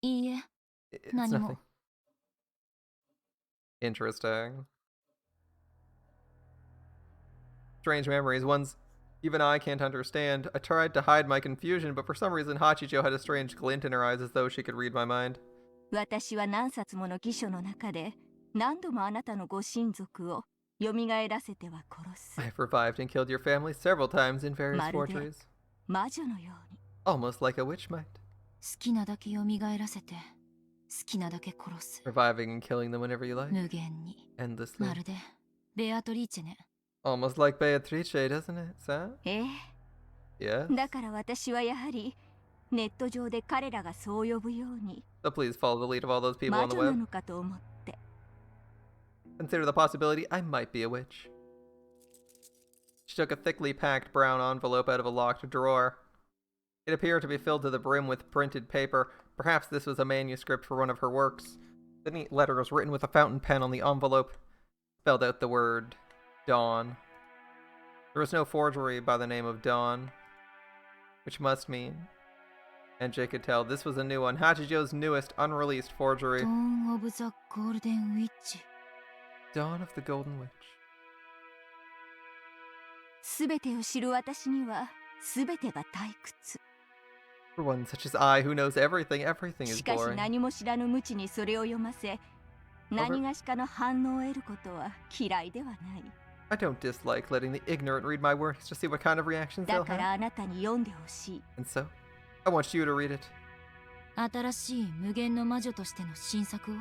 It's nothing. Interesting. Strange memories, ones even I can't understand. I tried to hide my confusion, but for some reason Hachijo had a strange glint in her eyes as though she could read my mind. 私は何冊もの記書の中で何度もあなたのご親族を蘇らせては殺す。 I've revived and killed your family several times in various まるで forgeries. 魔女のように。 Almost like a witch might. 好きなだけ蘇らせて好きなだけ殺す。 Reviving and killing them whenever you like. 無限に。 Endlessly. まるでベアトリーチェね。 Almost like Beatrice, doesn't it, Sam? ええ。 Yes. だから私はやはりネット上で彼らがそう呼ぶように So please follow the lead of all those people 魔 on the 女な web. のかと思って。 Consider the possibility I might be a witch. She took a thickly packed brown envelope out of a locked drawer. It appeared to be filled to the brim with printed paper. Perhaps this was a manuscript for one of her works. The neat letter was written with a fountain pen on the envelope. Spelled out the word Dawn. There was no forgery by the name of Dawn, which must mean, and Jay could tell, this was a new one, Hachijo's newest unreleased forgery. Dawn of the Golden Witch. Dawn of the Golden Witch. すべてを知る私にはすべてが退屈。 For one such as I, who knows everything, everything is しかし boring. 何も知らぬ無知にそれを読ませ、何がしかの反応を得ることは嫌いではない。 I don't dislike letting the ignorant read my works to see what kind of reactions だ they'll から have. あなたに読んでほしい。 And so, I want you to read it. 新しい無限の魔女としての新作を。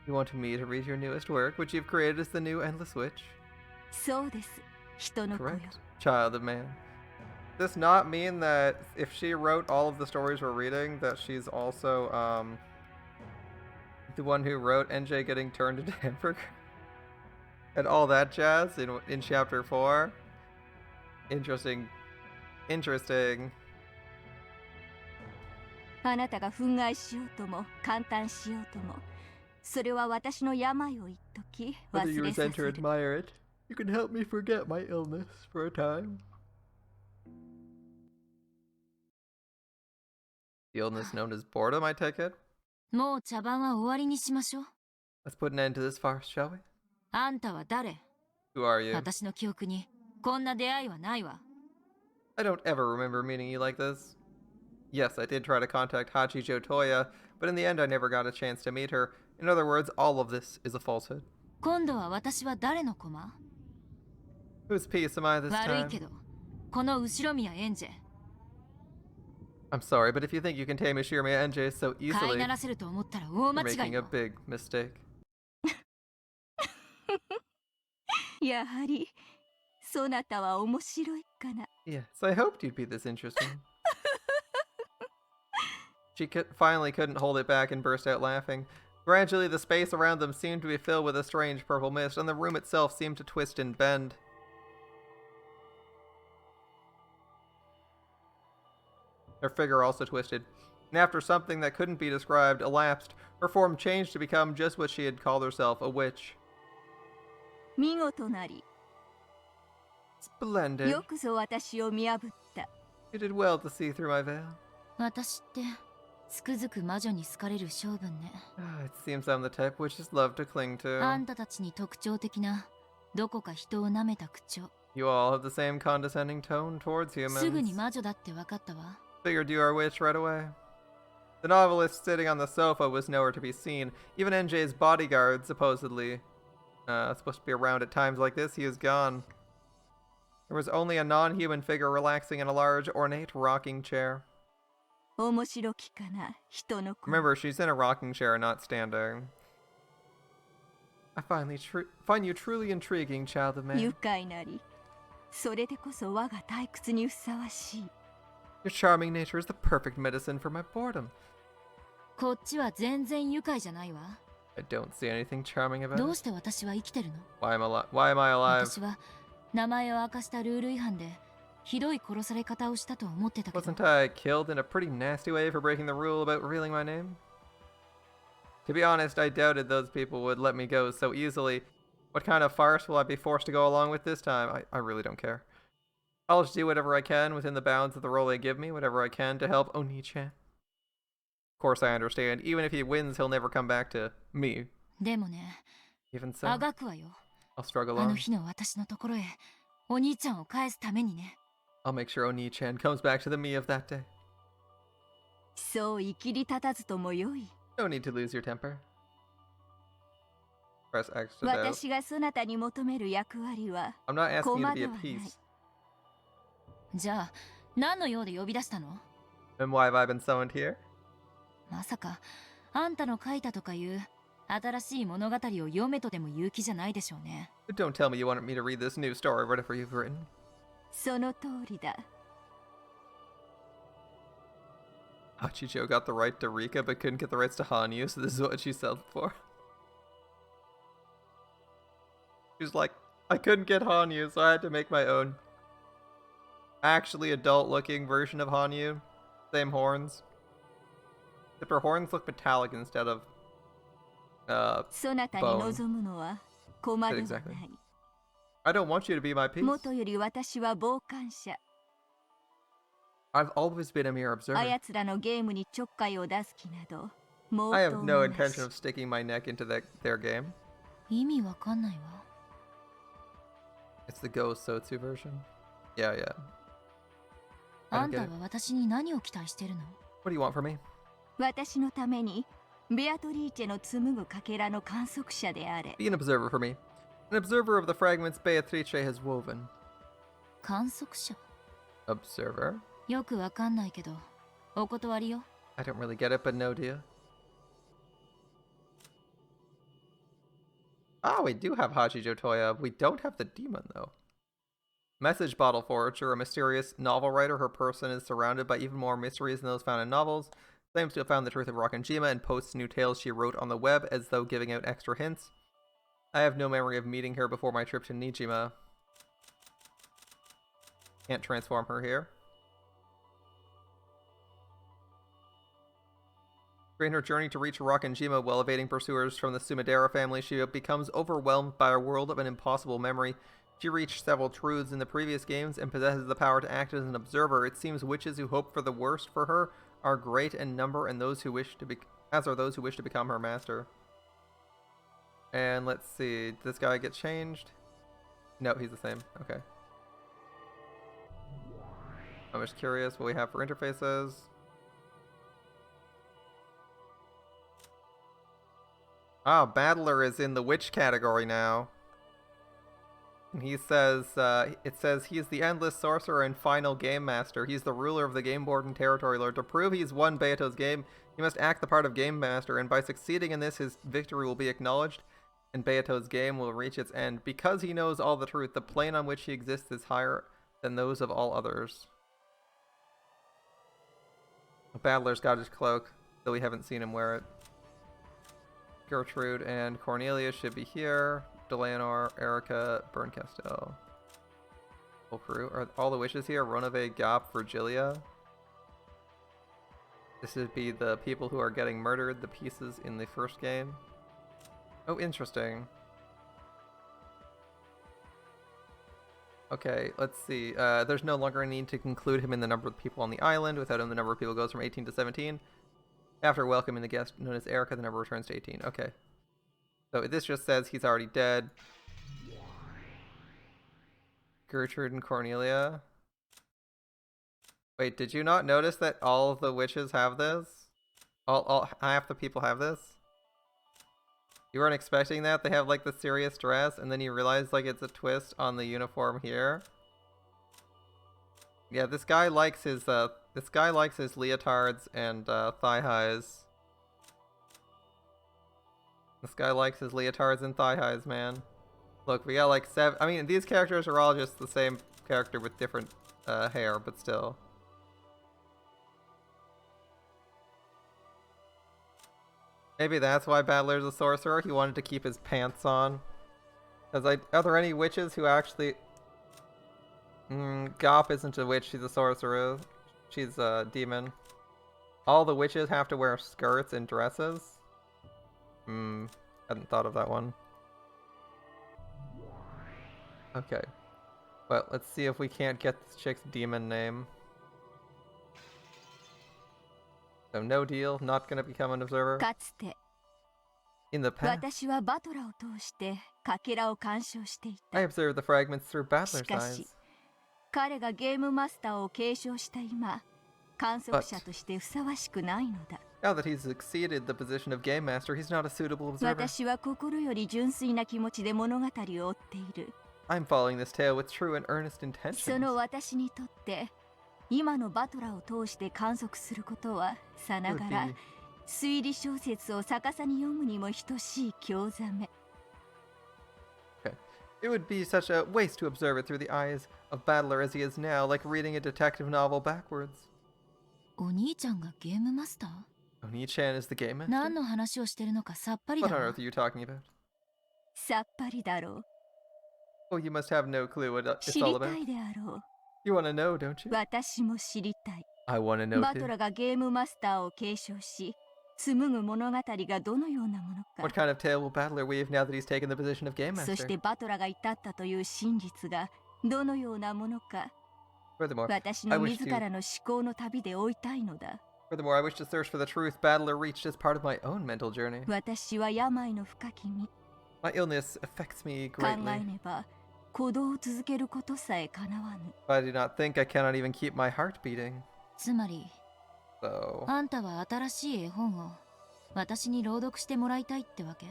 You want me to read your newest work, which you've created as the new Endless Witch? そうです。人の子よ。 Correct. Child of man. Does this not mean that if she wrote all of the stories we're reading, that she's also, the one who wrote NJ getting turned into hamburger? And all that jazz in chapter 4? Interesting. Interesting. あなたが憤慨しようとも感嘆しようとも、それは私の病を一時 Whether you 忘れさ resent せ or る。 admire it, you can help me forget my illness for a time. The illness known as boredom, I take it? もう茶番は終わりにしましょう。 Let's put an end to this farce, shall we? あんたは誰？ Who are you? 私の記憶にこんな出会いはないわ。 I don't ever remember meeting you like this. Yes, I did try to contact Hachijo Toya, but in the end I never got a chance to meet her. In other words, all of this is a falsehood. 今度は私は誰の駒？ Whose piece am I this 悪い time? けど、この後ろ宮エンジェ、 I'm sorry, but if you think you can tame Ishiramiya NJ so 飼い easily, ならせると思ったら大間 you're 違い making a よ。 big mistake. やはりそなたは面白いかな。 Yes, I hoped you'd be this interesting. She finally couldn't hold it back and burst out laughing. Gradually, the space around them seemed to be filled with a strange purple mist, and the room itself seemed to twist and bend. Her figure also twisted, and after something that couldn't be described elapsed, her form changed to become just what she had called herself, a witch. 見事なり。 Splendid. よくぞ私を見破った。 You did well to see through my veil. 私ってつくづく魔女に好かれる性分ね。 It seems I'm the type witches love to cling あ to. んたたちに特徴的などこか人を舐めた口調。 You all have the same condescending tone towards すぐに humans. 魔女だって分かったわ。 Figured you are a witch right away. The novelist sitting on the sofa was nowhere to be seen. Even NJ's bodyguard, supposedly supposed to be around at times like this, he is gone. There was only a non-human figure relaxing in a large, ornate rocking chair. 面白きかな、人の子。 Remember, she's in a rocking chair, not standing. I find you truly intriguing, child of 愉 man. 快なり。それでこそ我が退屈にふさわしい。 Your charming nature is the perfect medicine for my boredom. こっちは全然愉快じゃないわ。 I don't see anything charming about どう it. して私は生きてるの？ Why am I alive? 私は名前を明かしたルール違反でひどい殺され方をしたと思ってたけど。 Wasn't I killed in a pretty nasty way for breaking the rule about revealing my name? To be honest, I doubted those people would let me go so easily. What kind of farce will I be forced to go along with this time? I really don't care. I'll just do whatever I can within the bounds of the role they give me, whatever I can to help Oni-chan. Of course I understand. Even if he wins, he'll never come back to me. でもね、 Even so, あがくわよ。 I'll struggle あの on. 日の私のところへ、お兄ちゃんを返すためにね。 I'll make sure Oni-chan comes back to the me of that day. そう生きり立たずともよい。 No need to lose your temper. Press X to doubt. 私がそなたに求める役割は I'm not asking you to 駒 be で at はない。 peace. じゃあ、何の用で呼び出したの？ And why have I been summoned here? まさか、あんたの書いたとかいう新しい物語を読めとでも言う気じゃないでしょうね。 Don't tell me you wanted me to read this new story, whatever you've written. その通りだ。 Hachijo got the right to Rika but couldn't get the rights to Hanyu, so this is what she settled for. She's like, I couldn't get Hanyu, so I had to make my own. Actually adult-looking version of Hanyu. Same horns. Except her horns look metallic instead of, そなたに望むのは駒ではない。 I don't want you to be my piece. もとより私は傍観者。 I've always been a mere observer. あやつらのゲームにちょっかいを出す気など、もう I have no intention of sticking my neck into their game. 意味わかんないわ。 It's the Go Sotsu version. Yeah, yeah. あんたは私に何を期待してるの？ What do you want from me? 私のためにベアトリーチェの紡ぐかけらの観測者であれ。 Be an observer for me. An observer of the fragments Beatrice has woven. 観測者？ Observer? よくわかんないけど、お断りよ。 I don't really get it, but no, do you? Ah, we do have Hachijo Toya. We don't have the demon, though. Message Bottle Forager, a mysterious novel writer. Her person is surrounded by even more mysteries than those found in novels. Claims to have found the truth of Rockenjima and posts new tales she wrote on the web as though giving out extra hints. I have no memory of meeting her before my trip to Nijima. Can't transform her here. During her journey to reach Rockenjima while evading pursuers from the Sumidera family, she becomes overwhelmed by a world of an impossible memory. She reached several truths in the previous games and possesses the power to act as an observer. It seems witches who hope for the worst for her are great in number, and those who wish to as are those who wish to become her master. And let's see, did this guy get changed? No, he's the same. Okay. I'm just curious what we have for interfaces. Ah, Battler is in the witch category now. And he says, it says he's the endless sorcerer and final game master. He's the ruler of the game board and territory lord. To prove he's won Beato's game, he must act the part of game master, and by succeeding in this, his victory will be acknowledged, and Beato's game will reach its end. Because he knows all the truth, the plane on which he exists is higher than those of all others. Battler's got his cloak, though we haven't seen him wear it. Gertrude and Cornelia should be here. Deleonor, Erica, Berncastel. Whole crew. Are all the witches here? Ronave, Gap, Virgilia. This would be the people who are getting murdered, the pieces in the first game. Oh, interesting. Okay, let's see. There's no longer a need to include him in the number of people on the island. Without him, the number of people goes from 18 to 17. After welcoming the guest known as Erica, the number returns to 18. Okay. So this just says he's already dead. Gertrude and Cornelia. Wait, did you not notice that all of the witches have this? All half the people have this? You weren't expecting that? They have like the serious dress, and then you realize like it's a twist on the uniform here. Yeah, this guy likes his leotards and thigh highs. This guy likes his leotards and thigh highs, man. Look, we got like 7. I mean, these characters are all just the same character with different hair, but still. Maybe that's why Battler's a sorcerer. He wanted to keep his pants on. Because are there any witches who actually... Gop isn't a witch, she's a sorcerer. She's a demon. All the witches have to wear skirts and dresses? Hadn't thought of that one. Okay. Well, let's see if we can't get this chick's demon name. So no deal, not gonna become an observer. かつて In the past, 私はバトラを通してかけらを鑑賞していた。 I observed the fragments through し Battler's かし eyes. 彼がゲームマスターを継承した今、観測者としてふさわしくないのだ。 Now that he's succeeded the position of Game Master, he's not a suitable observer. 私は心より純粋な気持ちで物語を追っている。 I'm following this tale with true and earnest その intentions. 私にとって今のバトラを通して観測することはさながら推理小説を逆さに読むにも等しい興ざめ。 It would be such a waste to observe it through the eyes of Battler as he is now, like reading a detective novel backwards. お兄ちゃんがゲームマスター？ Oni-chan is the game master? 何の話をしてるのかさっぱり What だ on わ。 earth are you talking about? さっぱりだろう。 Oh, you must have no clue what it's 知 all り about. たいであろう。 You want to know, don't you? 私も知りたい。 I want to know バト too. ラがゲームマスターを継承し、紡ぐ物語がどのようなもの What か。 kind of tale will Battler weave now that he's taken the position of Game そし Master? てバトラが至ったという真実がどのようなものか。 Furthermore, 私 I の wish 自 to らの思考の旅で追いたいのだ。 I wish to search for the truth Battler reached as part of my own mental journey. 私は病の深き身。 My illness affects me 考え greatly. ねば鼓動を続けることさえかなわぬ。 I do not think I cannot even keep my heart beating. つまり So, あんたは新しい絵本を私に朗読してもらいたいってわけ？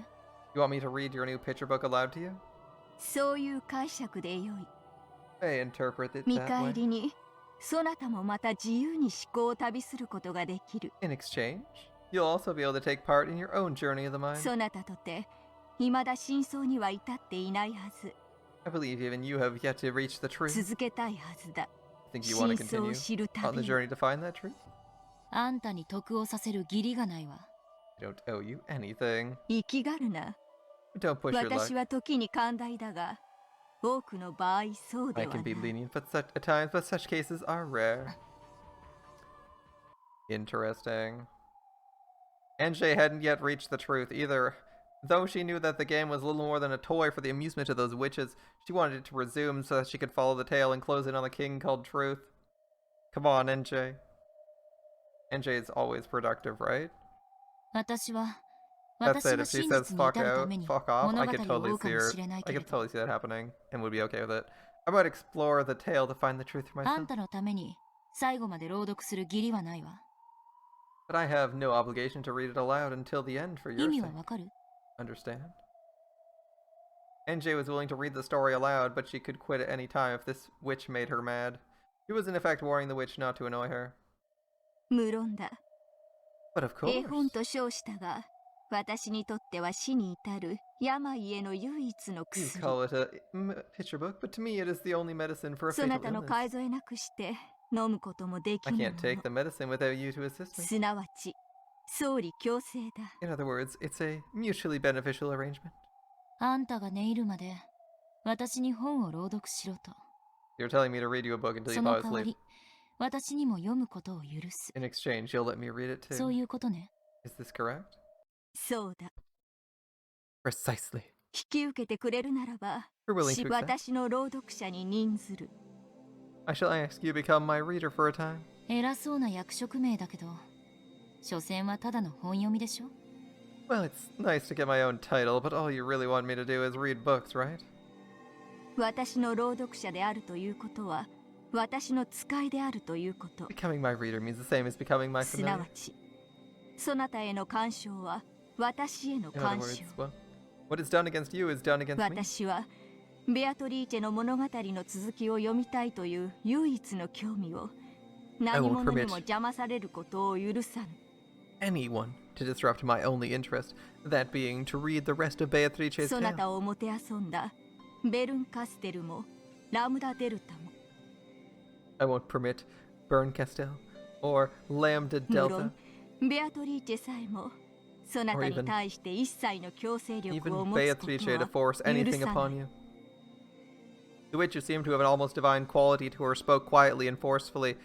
you want me to read your new picture book aloud to you? そういう解釈でよい。 I interpret it 見 that 返 way. りにそなたもまた自由に思考を旅することができる。 In exchange, you'll also be able to take part in your own journey of the mind. そなたとて未だ真相には至っていないはず。 I believe even you have yet to reach the truth. 続けたいはずだ。 Think you want to 真相を continue 知る on the 旅。 journey to find that truth? あんたに得をさせる義理がないわ。 I don't owe you anything. 生きがるな。 Don't push your 私 luck. は時に寛大だが、多くの場合そうで I は can な be い。 lenient at times, but such cases are rare. Interesting. NJ hadn't yet reached the truth either. Though she knew that the game was little more than a toy for the amusement of those witches, she wanted it to resume so that she could follow the tale and close in on the king called Truth. Come on, NJ. NJ is always productive, right? 私は That 私 said, が if she 真 says 実に fuck 至るた out, めに fuck off, 物 I 語 could を totally 追うか see も her. しれない I けれ could ど、 totally see that happening and would be okay with it. I might explore the tale to find the truth for あん myself. たのために最後まで朗読する義理はないわ。 But I have no obligation to read it aloud until the end for 意 your 味は sake. わかる？ Understand? NJ was willing to read the story aloud, but she could quit at any time if this witch made her mad. She was in effect warning the witch not to annoy her. 無論だ。 But of 絵 course. 本と称したが、私にとっては死に至る病への唯一の You 薬。 call it a picture book, but to me it is the only medicine for a そ fatal なたの illness. 介添えなくして飲むこともでき I ぬ can't も take の。 the medicine without you to assist me. すなわち、総理強制だ。 In other words, it's a mutually beneficial arrangement. あんたが寝入るまで私に本を朗読しろと。 You're telling me to read you a book until そ you の fall 代わ asleep. り、私にも読むことを許す。 In exchange, you'll let me read it そう too. いうことね。 Is this correct? そうだ。 Precisely. 引き受けてくれるならば、 You're willing to accept? 私の朗読者に任ずる。 I shall ask you to become my reader for a time. 偉そうな役職名だけど、所詮はただの本読みでしょ？ Well, it's nice to get my own title, but all you really want me to do is read books, right? 私の朗読者であるということは、私の使いであるということ。 Becoming my reader means the same as becoming my すな familiar. わち、そなたへの干渉は私への In other 干 words, 渉。 well, what is done against you is done against me. 私はベアトリーチェの物語の続きを読みたいという唯一の興味を何者にも邪魔されることを許さぬ。 Anyone to disrupt my only interest, that being to read the rest of Beatrice's そな tale. たをもてあそんだベルンカステルもラムダデルタも I won't permit Berncastel or Lambda 無 Delta, 論ベアトリーチェさえもそなたに対して一切の強制力 even を持つこと Beatrice to は force 許 anything さな upon い。 you. The witch, who seemed to have an almost divine quality to her, spoke quietly and forcefully.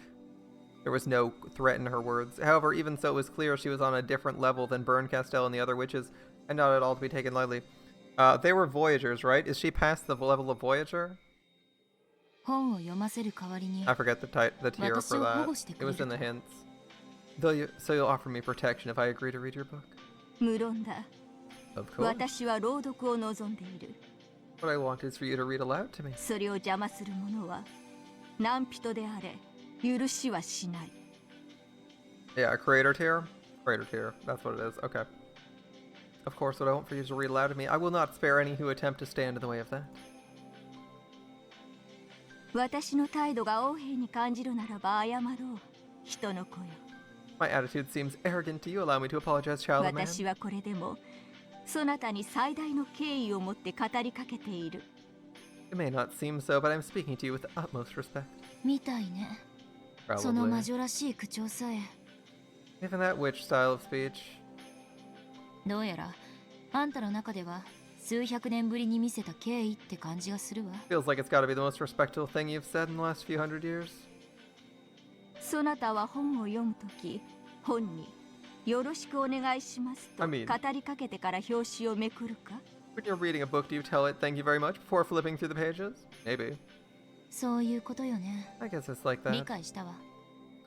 There was no threat in her words. However, even so, it was clear she was on a different level than Berncastel and the other witches, and not at all to be taken lightly. They were Voyagers, right? Is she past the level of Voyager? I forget the tier for that. It was in the hints. So you'll offer me protection if I agree to read your book? 無論だ。 Of course. 私は朗読を望んでいる。 What I want is for you to read aloud to me. それを邪魔する者は何人であれ許しはしない。 Yeah, creator tier? Creator tier. That's what it is. Okay. Of course, what I want for you is to read aloud to me. I will not spare any who attempt to stand in the way of that. 私の態度が横柄に感じるならば謝ろう。人の子よ。 My attitude seems arrogant to you. Allow me to apologize, child of man. 私はこれでもそなたに最大の敬意を持って語りかけている。 It may not seem so, but I'm speaking to you with the utmost respect. みたいね。その魔女らしい口調さえ。 Even that witch style of speech. どうやらあんたの中では数百年ぶりに見せた敬意って感じがするわ。 Feels like it's got to be the most respectful thing you've said in the last few hundred years. そなたは本を読むとき、本によろしくお願いしますと語りかけてから表紙をめくるか？ When you're reading a book, do you tell it thank you very much before flipping through the pages? Maybe. そういうことよね。 I guess it's like that. 理解したわ。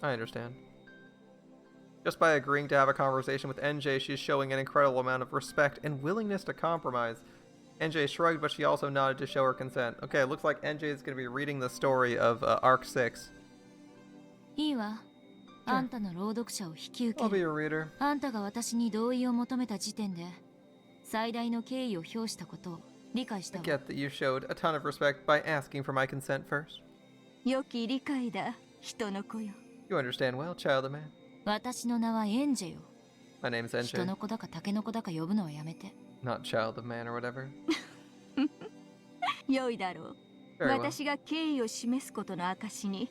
I understand. Just by agreeing to have a conversation with NJ, she's showing an incredible amount of respect and willingness to compromise. NJ shrugged, but she also nodded to show her consent. Okay, it looks like NJ is going to be reading the story of Arc 6. いいわ。あんたの朗読者を引き受け I'll be る。 a reader. あんたが私に同意を求めた時点で最大の敬意を表したことを理解した I わ。 get that you showed a ton of respect by asking for my consent first. 良き理解だ、人の子よ。 You understand well, child of man. 私の名はエンジェよ。 My name's 人 NJ, の子だかタケノコだか呼ぶのはやめて。 not child of man or whatever. 良いだろう。 Very well. 私が敬意を示すことの証に、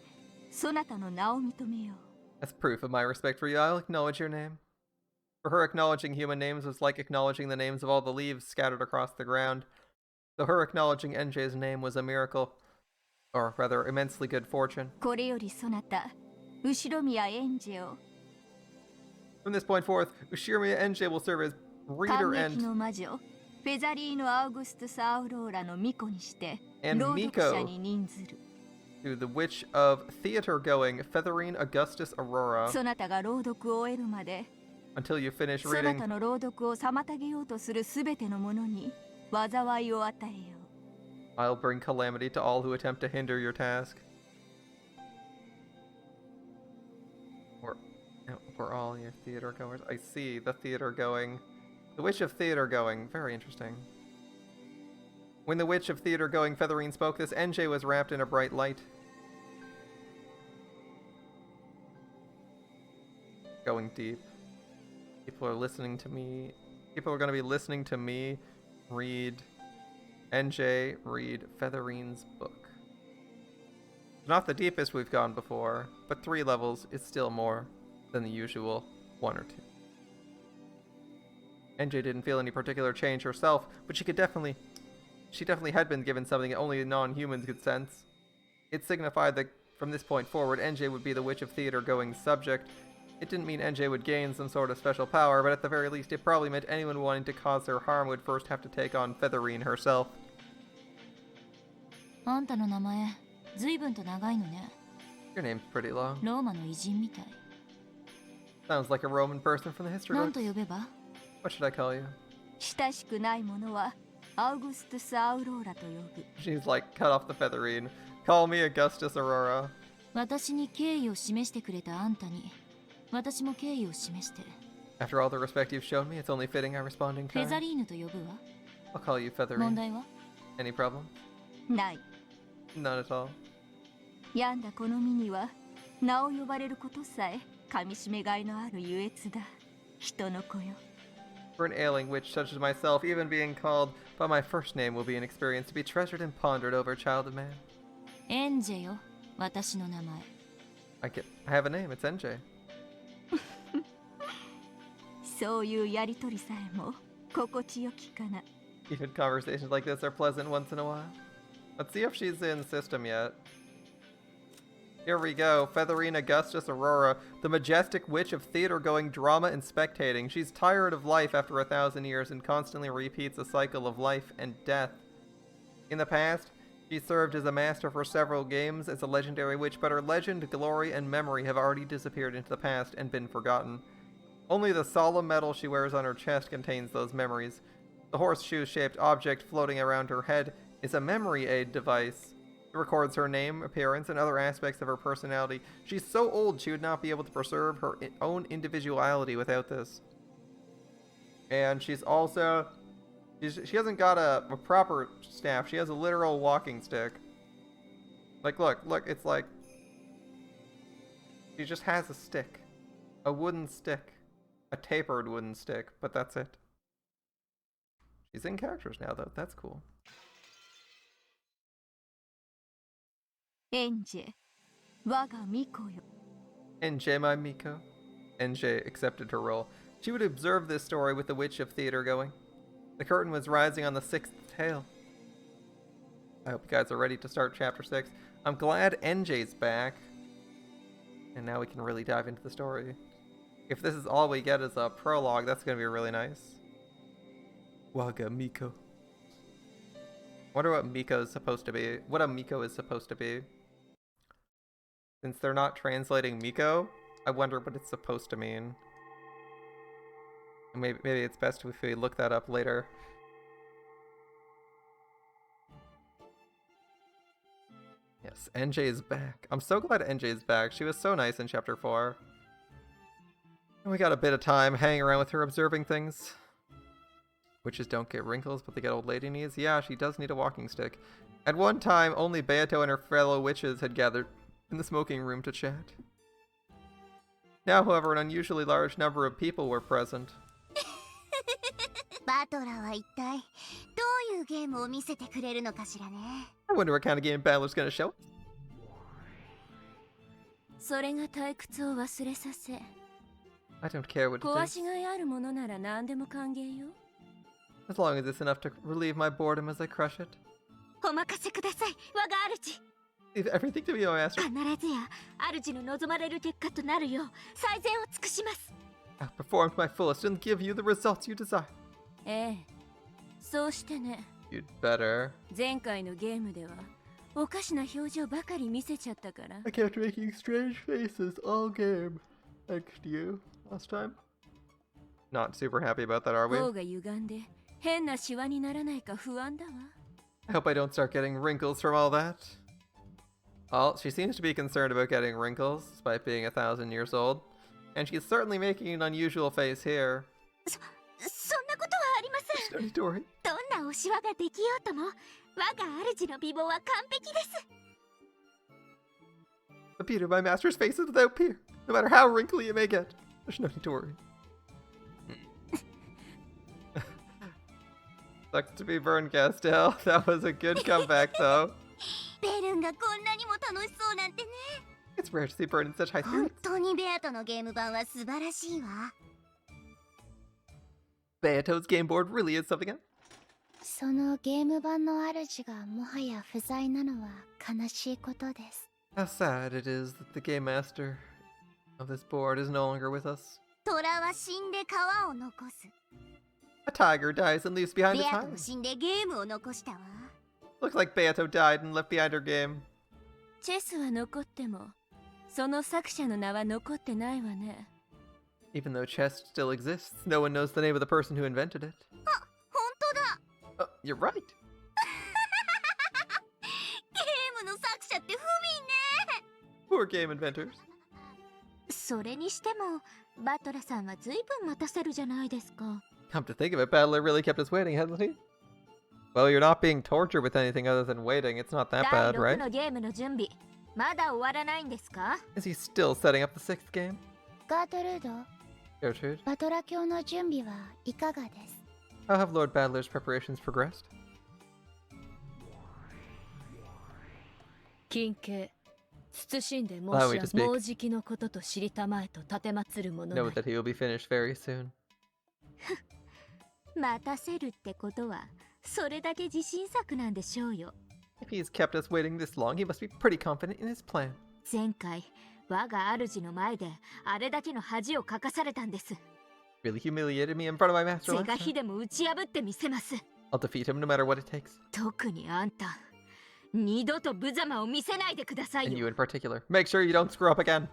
そなたの名を認めよう。 As proof of my respect for you, I'll acknowledge your name. For her, acknowledging human names was like acknowledging the names of all the leaves scattered across the ground. So her acknowledging NJ's name was a miracle, or rather, immensely good fortune. これよりそなた、後ろ宮エンジェを From this point forth, Ushirimiya NJ will serve as reader 感激 and の魔女、フェザリーノ・アウグストゥス・アウローラの巫女にして、 And 朗読者に任ずる。 to the witch of theater-going Featherine Augustus Aurora そなたが朗読を終えるまで、 until you finish そな reading. たの朗読を妨げようとするすべての者に災いを与えよう。 I'll bring calamity to all who attempt to hinder your task. We're all your theater goers. I see the theater going. The witch of theater going. Very interesting. When the witch of theater going Featherine spoke, this NJ was wrapped in a bright light. Going deep. People are listening to me. People are going to be listening to me read NJ read Featherine's book. Not the deepest we've gone before, but 3 levels is still more than the usual 1 or 2. NJ didn't feel any particular change herself, but she definitely had been given something that only non-humans could sense. It signified that from this point forward, NJ would be the witch of theater-going subject. It didn't mean NJ would gain some sort of special power, but at the very least, it probably meant anyone wanting to cause her harm would first have to take on Featherine herself. あんたの名前、随分と長いのね。 Your name's pretty long. ローマの偉人みたい。 Sounds like a Roman person from the history なん books. と呼べば？ What should I call you? 親しくない者はアウグストゥス・アウローラと呼ぶ。 She's like, cut off the Featherine. Call me Augustus Aurora. 私に敬意を示してくれたあんたに、私も敬意を示して。 After all the respect you've shown me, it's only fitting I respond in フェザ kind. リーヌと呼ぶわ。 I'll call you 問 Featherine. 題は？ Any problem? ない。 None at all. 病んだこの身には名を呼ばれることさえ噛みしめがいのある優越だ。人の子よ。 For an ailing witch such as myself, even being called by my first name will be an experience to be treasured and pondered over, child of man. エンジェよ、私の名前。I have a name, it's NJ. そういうやりとりさえも心地よきかな。 Even conversations like this are pleasant once in a while. Let's see if she's in system yet. Here we go. Featherine Augustus Aurora, the majestic witch of theater-going drama and spectating. She's tired of life after 1,000 years and constantly repeats a cycle of life and death. In the past, She served as a master for several games as a legendary witch, but her legend, glory, and memory have already disappeared into the past and been forgotten. Only the solemn medal she wears on her chest contains those memories. The horseshoe-shaped object floating around her head is a memory aid device. It records her name, appearance, and other aspects of her personality. She's so old she would not be able to preserve her own individuality without this. And she's also... She hasn't got a proper staff. She has a literal walking stick. Like, look, it's like... She just has a stick. A wooden stick. A tapered wooden stick, but that's it. She's in characters now, though. That's cool. NJ, waga Miko yo. NJ, my Miko. NJ accepted her role. She would observe this story with the Witch of Theater going. The curtain was rising on the 6th tale. I hope you guys are ready to start chapter 6. I'm glad NJ's back. And now we can really dive into the story. If this is all we get as a prologue, that's going to be really nice. Waga Miko. Wonder what Miko is supposed to be. What a Miko is supposed to be. Since they're not translating Miko, I wonder what it's supposed to mean. Maybe it's best if we look that up later. Yes, NJ is back. I'm so glad NJ is back. She was so nice in chapter 4. And we got a bit of time hanging around with her observing things. Witches don't get wrinkles, but they get old lady knees. Yeah, she does need a walking stick. At one time, only Beato and her fellow witches had gathered in the smoking room to chat. Now, however, an unusually large number of people were present. バトラは一体どういうゲームを見せてくれるのかしらね。I wonder what kind of game Battler's gonna show. それが退屈を忘れさせ。I don't care what it 壊 is. しがいあるものなら何でも歓迎よ。As long as it's enough to relieve my boredom as I crush it. お任せください、我が主。 Leave everything to me, my master. 必ずや主の望まれる結果となるよう最善を尽くします。 I've performed my fullest and give you the results you desire. ええ、そうしてね。 You'd better. 前回のゲームではおかしな表情ばかり見せちゃったから。 I kept making strange faces all game. Thanks to you last time. Not super happy about that, are we? 頬が歪んで変なシワにならないか不安だわ。 I hope I don't start getting wrinkles from all that. Well, she seems to be concerned about getting wrinkles, despite being 1,000 years old. And she's certainly making an unusual face here. そんなことはありません。 Don't worry. どんなおシワができようとも我が主の美貌は完璧です。 The beauty of my master's face is without peer. No matter how wrinkly it may get. There's no need to worry. Sucks to be Vern Castell. That was a good comeback, though. ベルンがこんなにも楽しそうなんてね。 It's rare to see Vern in such high 本 spirits. 当にベアトのゲーム版は素晴らしいわ。 Beato's game board really is something else. そのゲーム版の主がもはや不在なのは悲しいことです。 How sad it is that the game master of this board is no longer with us. トラは死んで川を残す。 A tiger dies and leaves behind ベ a アト tiger. も死んでゲームを残したわ。 Looks like Beato died and left behind her game. チェスは残ってもその作者の名は残ってないわね。 Even though chess still exists, no one knows the name of the person who invented it. あ、本当だ。 You're right. ゲームの作者って不憫ね。 Poor game inventors. それにしてもバトラさんは随分待たせるじゃないですか。 Come to think of it, Battler really kept us waiting, hasn't he? Well, you're not being tortured with anything other than waiting. It's not that 第 bad, 6 right? のゲームの準備まだ終わらないんですか？ Is he still setting up the 6th game? ガートルード、 Gertrude, バトラ教の準備はいかがです？ how have Lord Battler's preparations progressed? 金系慎んで申 Allow me to し speak. もうじきのことと知りたまえと奉るものな Know り that he will be finished very soon. 待たせるってことはそれだけ自信作なんでしょうよ。 If he's kept us waiting this long, he must be pretty confident in his plan. 前回我が主の前であれだけの恥をかかされたんです。 Really humiliated me in front of my master 是 last が time. 非でも打ち破ってみせます。 I'll defeat him no matter what it takes. 特にあんた二度と無様を見せないでください And よ。 you in particular. Make sure you don't screw up again.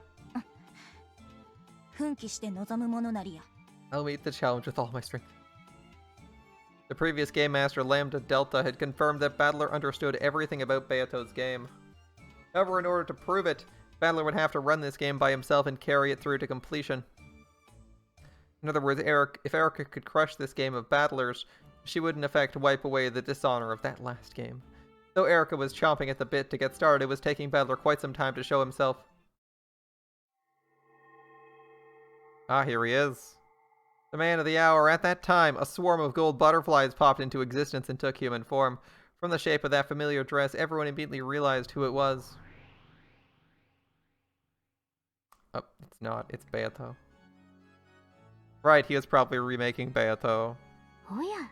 奮起して臨むものなりや。 I'll meet the challenge with all my strength. The previous game master, Lambda Delta, had confirmed that Battler understood everything about Beato's game. However, in order to prove it, Battler would have to run this game by himself and carry it through to completion. In other words, if Erica could crush this game of Battlers, she would in effect wipe away the dishonor of that last game. Though Erica was chomping at the bit to get started, it was taking Battler quite some time to show himself. Ah, here he is. The man of the hour. At that time, a swarm of gold butterflies popped into existence and took human form. From the shape of that familiar dress, everyone immediately realized who it was. Oh, it's not. It's Beato. Right, he was probably remaking Beato. おや、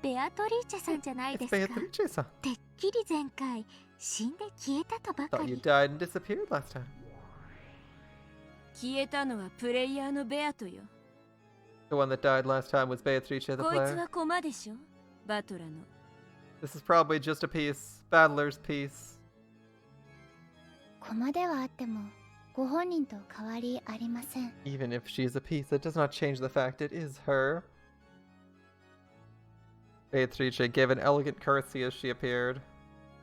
ベアトリーチェさんじゃないですか。 Beatrice-san. てっきり前回死んで消えたとばか Thought you り。 died and disappeared last time. 消えたのはプレイヤーのベアトよ。 The one that died last time was Beatrice the こいつ player. は駒でしょ、バトラの。 This is probably just a piece. Battler's piece. 駒ではあってもご本人と変わりありません。 Even if she's a piece, that does not change the fact it is her. Beatrice gave an elegant curtsy as she appeared.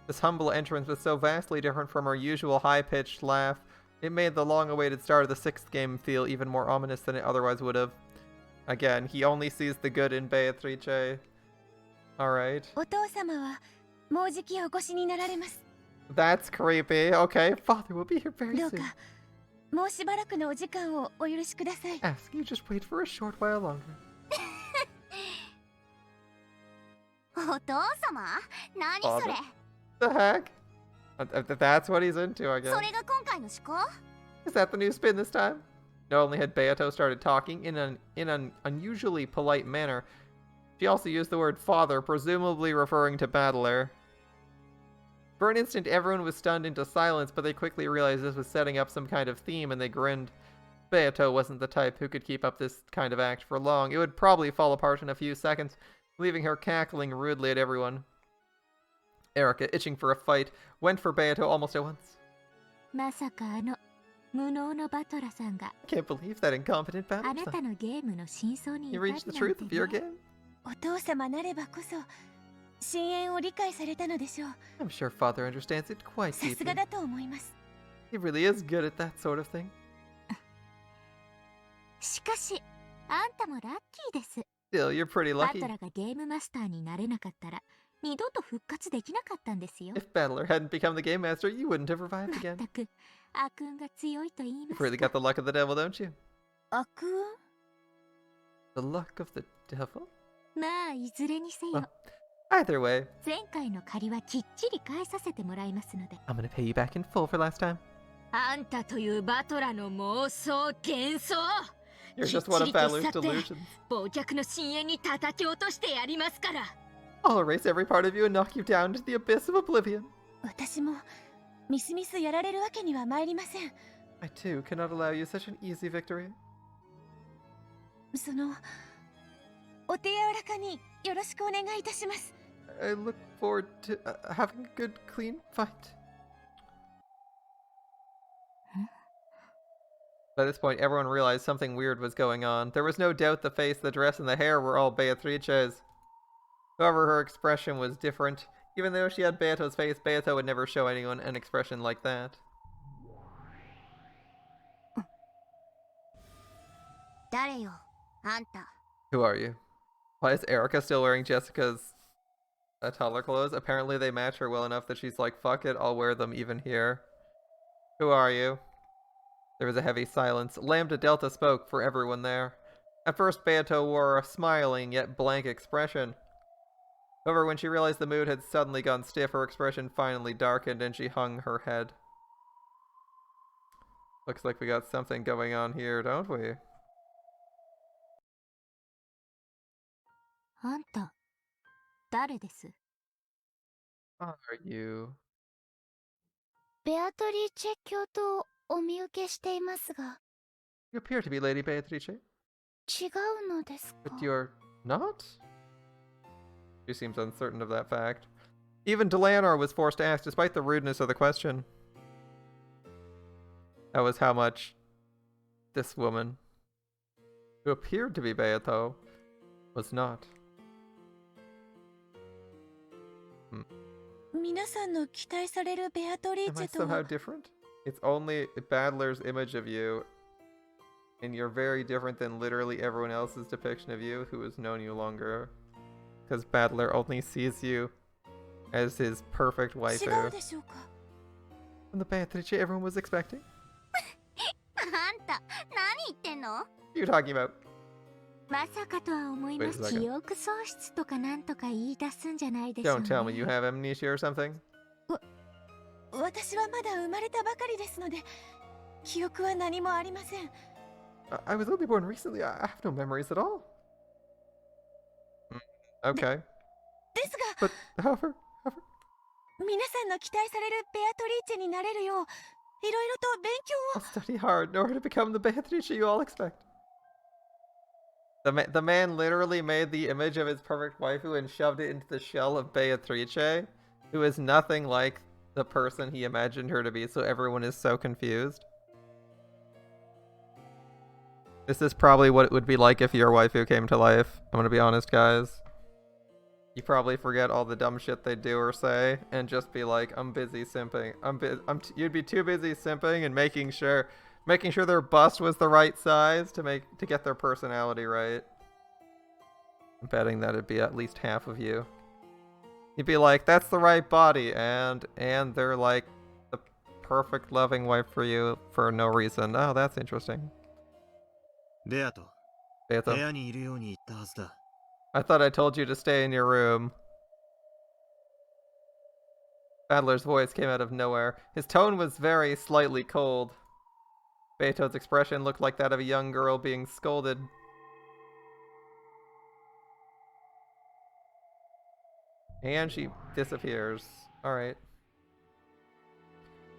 This humble entrance was so vastly different from her usual high-pitched laugh, it made the long-awaited start of the 6th game feel even more ominous than it otherwise would have. Again, he only sees the good in Beatrice. Alright. お父様はもうじきお越しになられます。 That's creepy. Okay, Father will be here very どう soon. かもうしばらくのお時間をお許しください。 Ask you just wait for a short while longer. お父様、何それ。 The heck? That's what he's into, I guess. それが今回の思考？ Is that the new spin this time? Not only had Beato started talking in an unusually polite manner, she also used the word father, presumably referring to Battler. For an instant, everyone was stunned into silence, but they quickly realized this was setting up some kind of theme, and they grinned. Beato wasn't the type who could keep up this kind of act for long. It would probably fall apart in a few seconds, leaving her cackling rudely at everyone. Erica, itching for a fight, went for Beato almost at once. まさか無能のバトラさんが I can't believe that incompetent あな Battler. たのゲームの真相に You 至る reached the なん truth て of your ね。 game? お父様なればこそ深淵を理解されたのでしょう。 I'm sure Father understands it quite さす deeply. がだと思います。 He really is good at that sort of thing. しかし、あんたもラッキーです。 Still, you're pretty バ lucky. トラがゲームマスターになれなかったら、二度と復活できなかったんですよ。 If Battler hadn't become the game master, you wouldn't have revived ま again. ったく、悪運が強いと言いま You've す really か。 got the luck of the devil, don't you? 悪運 The luck of the devil? まあ、いずれにせよ Well,、either way, 前回の借りはきっちり返させてもらいますので。I'm gonna pay you back in full for last time. あんたというバトラの妄想幻想 You're just one of Battler's delusions. 忘却の深淵に叩き落としてやりますから。 I'll erase every part of you and knock you down into the abyss of oblivion. 私もミスミスやられるわけには参りません。 I too cannot allow you such an easy victory. そのお手柔らかによろしくお願いいたします。 I look forward to having a good, clean fight. By this point, everyone realized something weird was going on. There was no doubt the face, the dress, and the hair were all Beatrice's. However, her expression was different. Even though she had Beato's face, Beato would never show anyone an expression like that. 誰よ、あんた。 Who are you? Why is Erica still wearing Jessica's toddler clothes? Apparently they match her well enough that she's like, fuck it, I'll wear them even here. Who are you? There was a heavy silence. Lambda Delta spoke for everyone there. At first, Beato wore a smiling yet blank expression. However, when she realized the mood had suddenly gone stiff, her expression finally darkened and she hung her head. Looks like we got something going on here, don't we? あんた、誰です？ Are you? ベアトリーチェ教とお見受けしていますが。 You appear to be Lady Beatrice. 違うのですか？ But you're not? She seems uncertain of that fact. Even Delanar was forced to ask despite the rudeness of the question. That was how much this woman, who appeared to be Beato, was not. Am I somehow different? It's only Battler's image of you, and you're very different than literally everyone else's depiction of you who has known you longer. Because Battler only sees you as his perfect waifu. And the Beatrice everyone was expecting? What are you talking about? Wait a second. Don't tell me you have amnesia or something? I was only born recently. I have no memories at all. Okay. But however... I'll study hard in order to become the Beatrice you all expect. The man literally made the image of his perfect waifu and shoved it into the shell of Beatrice, who is nothing like the person he imagined her to be, so everyone is so confused. This is probably what it would be like if your waifu came to life. I'm gonna be honest, guys. You probably forget all the dumb shit they do or say, and just be like, "I'm busy simping. You'd be too busy simping and making sure their bust was the right size to get their personality right." I'm betting that it'd be at least half of you. You'd be like, "That's the right body," and they're like the perfect loving wife for you for no reason. Oh, that's interesting. Beato. I thought I told you to stay in your room. Battler's voice came out of nowhere. His tone was very slightly cold. Beato's expression looked like that of a young girl being scolded. And she disappears. Alright.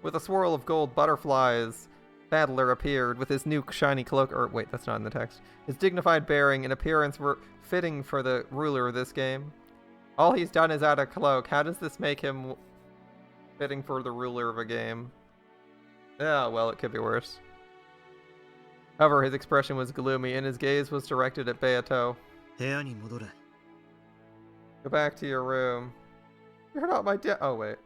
With a swirl of gold butterflies, Battler appeared with his new shiny cloak. Or wait, that's not in the text. His dignified bearing and appearance were fitting for the ruler of this game. All he's done is add a cloak. How does this make him fitting for the ruler of a game? Yeah, well, it could be worse. However, his expression was gloomy, and his gaze was directed at Beato. Go back to your room. You're not my dad. Oh, wait.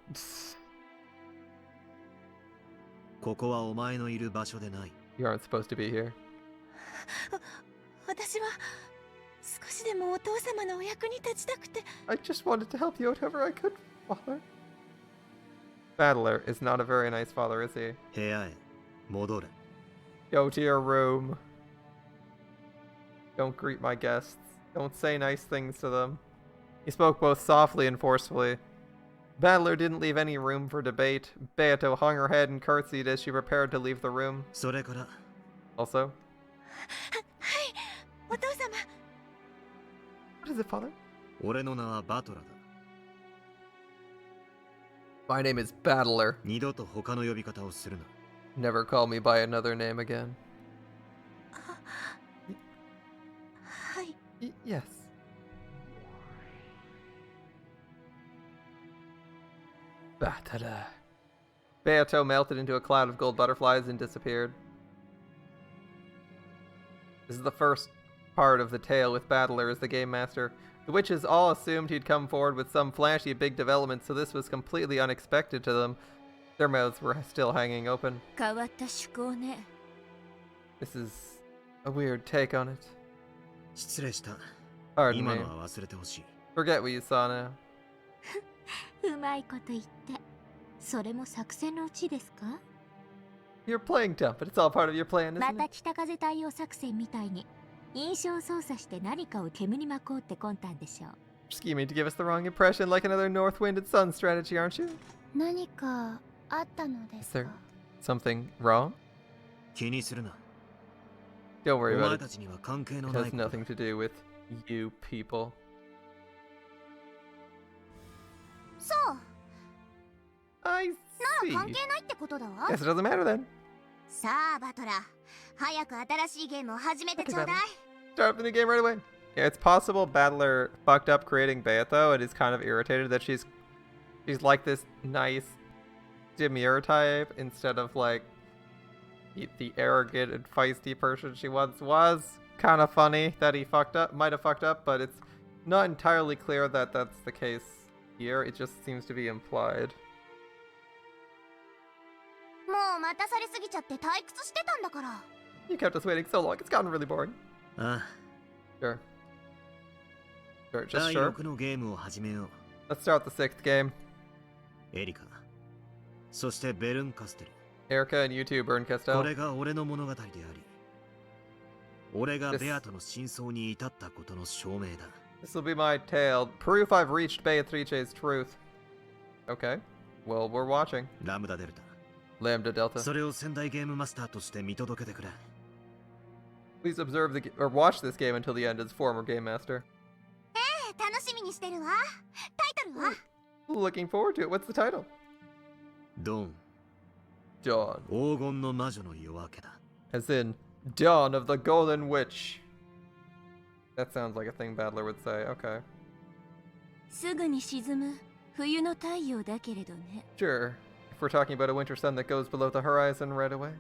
You aren't supposed to be here. I just wanted to help you out however I could, father. Battler is not a very nice father, is he? Go to your room. Don't greet my guests. Don't say nice things to them. He spoke both softly and forcefully. Battler didn't leave any room for debate. Beato hung her head and curtsied as she prepared to leave the room. Also? What is it, father? My name is Battler. Never call me by another name again. Yes. Battler. Beato melted into a cloud of gold butterflies and disappeared. This is the first part of the tale with Battler as the game master. The witches all assumed he'd come forward with some flashy big development, so this was completely unexpected to them. Their mouths were still hanging open. This is a weird take on it. Pardon me. Forget what you saw now. You're playing dumb, but it's all part of your plan, isn't it? Scheming to give us the wrong impression, like another North Wind and Sun strategy, aren't you? Is there something wrong? Don't worry about it. It has nothing to do with you people. I see. Guess it doesn't matter then. Start the new game right away. Yeah, it's possible Battler fucked up creating Beato and is kind of irritated that she's She's like this nice demure type instead of like the arrogant and feisty person she once was. Kind of funny that he might have fucked up, but it's not entirely clear that that's the case here. It just seems to be implied. You kept us waiting so long, it's gotten really boring. Sure. Sure, just sure. Let's start the 6th game. Erica and you too, Burn Castell. This will be my tale. Proof I've reached Beatrice's truth. Okay. Well, we're watching. Lambda Delta. Please observe or watch this game until the end as former game master. Looking forward to it. What's the title? Dawn. As in, Dawn of the Golden Witch. That sounds like a thing Battler would say. Okay. Sure. If we're talking about a winter sun that goes below the horizon right away.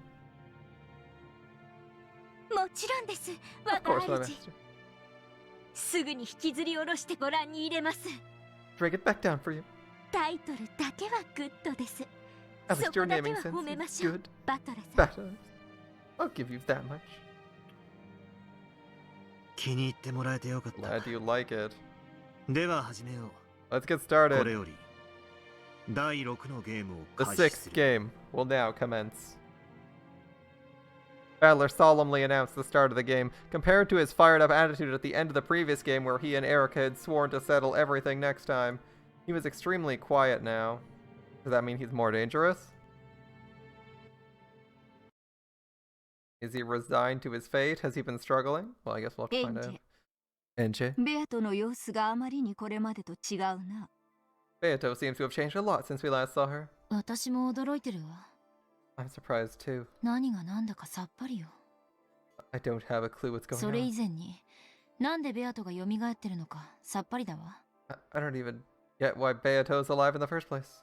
Of course, my master. Drag it back down for you. At least your naming sense is good. Battler. I'll give you that much. Glad you like it. Let's get started. The 6th game will now commence. Battler solemnly announced the start of the game, compared to his fired-up attitude at the end of the previous game where he and Erica had sworn to settle everything next time. He was extremely quiet now. Does that mean he's more dangerous? Is he resigned to his fate? Has he been struggling? Well, I guess we'll have to find out. Enche? Beato seems to have changed a lot since we last saw her. I'm surprised too. I don't have a clue what's going on. I don't even get why Beato's alive in the first place.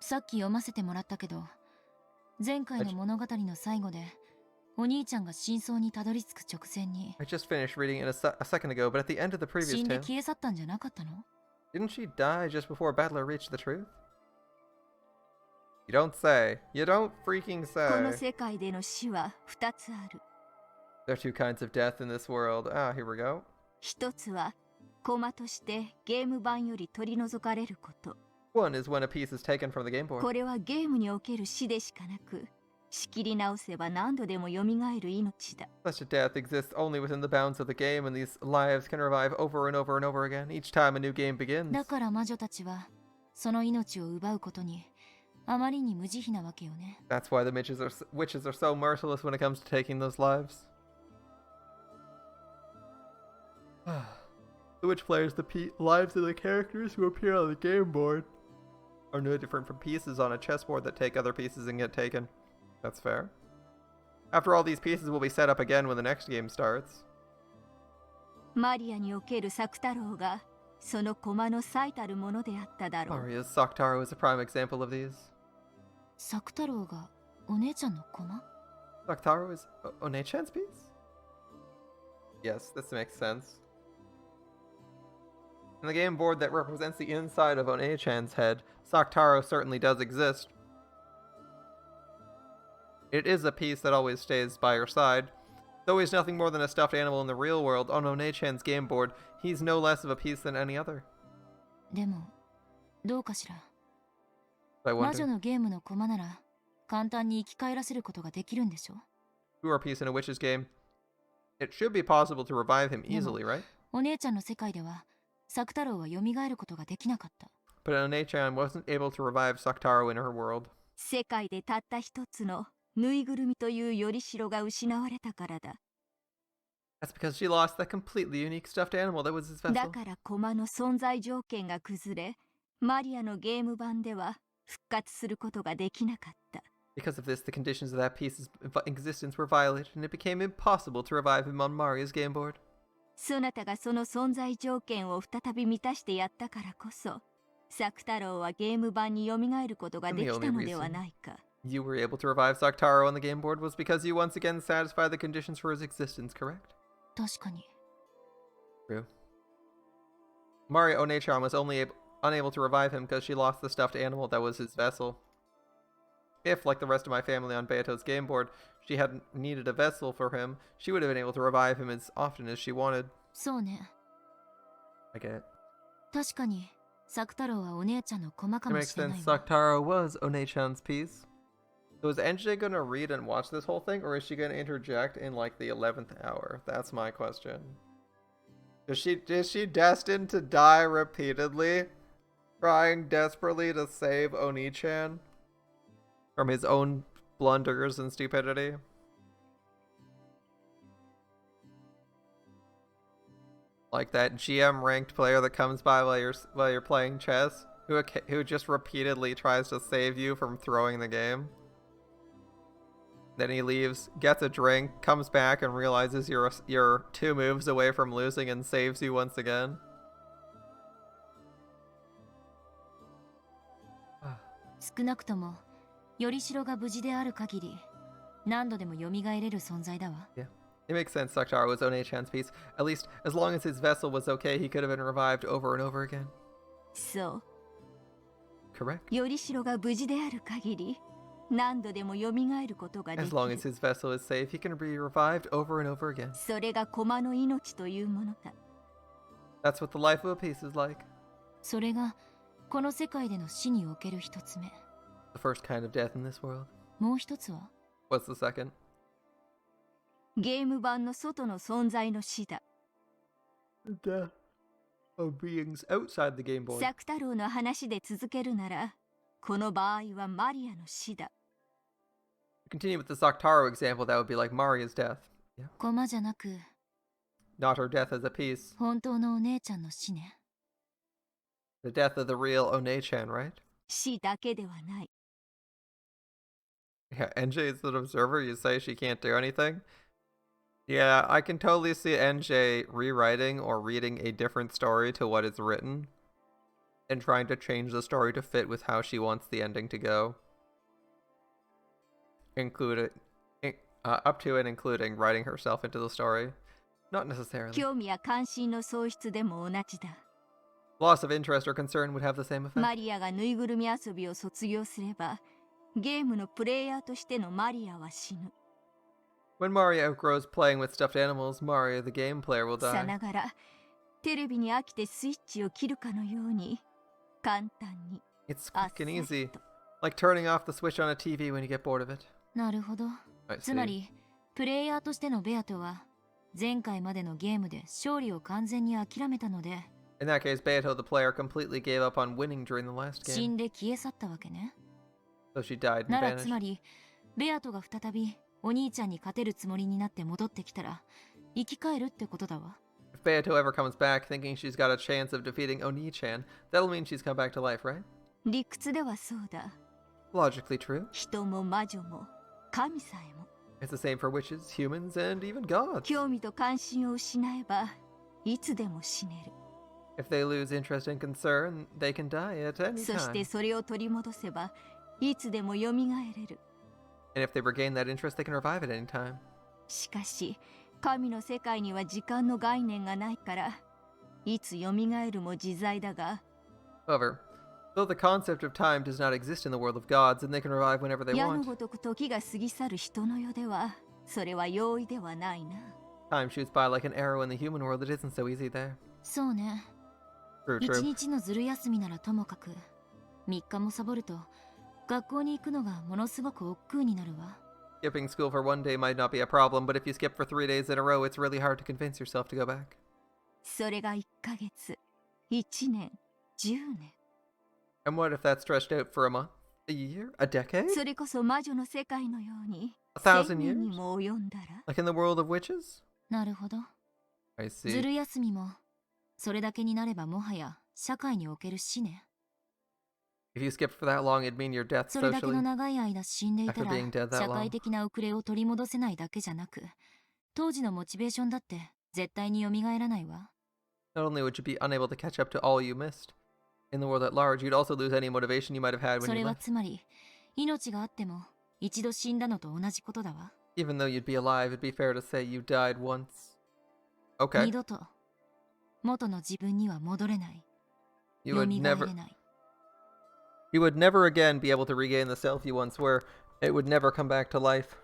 さっき読ませてもらったけど、前回の物語の最後で、お兄ちゃんが真相にたどり着く直前に。I just finished reading it a second ago, but at the end of the previous tale. 死んで消え去ったんじゃなかったの? Didn't she die just before Battler reached the truth? You don't say. You don't freaking say. この世界での死は2つある。There are two kinds of death in this world. Ah, here we go. 一つは駒としてゲーム版より取り除かれること。One is when a piece is taken from the game board. これはゲームにおける死でしかなく、仕切り直せば何度でも蘇る命だ。Such a death exists only within the bounds of the game, and these lives can revive over and over and over again each time a new game begins. だから魔女たちはその命を奪うことにあまりに無慈悲なわけよね。That's why the witches are so merciless when it comes to taking those lives. The witch players, the lives of the characters who appear on the game board are no different from pieces on a chessboard that take other pieces and get taken. That's fair. After all, these pieces will be set up again when the next game starts. マリアにおけるサクタロウがその駒の最たるものであっただろう。Maria's Saktaro is a prime example of these. サクタロウがお姉ちゃんの駒? Saktaro is One-chan's piece? Yes, this makes sense. In the game board that represents the inside of One-chan's head, Saktaro certainly does exist. It is a piece that always stays by her side. Though he's nothing more than a stuffed animal in the real world, on One-chan's game board, he's no less of a piece than any other. でも、どうかしら。 I 魔女 wonder. のゲームの駒なら簡単に生き返らせることができるんでしょ? Who are a piece in a witch's game? It should be possible to revive him easily, right? お姉ちゃんの世界ではサクタロウは蘇ることができなかった。 But One-chan wasn't able to revive Saktaro in her world. 世界でたった一つのぬいぐるみというよりしろが失われたからだ。That's because she lost that completely unique stuffed animal that was his vessel. だから駒の存在条件が崩れ、マリアのゲーム版では復活することができなかった。Because of this, the conditions of that piece's existence were violated, and it became impossible to revive him on Maria's game board. そなたがその存在条件を再び満たしてやったからこそ、作太郎はゲーム版に蘇ることができたのではないか。You were able to revive Saktaro on the game board was because you once again satisfied the conditions for his existence, correct? 確かに。True. Mario One-chan was unable to revive him because she lost the stuffed animal that was his vessel. If, like the rest of my family on Beato's game board, she hadn't needed a vessel for him, she would have been able to revive him as often as she wanted. そうね。I get it. 確かに、作太郎はお姉ちゃんの駒か It も makes しれない sense. わ。Saktaro was One-chan's piece. So is NJ gonna read and watch this whole thing, or is she gonna interject in like the 11th hour? That's my question. Is she destined to die repeatedly, trying desperately to save Oni-chan from his own blunders and stupidity? Like that GM ranked player that comes by while you're playing chess, who just repeatedly tries to save you from throwing the game. Then he leaves, gets a drink, comes back and realizes you're 2 moves away from losing and saves you once again. 少なくとも、よりしろが無事である限り、何度でも蘇れる存在だわ。Yeah. It makes sense Saktaro was One-chan's piece. At least, as long as his vessel was okay, he could have been revived over and over again. そう。Correct. よりしろが無事である限り、何度でも蘇ることができ As る。 long as his vessel is safe, he can be revived over and over again. それが駒の命というものだ。That's what the life of a piece is like. それが、この世界での死における一つ目。The first kind of death in this world. もう一つは What's the second? ゲーム版の外の存在の死だ。The death of beings outside the Game Boy. 作太郎の話で続けるなら、この場合はマリアの死だ。To continue with the Saktaro example, that would be like Maria's death. Yeah. 駒じゃなく、 Not her death as a piece. 本当のお姉ちゃんの死ね。The death of the real One-chan, right? 死だけではない。Yeah, NJ is an observer. You say she can't do anything? Yeah, I can totally see NJ rewriting or reading a different story to what is written and trying to change the story to fit with how she wants the ending to go. Up to and including writing herself into the story. Not necessarily. 興味や関心の喪失でも同じだ。 Loss of interest or concern would have the same effect. マリアがぬいぐるみ遊びを卒業すれば、ゲームのプレイヤーとしてのマリアは死ぬ。When Mario outgrows playing with stuffed animals, Mario the game player will さ die. ながら、テレビに飽きてスイッチを切るかのように、簡単に。 It's quick and easy. Like turning off the switch on a TV when you get bored of it. なるほど。 I つま see. り、プレイヤーとしてのベアトは、前回までのゲームで勝利を完全に諦めたので、 In that case, Beato the player completely gave up on winning during the last 死 game. んで消え去ったわけね。 So she died and ならつま vanished. り、ベアトが再びお兄ちゃんに勝てるつもりになって戻ってきたら、生き返るってことだわ。If Beato ever comes back thinking she's got a chance of defeating Oni-chan, that'll mean she's come back to life, right? 理屈ではそうだ。 Logically true. 人も魔女も、神さえも。 It's the same for witches, humans, and even gods. 興味と関心を失えば、いつでも死ねる。 If they lose interest and concern, they can die at any そして time. それを取り戻せば、いつでも蘇れる。 And if they regain that interest, they can revive at any time. しかし、神の世界には時間の概念がないから、いつ蘇るも自在だが、 However, though the concept of time does not exist in the world of gods, and they can revive whenever they 矢の want, ごとく時が過ぎ去る人の世では、それは容易ではないな。 time shoots by like an arrow in the human world. It isn't so easy there. そうね。 True, 一 true. 日のずる休みならともかく、3日もサボると、学校に行くのがものすごく億劫になるわ。 Skipping school for one day might not be a problem, but if you skip for 3 days in a row, it's really hard to convince yourself to go back. それが1ヶ月、1年、10年。 And what if that's stretched out for a month, a year, a decade? それこそ魔女の世界のように、 1,000 1000年 years? にも及んだら。 Like in the world of witches? なるほど。 I ず see. る休みも、それだけになればもはや社会における死ね。 If you skipped for that long, it'd mean your death それだけの socially. 長い間死んでいた After ら being dead that 社 long. 会的な遅れを取り戻せないだけじゃなく、当時のモチベーションだって絶対に蘇らないわ。 Not only would you be unable to catch up to all you missed, in the world at large, you'd also lose any motivation you might have had when そ you れは left. つまり命があっても一度死んだのと同じことだわ。 Even though you'd be alive, it'd be fair to say you died once. Okay. 二度と元の自分には戻れない。 You 蘇 would れ never ない。 you would never again be able to regain the self you once were. It would never come back to life.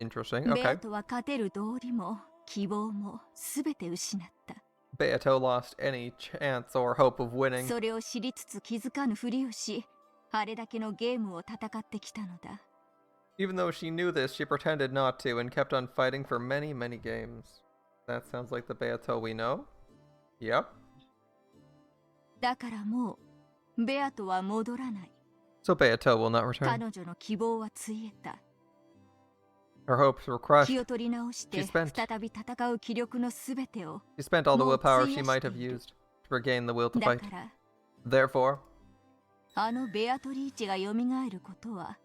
Interesting. ベア Okay. トは勝てる道理も希望も全て失った。 Beato lost any chance or hope of winning. それを知りつつ気づかぬふりをし、あれだけのゲームを戦ってきたのだ。 Even though she knew this, she pretended not to and kept on fighting for many, many games. That sounds like the Beato we know. Yep. だからもうベアトは戻らない。 So Beato will not return. 彼女の希望はついえた。 Her hopes were crushed. 気を取り直して She spent- 再び戦う気力のすべてを。 She spent all the もう willpower 費 she や might して have いる。 used to regain the will to だ fight. から Therefore, あのベアトリーチが蘇ることは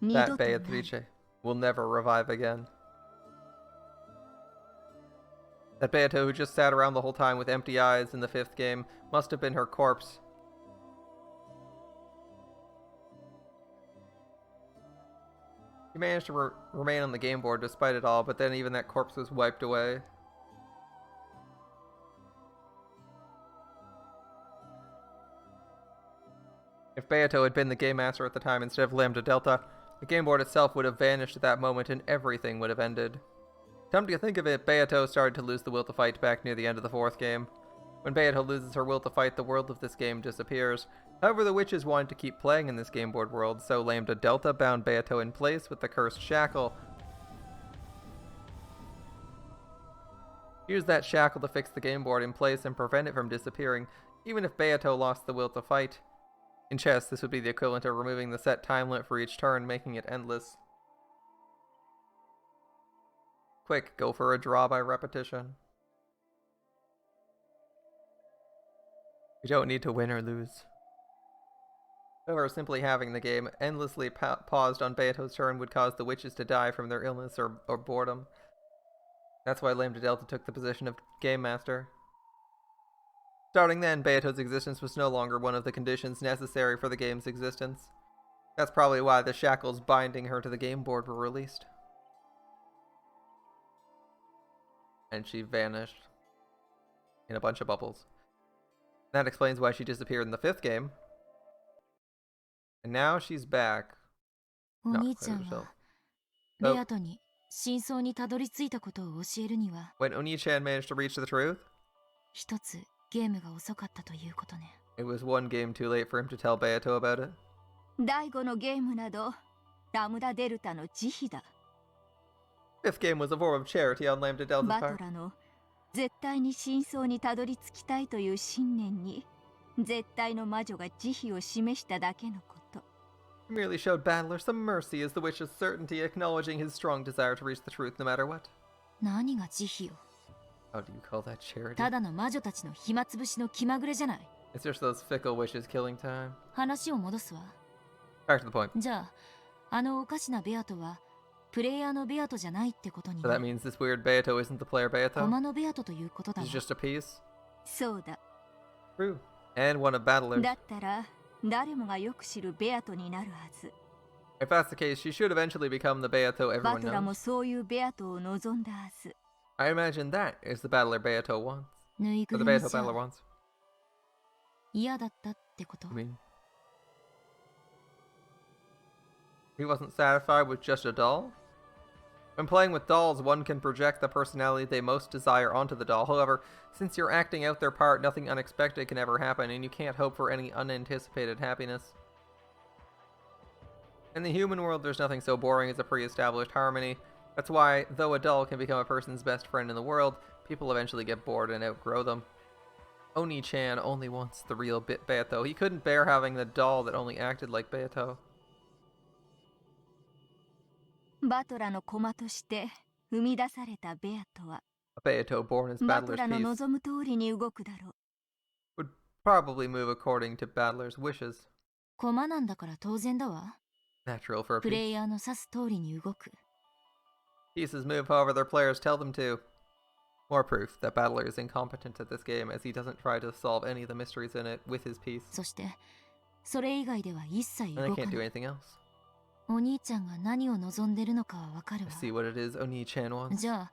二 that 度とない。 Beatrice will never revive again. That Beato who just sat around the whole time with empty eyes in the 5th game must have been her corpse. He managed to remain on the game board despite it all, but then even that corpse was wiped away. If Beato had been the game master at the time instead of Lambda Delta, the game board itself would have vanished at that moment and everything would have ended. Come to think of it, Beato started to lose the will to fight back near the end of the 4th game. When Beato loses her will to fight, the world of this game disappears. However, the witches wanted to keep playing in this game board world, so Lambda Delta bound Beato in place with the cursed shackle. Use that shackle to fix the game board in place and prevent it from disappearing, even if Beato lost the will to fight. In chess, this would be the equivalent of removing the set time limit for each turn, making it endless. Quick, go for a draw by repetition. You don't need to win or lose. However, simply having the game endlessly paused on Beato's turn would cause the witches to die from their illness or boredom. That's why Lambda Delta took the position of Game Master. Starting then, Beato's existence was no longer one of the conditions necessary for the game's existence. That's probably why the shackles binding her to the game board were released. And she vanished in a bunch of bubbles. That explains why she disappeared in the 5th game. And now she's back. お Not 兄ちゃん herself. はベアトに真相にたどり着いたことを教えるには When Oni-chan managed to reach the truth, 一つゲームが遅かったということね。 it was one game too late for him to tell Beato about it. 第5のゲームなどラムダデルタの慈悲だ。 Fifth game was a form of charity on Lambda Delta's バト part. ラの絶対に真相にたどり着きたいという信念に絶対の魔女が慈悲を示しただけのこと。 He merely showed Battler some mercy as the witch's certainty, acknowledging his strong desire to reach the truth no matter what. 何が慈悲を。 How do you call that charity? ただの魔女たちの暇つぶしの気まぐれじゃない。 It's just those fickle wishes killing time. 話を戻すわ。 Back to the point. じゃあ、あのおかしなベアトはプレイヤーのベアトじゃないってことに So that means this weird Beato isn't the player コ Beato? マのベアトということだわ He's。just a piece? そうだ。 True. And one of Battler's. だったら誰もがよく知るベアトになるはず。 If that's the case, she should eventually become the Beato バ everyone トラも knows. そういうベアトを望んだはず。 I imagine that is the Battler Beato wants. ぬい Or ぐ the るみ Beato じゃ Battler wants. 嫌だったってこと I mean, he wasn't satisfied with just a doll? When playing with dolls, one can project the personality they most desire onto the doll. However, since you're acting out their part, nothing unexpected can ever happen, and you can't hope for any unanticipated happiness. In the human world, there's nothing so boring as a pre-established harmony. That's why, though a doll can become a person's best friend in the world, people eventually get bored and outgrow them. Oni-chan only wants the real Beato. He couldn't bear having the doll that only acted like Beato. バトラの駒として生み出されたベアトは A Beato born as バト Battler's ラの piece 望む通りに動くだろう。 would probably move according to Battler's wishes. コマなんだから当然だわ。 Natural for a プレ piece. イヤーの指す通りに動く。 Pieces move however their players tell them to. More proof that Battler is incompetent at this game, as he doesn't try to solve any of the mysteries in it with his piece. そして、それ以外では一切 And I 動か can't な do い。 anything else. お兄ちゃんが何を望んでるのかはわかる I わ。 see what it is Oni-chan wants. じゃあ、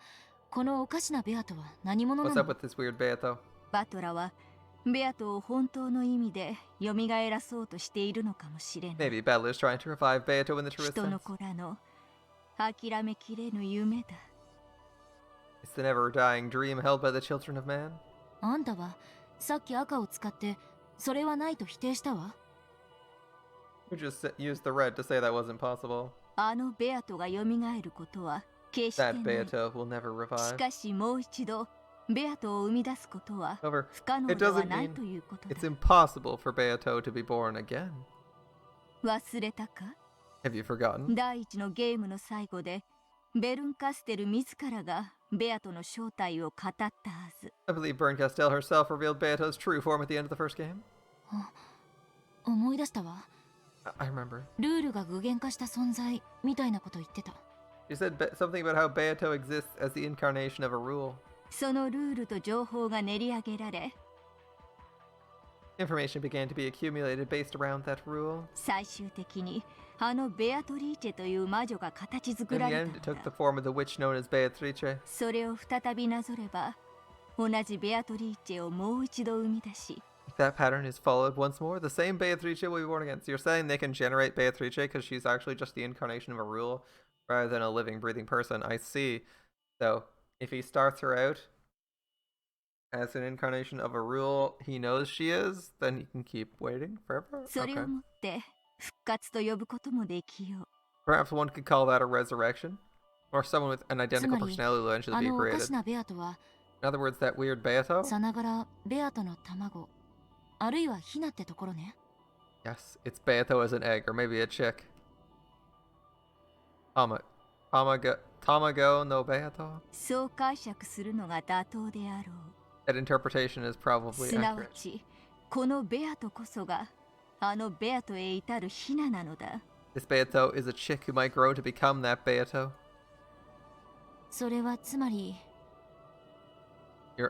このおかしなベアとは何者な What's の up with this weird Beato? バトラはベアトを本当の意味で蘇らそうとしているのかもしれない。 Maybe Battler's trying to revive Beato in the truest 人の sense. 子らの諦めきれぬ夢だ。 It's the never-dying dream held by the children of man. あんたはさっき赤を使ってそれはないと否定したわ。 You just used the red to say that wasn't possible. あのベアトが蘇ることは決して That ない。 Beato will never し revive. かしもう一度ベアトを生み出すことは However, 不可能 it では doesn't ない mean ということ it's だ。 impossible for Beato to be born again. 忘れたか？ Have you forgotten? 第一のゲームの最後でベルンカステル自らがベアトの正体を語ったはず。 I believe Berncastel herself revealed Beato's true form at the end of the first game. 思い出したわ。 I remember. ルールが具現化した存在みたいなこと言ってた。 She said something about how Beato exists as the incarnation of a rule. そのルールと情報が練り上げられ、 Information began to be accumulated based around that rule. 最終的にあのベアトリーチェという魔女が形作 In ら the れ end, it た took の the だ。 form of the witch known as Beatrice. それを再びなぞれば、同じベアトリーチェをもう一度生み出し、 If that pattern is followed once more, the same Beatrice will be born again. So you're saying they can generate Beatrice because she's actually just the incarnation of a rule rather than a living, breathing person. I see. So if he starts her out as an incarnation of a rule he knows she is, then he can keep waiting forever? それ Okay. をもって復活と呼ぶこともできよう。 Perhaps one could call that a resurrection? Or someone with an identical つまり、 personality will eventually あ be のおか created. しなベアとは In other words, that weird Beato? さながらベアとの卵、あるいはヒナってところね。 Yes, it's Beato as an egg, or maybe a chick. Tamago no Beato? そう解釈するのが妥当であろう。 That interpretation is probably すなわ accurate. ち、このベアトこそがあのベアトへ至るヒナなのだ。 This Beato is a chick who might grow to become that Beato. それはつまり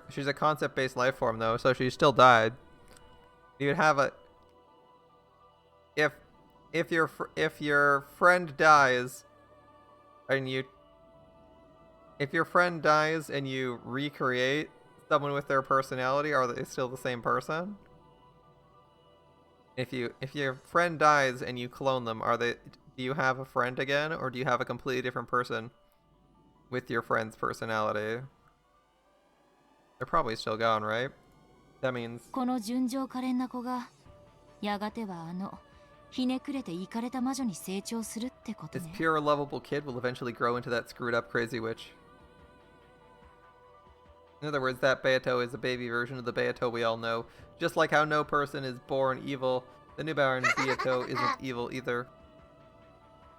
She's a concept-based life form, though, so she still died. You'd have a if your friend dies, and if your friend dies and you recreate someone with their personality, are they still the same person? If your friend dies and you clone them, do you have a friend again, or do you have a completely different person with your friend's personality? They're probably still gone, right? That means この純情可憐な子がやがてはあのひねくれてイカれた魔女に成長するってこと this ね。 pure, lovable kid will eventually grow into that screwed up, crazy witch. In other words, that Beato is a baby version of the Beato we all know. Just like how no person is born evil, the newborn Beato isn't evil either.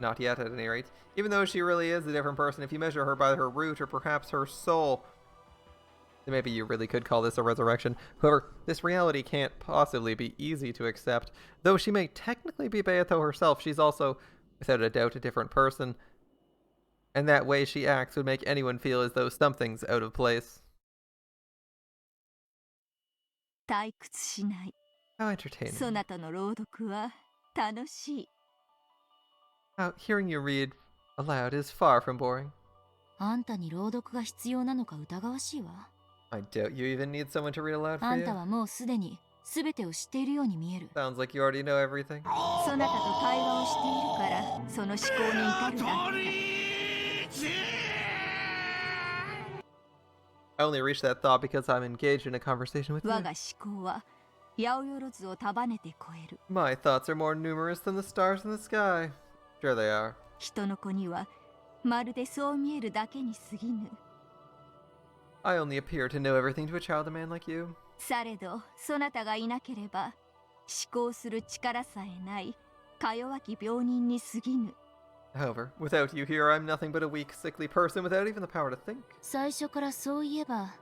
Not yet, at any rate. Even though she really is a different person, if you measure her by her root or perhaps her soul, then maybe you really could call this a resurrection. However, this reality can't possibly be easy to accept. Though she may technically be Beato herself, she's also, without a doubt, a different person. And that way she acts would make anyone feel as though something's out of place. 退屈しない。 How entertaining. そなたの朗読は楽しい。 How hearing you read aloud is far from boring. あんたに朗読が必要なのか疑わしいわ。 I doubt you even need someone to read aloud あ for んた you. はもうすでに全てを知っているように見える。 Sounds like you already know everything. そなたと会話をしているからその思考に至るだけだ。 I only reached that thought because I'm engaged in a conversation with 我 you. が思考は八百万を束ねて超える。 My thoughts are more numerous than the stars in the sky. Sure they are. 人の子にはまるでそう見えるだけに過ぎぬ。 I only appear to know everything to a child, a man like you. されどそなたがいなければ思考する力さえないか弱き病人に過ぎぬ。 However, without you here, I'm nothing but a weak, sickly person without even the power to think. 最初からそういえば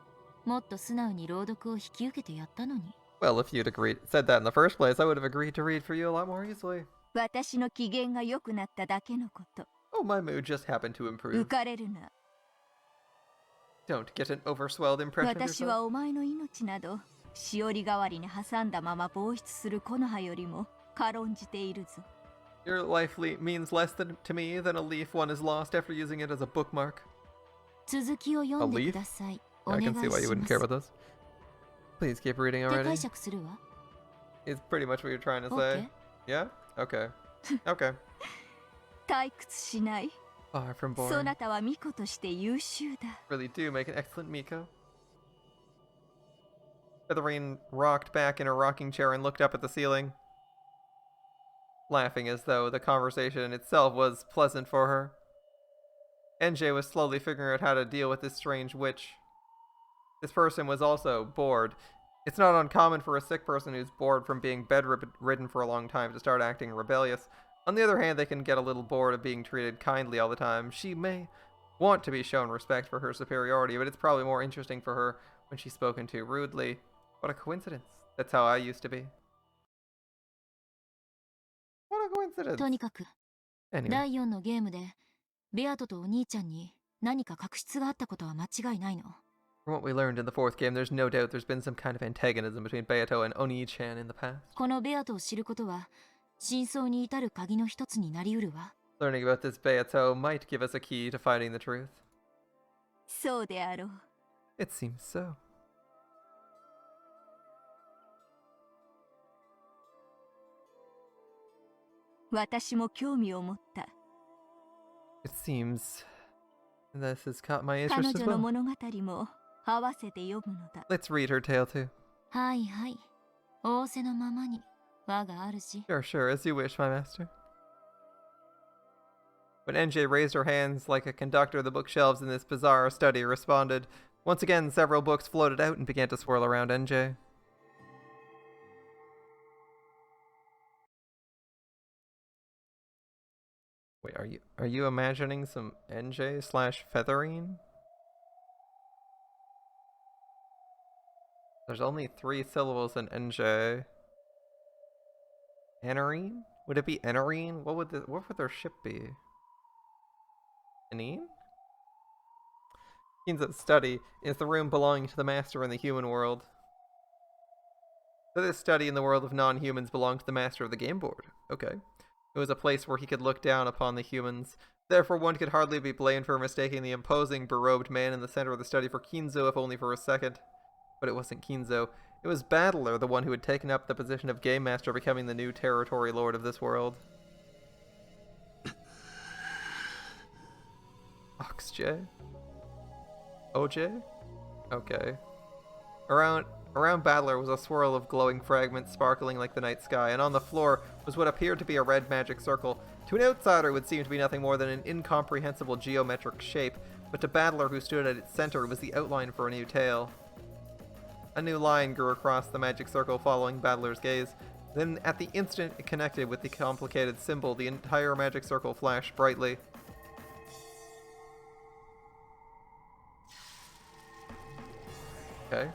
もっと素直に朗読を引き受けてやったのに。 Well, if you'd said that in the first place, I would have agreed to read for you a lot more easily. 私の機嫌が良くなっただけのこと。 Oh, my mood just happened to 浮 improve. かれるな。Don't get an overswelled impression of 私 yourself. はお前の命などしおり代わりに挟んだまま放出する木の葉よりも軽んじているぞ。 Your life means less to me than a leaf one is lost after using it as a bookmark. 続きを読んでください。お I 願い can し see why you ま wouldn't care す。 about those. Please keep reading で already. 解釈するわ。Is pretty much what you're trying to say. Yeah? Okay. Okay. 退屈しない。 Far from そ boring. なたは巫女として優秀だ。 Really do make an excellent Miko. Featherine rocked back in her rocking chair and looked up at the ceiling, laughing as though the conversation itself was pleasant for her. NJ was slowly figuring out how to deal with this strange witch. This person was also bored. It's not uncommon for a sick person who's bored from being bedridden for a long time to start acting rebellious. On the other hand, they can get a little bored of being treated kindly all the time. She may want to be shown respect for her superiority, but it's probably more interesting for her when she's spoken to rudely. What a coincidence. That's how I used to be. What a coincidence. とにかく、 Anyway. 第4のゲームでベアトとお兄ちゃんに何か確執があったことは間違いないの。 From what we learned in the fourth game, there's no doubt there's been some kind of antagonism between Beato and Oni-chan in the past. このベアトを知ることは真相に至る鍵の一つになりうるわ。 Learning about this Beato might give us a key to finding the truth. そうであろう。 It seems so. 私も興味を持った。 It seems this has caught my 彼 interest as 女の well. 物語も合わせて読むのだ。 Let's read her tale too. はいはい。仰せのままに我が主。 Sure, sure, as you wish, my master. When NJ raised her hands like a conductor, the bookshelves in this bizarre study responded. Once again, several books floated out and began to swirl around NJ. Wait, are you imagining some NJ slash Featherine? There's only 3 syllables in NJ. Enerine? Would it be Enerine? What would their ship be? Anine? Kinza's study is the room belonging to the master in the human world. So this study in the world of non-humans belonged to the master of the game board. Okay. It was a place where he could look down upon the humans. Therefore, one could hardly be blamed for mistaking the imposing, berobed man in the center of the study for Kinzo, if only for a second. But it wasn't Kinzo. It was Battler, the one who had taken up the position of Game Master, becoming the new territory lord of this world. Oxj? OJ? Okay. Around Battler was a swirl of glowing fragments sparkling like the night sky, and on the floor was what appeared to be a red magic circle. To an outsider, it would seem to be nothing more than an incomprehensible geometric shape, but to Battler, who stood at its center, it was the outline for a new tale. A new line grew across the magic circle following Battler's gaze. Then, at the instant it connected with the complicated symbol, the entire magic circle flashed brightly. Okay.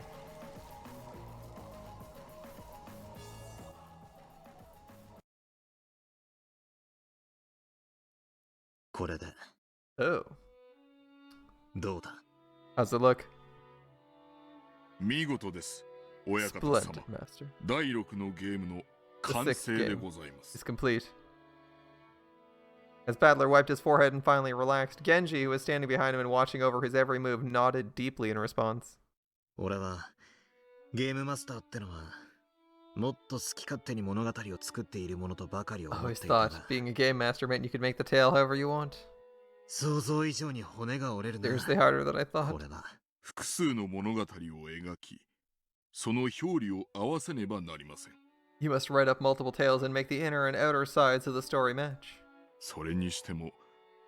Oh. どうだ? How's it look? 見事です、親方 Splendid, 様。 Master. 第6のゲームの The 完 sixth 成で game ございます is。complete. As Battler wiped his forehead and finally relaxed, Genji, who was standing behind him and watching over his every move, nodded deeply in response. 俺はゲームマスターってのはもっと好き勝手に物語を作っているものとばかり I 思っ always ていたが thought being a game master meant you could make the tale however you want. 想像以上に骨が折れるな。 Seriously harder than I thought. これは複数の物語を描き、その表裏を合わせねばなりません。 You must write up multiple tales and make the inner and outer sides of the story match. それにしても、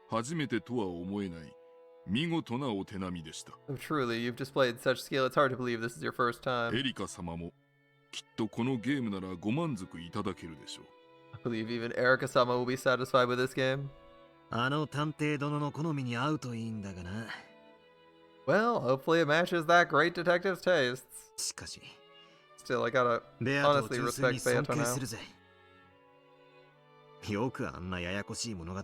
初めてとは思えない見事なお手並みでした。 Though truly, you've displayed such skill, it's hard to believe this is your first エ time. リカ様もきっとこのゲームならご満足いただけるでしょう。 I believe even Erika-sama will be satisfied with this game. あの探偵殿の好みに合うといいんだがな。 Well, hopefully it matches that great detective's tastes. しかし Still, I gotta ベアトを honestly 純粋に respect 尊 Beato 敬す now. るぜ。よくあんなややこしい物語を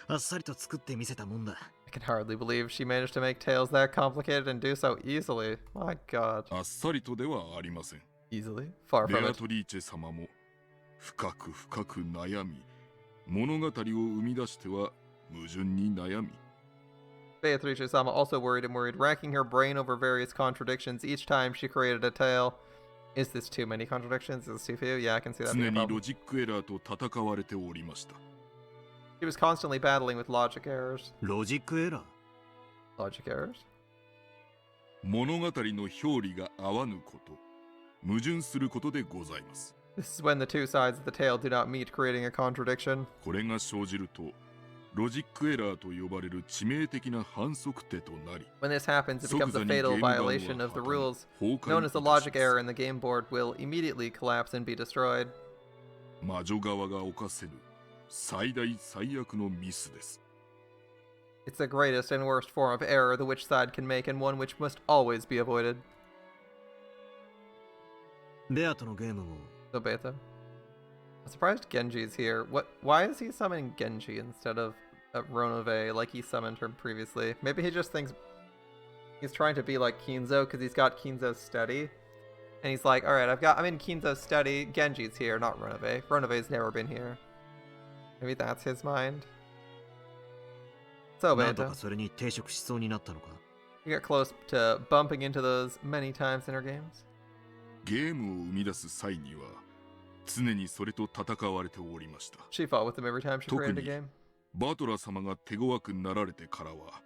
あっさりと作ってみせたもんだ。I can hardly believe she managed to make tales that complicated and do so easily. My god. あっさりとではありません。Easily? Far ベ from ア it. トリーチェ様も深く深く悩み、物語を生み出しては矛盾に悩み。Beatrice-sama also worried and worried, racking her brain over various contradictions each time she created a tale. Is this too many contradictions? Is this too few? Yeah, I can see that 常 being a に problem. ロジックエラーと戦われておりました。She was constantly battling with logic errors. ロジックエラー Logic errors? 物語の表裏が合わぬこと、矛盾することでございます。This is when the two sides of the tale do not meet, creating a contradiction. これが生じると、ロジックエラーと呼ばれる致命的な反則手となり、 When this happens, it becomes a fatal violation of the rules, known as the logic error, and the game board will immediately collapse and be destroyed. 魔女側が犯せる最大最悪のミスです。 It's the greatest and worst form of error the witch side can make, and one which must always be avoided. ベアトのゲームも So Beta. I'm surprised Genji's here. Why is he summoning Genji instead of Ronove like he summoned her previously? Maybe he just thinks he's trying to be like Kinzo because he's got Kinzo's study. And he's like, alright, I'm in Kinzo's study. Genji's here, not Ronove. Ronove's never been here. Maybe that's his mind. So なんと Beta. かそれに抵触しそうになったのか You got close to bumping into those many times in her games. ゲームを生み出す際には常にそれと戦われておりました。 She fought with him every time she 特 created に a game. バトラ様が手強くなられてからは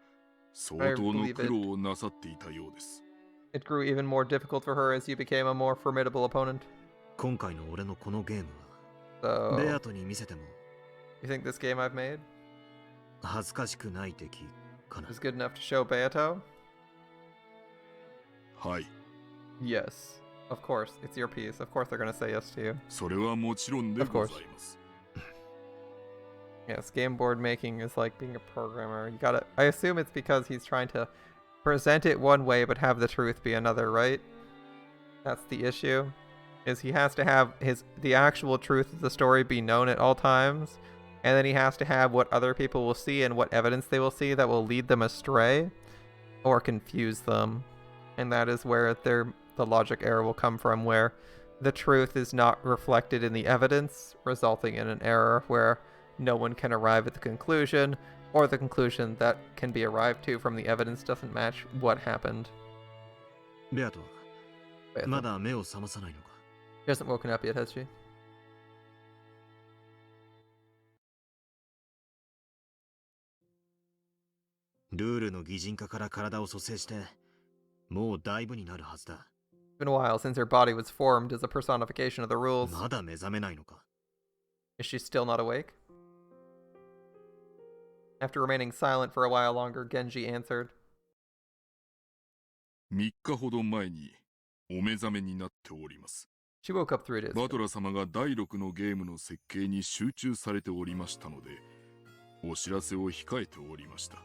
相当の苦労をなさっていたようです。 It grew even more difficult for her as you became a more formidable opponent. 今回の俺のこのゲーム So, はベアトに見せても you think this game I've made 恥ずかしくない敵かな is good enough to show Beato? はい。 Yes. Of course. It's your piece. Of course they're gonna say yes to you. それはもちろんでございます。 Yes, game board making is like being a programmer. You gotta... I assume it's because he's trying to present it one way but have the truth be another, right? That's the issue. Is he has to have the actual truth of the story be known at all times, and then he has to have what other people will see and what evidence they will see that will lead them astray or confuse them. And that is where the logic error will come from, where the truth is not reflected in the evidence, resulting in an error where no one can arrive at the conclusion, or the conclusion that can be arrived to from the evidence doesn't match what happened. ベアトはまだ目を覚まさないのか She hasn't woken up yet, has she? ルールの擬人化から体を蘇生してもうだいぶになるはずだ It's been a while since her body was formed as a personification of the rules. まだ目覚めないのか Is she still not awake? After remaining silent for a while longer, Genji answered. 3日ほど前にお目覚めになっております。 She woke up 3 days バ ago. トラ様が第6のゲームの設計に集中されておりましたので、お知らせを控えておりました。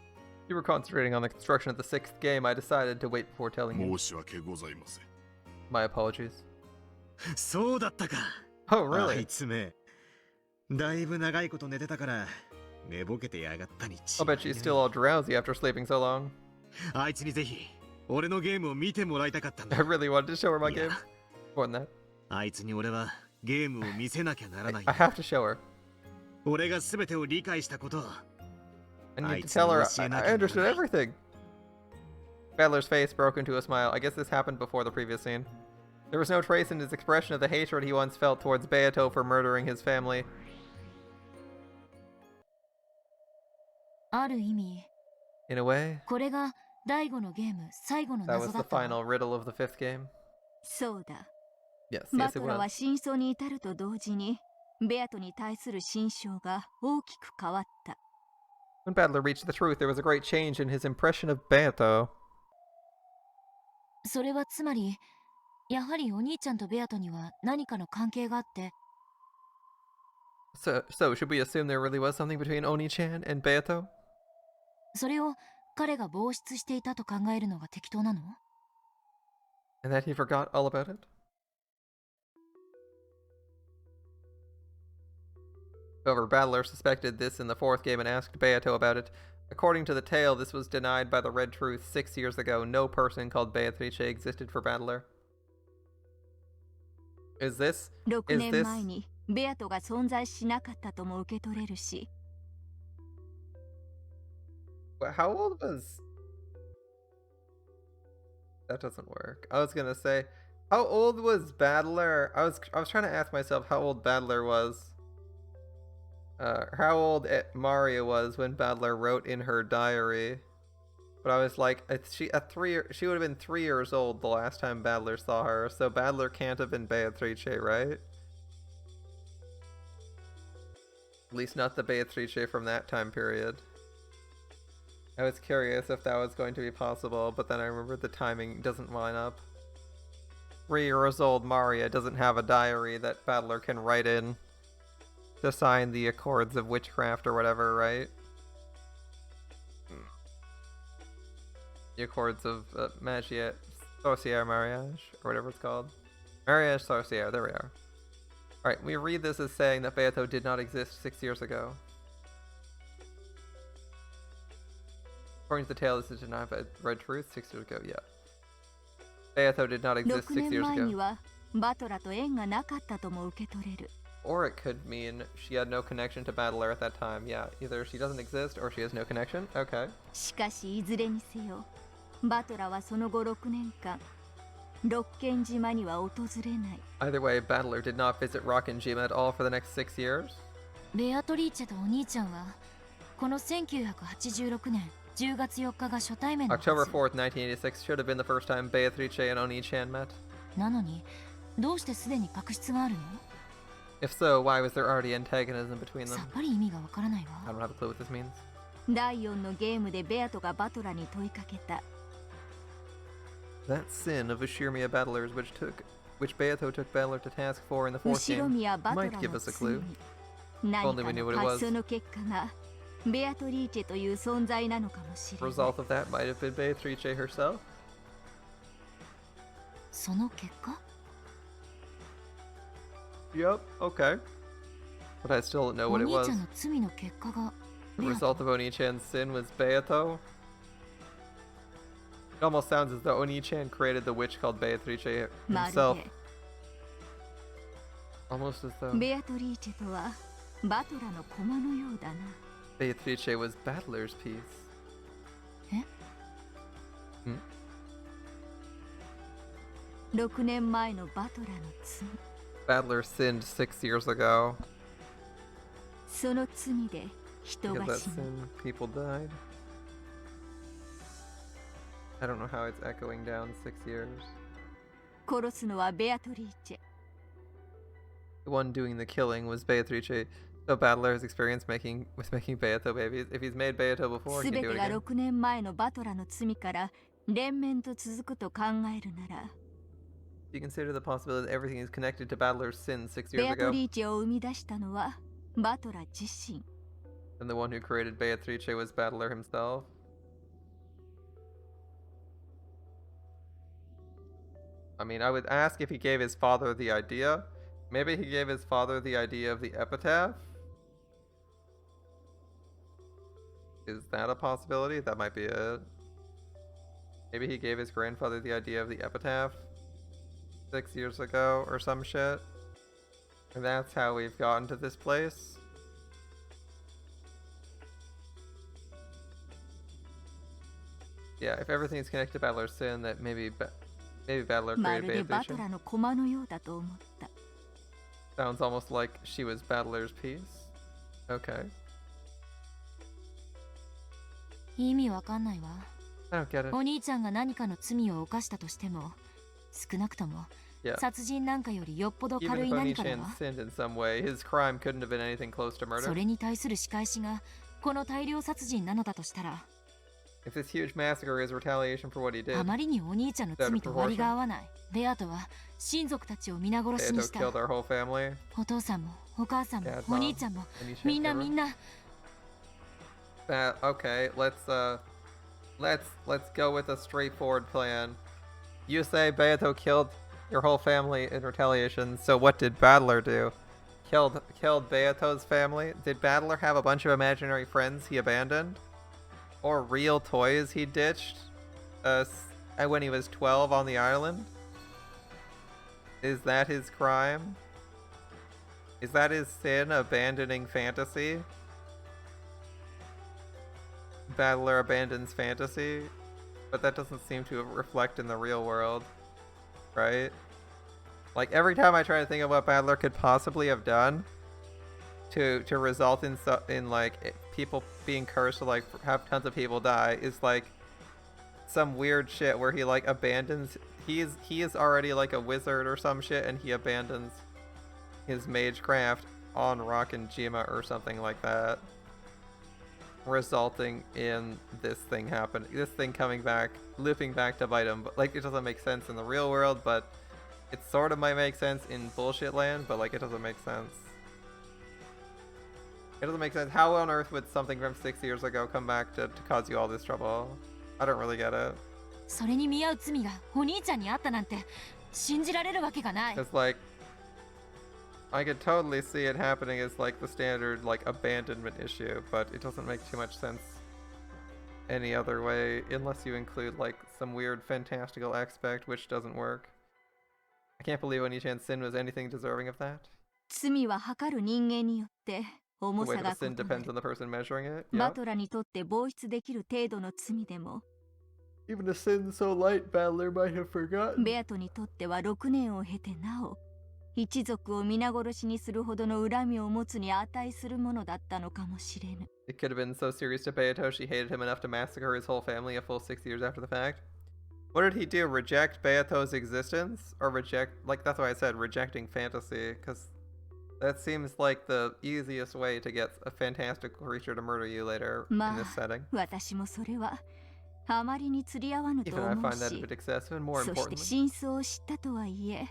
You were concentrating on the construction of the 6th game. I decided to wait before telling you. 申し訳ございません。 My apologies. そうだったか Oh, あ really? いつめだいぶ長いこと寝てたから寝ぼけてやがったに違い I'll bet she's still all drowsy after sleeping so long. あいつにぜひ俺のゲームを見てもらいたかったん I だ really wanted to show her my game. More than that. あいつに俺はゲームを見せなきゃならないん I だ have to show her. 俺が全てを理解したことを I need to tell her I understood everything. Battler's face broke into a smile. I guess this happened before the previous scene. There was no trace in his expression of the hatred he once felt towards Beato for murdering his family. ある意味、 In a way, これが第5のゲーム最後の that 謎 was だ the ったわ。 final riddle of the 5th game. そうだ Yes, バ yes, it トラは was. 真相に至ると同時にベアトに対する心象が大きく変わった When Battler reached the truth, there was a great change in his impression of Beato. それはつまり、やはりお兄ちゃんとベアトには何かの関係があって、 So should we assume there really was something between Oni-chan and Beato? それを彼が防止していたと考えるのが適当なの？ And that he forgot all about it? However, Battler suspected this in the 4th game and asked Beato about it. According to the tale, this was denied by the Red Truth 6 years ago. No person called Beatrice existed for Battler. Is this? 6年前にベアトが存在しなかったとも受け取れるし。How old was... That doesn't work. I was gonna say, how old was Battler? I was trying to ask myself how old Battler was. How old Maria was when Battler wrote in her diary. But I was like, she would have been 3 years old the last time Battler saw her, so Battler can't have been Beatrice, right? At least not the Beatrice from that time period. I was curious if that was going to be possible, but then I remembered the timing doesn't line up. 3 years old Maria doesn't have a diary that Battler can write in to sign the Accords of Witchcraft or whatever, right? The Accords of Magia Sorcière Mariage, or whatever it's called. Mariage Sorcière, there we are. Alright, we read this as saying that Beato did not exist 6 years ago. According to the tale, this is denied by Red Truth 6 years ago, yeah. Beato did not exist 6 years ago. Or it could mean she had no connection to Battler at that time. Yeah, either she doesn't exist or she has no connection. Okay. しかしいずれにせよ、バトラはその後6年間、ロッケン島には訪れない。Either way, Battler did not visit Rockenjima at all for the next 6 years. ベアトリーチェとお兄ちゃんはこの1986年10月4日が初対面のはず。 October 4th, 1986 should have been the first time Beatrice and Oni-chan met. なのにどうしてすでに確執があるの？ If so, why was there already antagonism between them? さっぱり意味がわからないわ。 I don't have a clue what this means. 第4のゲームでベアトがバトラに問いかけた。That sin of Ushirmiya battlers which Beato took Battler to task for in the fourth game might give us a clue. Only we knew what it was. その結果がベアトリーチェという存在なのかもしれない。 Result of that might have been Beatrice herself. その結果? Yup, okay. But I still don't know what it was. お兄ちゃんの罪の結果が The result of Oni-chan's sin was Beato? It almost sounds as though Oni-chan created the witch called Beatrice himself. Almost as though ベアトリーチェとはバトラの駒のようだな。 Beatrice was Battler's piece. え? 6年前のバトラの罪。 Battler sinned 6 years ago. その罪で人 Because が that 死ぬ。 sin, people died. I don't know how it's echoing down 6 years. 殺すのはベアトリーチェ。 The one doing the killing was Beatrice. So Battler has experience making Beato babies. If he's made Beato before, he す can べ do て it が again. 6年前のバトラの罪から連綿と続くと考えるなら、 Do you consider the possibility that everything is connected to Battler's sin 6 years ベアト ago? リーチェを生み出したのはバトラ自身。 And the one who created Beatrice was Battler himself? I mean, I would ask if he gave his father the idea. Maybe he gave his father the idea of the epitaph? Is that a possibility? That might be it. Maybe he gave his grandfather the idea of the epitaph 6 years ago or some shit. And that's how we've gotten to this place. Yeah, if everything is connected to Battler's sin, that maybe Battler ま created るでバト Beatrice. ラの駒のようだと思った。 Sounds almost like she was Battler's piece. Okay. 意味わかんないわ。 I don't get it. お兄ちゃんが何かの罪を犯したとしても、少なくとも Yeah. 殺人なんかよりよっぽど Even 軽 if い何かだ Oni-chan わ。 sinned in some way, his crime couldn't have been anything close to そ murder. れに対する仕返しがこの大量殺人なのだとしたら、 If this huge massacre is retaliation for what he あ did, まりにお兄ちゃんの罪と割りが合わない。ベアトは親族たちを皆殺しに Beato した。 killed our whole family. お父さんもお母さんも Dad, お Mom, 兄ちゃんも Oni-chan, みんな everyone. みんな。 Okay, let's go with a straightforward plan. You say Beato killed your whole family in retaliation, so what did Battler do? Killed Beato's family? Did Battler have a bunch of imaginary friends he abandoned? Or real toys he ditched when he was 12 on the island? Is that his crime? Is that his sin, abandoning fantasy? Battler abandons fantasy? But that doesn't seem to reflect in the real world, right? Like, every time I try to think of what Battler could possibly have done to result in like people being cursed to like have tons of people die, is like some weird shit where he like abandons, he is already like a wizard or some shit, and he abandons his mage craft on Rockenjima or something like that, resulting in this thing coming back, looping back to bite him. But like, it doesn't make sense in the real world, but it sort of might make sense in bullshit land, but like, it doesn't make sense. It doesn't make sense. How on earth would something from 6 years ago come back to cause you all this trouble? I don't really get it. それに見合う罪がお兄ちゃんにあったなんて信じられるわけがない。 It's like, I could totally see it happening as like the standard like abandonment issue, but it doesn't make too much sense any other way unless you include like some weird fantastical aspect, which doesn't work. I can't believe Oni-chan's sin was anything deserving of that. 罪は測る人間によって重 The さ weight が of a sin 異な depends る。 on the person measuring it. バ Yeah. トラにとって防止できる程度の罪でも Even a sin so light, Battler might have forgotten. ベアトにとっては6年を経てなお一族を皆殺しにするほどの恨みを持つに値するものだったのかもしれぬ。 It could have been so serious to Beato she hated him enough to massacre his whole family a full 6 years after the fact. What did he do? Reject Beato's existence? Or reject, like, that's why I said rejecting fantasy, because that seems like the easiest way to get a fantastical creature to murder you later in ま this あ setting. 私もそれはあまりに釣り合わぬと Even I 思う find that a し bit excessive, and more そして importantly, 真相を知ったとはいえ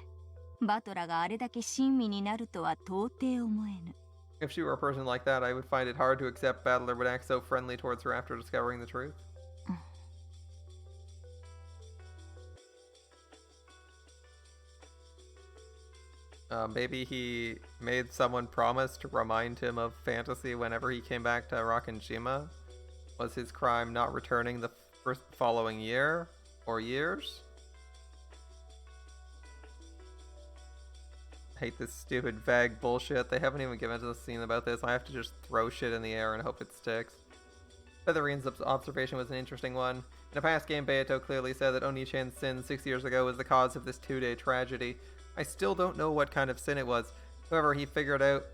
バトラがあれだけ親身になるとは到底思えぬ。 if she were a person like that, I would find it hard to accept Battler would act so friendly towards her after discovering the truth. Maybe he made someone promise to remind him of fantasy whenever he came back to Rockenjima. Was his crime not returning the following year or years? I hate this stupid vague bullshit. They haven't even given us a scene about this. I have to just throw shit in the air and hope it sticks. Featherin's observation was an interesting one. In a past game, Beato clearly said that Oni-chan's sin 6 years ago was the cause of this 2-day tragedy. I still don't know what kind of sin it was. However, he figured out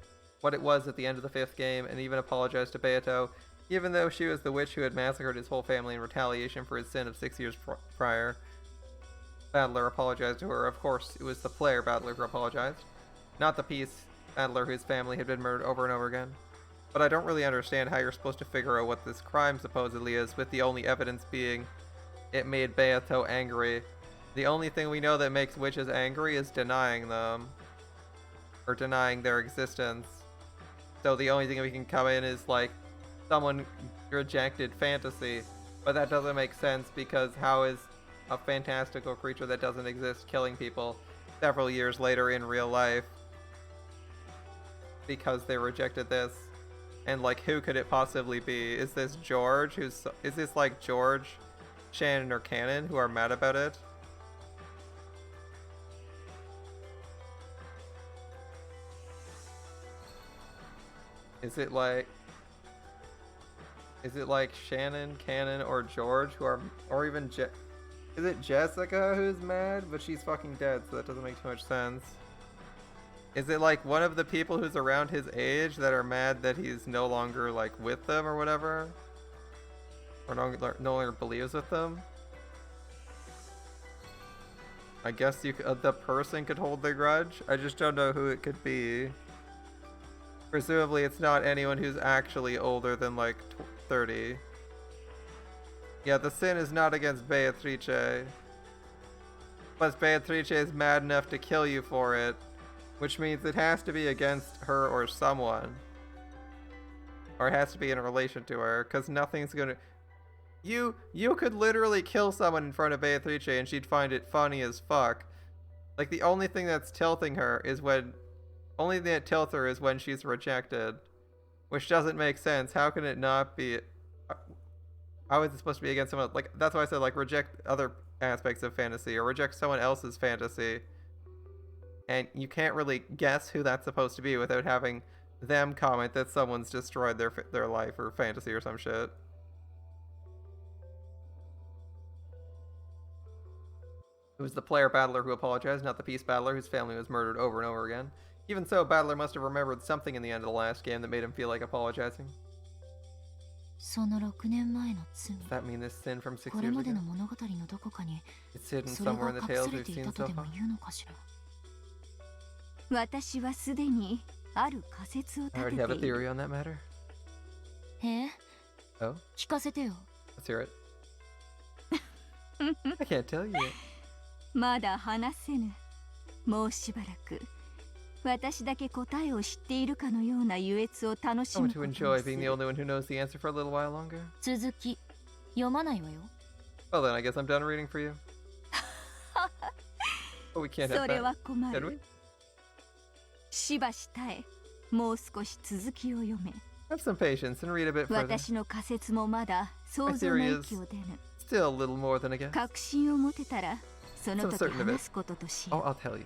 what it was at the end of the 5th game and even apologized to Beato, even though she was the witch who had massacred his whole family in retaliation for his sin of 6 years prior. Battler apologized to her. Of course, it was the player Battler who apologized, not the piece Battler whose family had been murdered over and over again. But I don't really understand how you're supposed to figure out what this crime supposedly is, with the only evidence being it made Beato angry. The only thing we know that makes witches angry is denying them, or denying their existence. So the only thing we can come in is like someone rejected fantasy, but that doesn't make sense because how is a fantastical creature that doesn't exist killing people several years later in real life because they rejected this? And like, who could it possibly be? Is this George? Is this like George, Shannon, or Cannon who are mad about it? Is it like Shannon, Cannon, or George who are, or even is it Jessica who's mad? But she's fucking dead, so that doesn't make too much sense. Is it like one of the people who's around his age that are mad that he's no longer like with them or whatever? Or no longer believes with them? I guess the person could hold the grudge? I just don't know who it could be. Presumably it's not anyone who's actually older than like 30. Yeah, the sin is not against Beatrice. Plus Beatrice is mad enough to kill you for it, which means it has to be against her or someone. Or it has to be in relation to her, because nothing's gonna... You could literally kill someone in front of Beatrice and she'd find it funny as fuck. Like, the only thing that's tilting her is when... Only thing that tilts her is when she's rejected. Which doesn't make sense. How can it not be... How is it supposed to be against someone? Like, that's why I said, like, reject other aspects of fantasy or reject someone else's fantasy. And you can't really guess who that's supposed to be without having them comment that someone's destroyed their life or fantasy or some shit. It was the player battler who apologized, not the peace battler whose family was murdered over and over again. Even so, battler must have remembered something in the end of the last game that made him feel like apologizing. Does that mean this sin from 6 years ago? It's hidden somewhere in the tales we've seen so far. 私はすでにある仮説を立て I て already have a いる。 theory on that matter. え Oh? 聞かせてよ。 Let's hear it. I can't tell you yet. まだ話せぬ。もうしばらく私だけ答えを知っているかのような優越を楽し I む want こ to とに enjoy す being the る。 only one who knows the answer for a little while longer. 続き読まないわよ。 Well then, I guess I'm done reading for you. Oh, we can't そ have れは that. 困 Can we? る。しばし耐え、もう少し続きを読め。 Have some patience and read a bit further. 私の仮説もまだ想像の域を出ぬ。 Still a little more than a guess. 確信を持てたら、その So 時 certain of it. 話すこととし Oh, よう。 I'll tell you.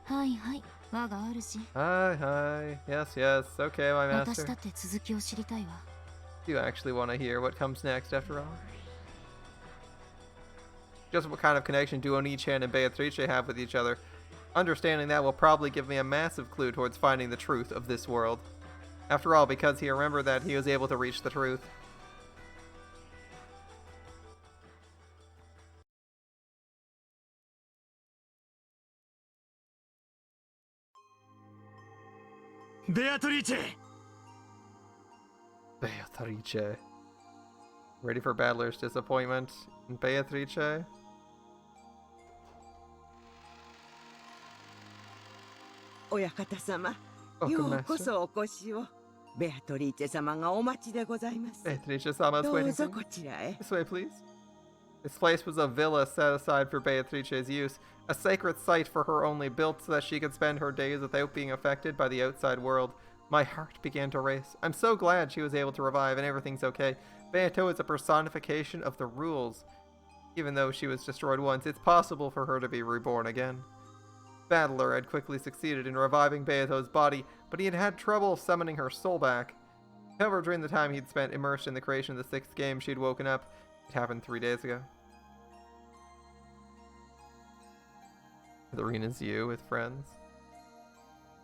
はいはい。我があるし。 Hi, hi. Yes, yes. Okay, my 私 master. だって続きを知りたいわ。 Do you actually want to hear what comes next after all? Just what kind of connection do Oni-chan and Beatrice have with each other? Understanding that will probably give me a massive clue towards finding the truth of this world. After all, because he remembered that, he was able to reach the truth. Beatrice! Beatrice. Ready for Battler's disappointment in Beatrice? 親方様、 Welcome, ようこ master. そお越しを。ベアトリーチェ様がお待ちでございます。 Beatrice-sama is ど waiting うぞ for こ you. ちらへ。 This way, please. This place was a villa set aside for Beatrice's use, a sacred site for her only, built so that she could spend her days without being affected by the outside world. My heart began to race. I'm so glad she was able to revive and everything's okay. Beato is a personification of the rules. Even though she was destroyed once, it's possible for her to be reborn again. Battler had quickly succeeded in reviving Beato's body, but he had had trouble summoning her soul back. However, during the time he'd spent immersed in the creation of the 6th game, she'd woken up. It happened 3 days ago. The arena's you with friends.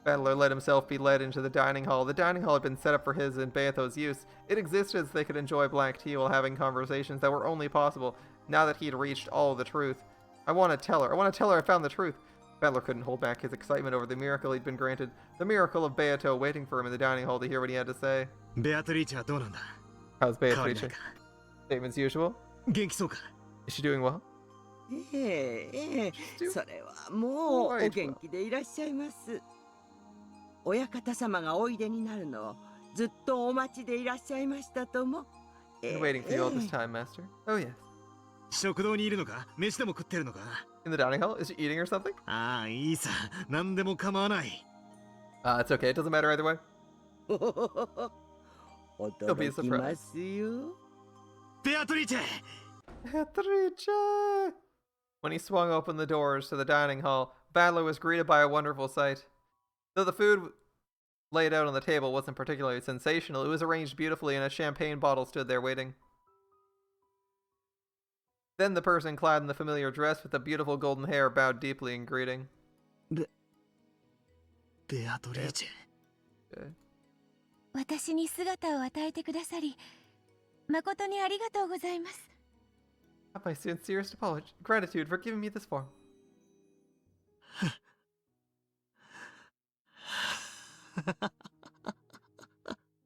Battler let himself be led into the dining hall. The dining hall had been set up for his and Beato's use. It existed so they could enjoy black tea while having conversations that were only possible now that he'd reached all of the truth. I want to tell her I found the truth. Battler couldn't hold back his excitement over the miracle he'd been granted. The miracle of Beato waiting for him in the dining hall to hear what he had to say. Beatrice はどうなんだ? How's 変わり Beatrice? ないか? Same as usual? 元気そうか? Is she doing well? ええ、それはもうお元気でいらっしゃいます。親方様がおいでになるのをずっとお待ちでいらっしゃいましたとも。Been waiting for you all this time, master. Oh yes. 食堂にいるのか? 飯でも食ってるのか? In the dining hall? Is she eating or something? ああ、いいさ。何でも構わない。It's okay. It doesn't matter either way. 驚きますよ。ベアトリーチェ! Beatrice! When he swung open the doors to the dining hall, Battler was greeted by a wonderful sight. Though the food laid out on the table wasn't particularly sensational, it was arranged beautifully and a champagne bottle stood there waiting. Then the person clad in the familiar dress with the beautiful golden hair bowed deeply in greeting. ベアトリーチェ。私に姿を与えてくださり、誠にありがとうございます。Have my sincerest gratitude for giving me this form.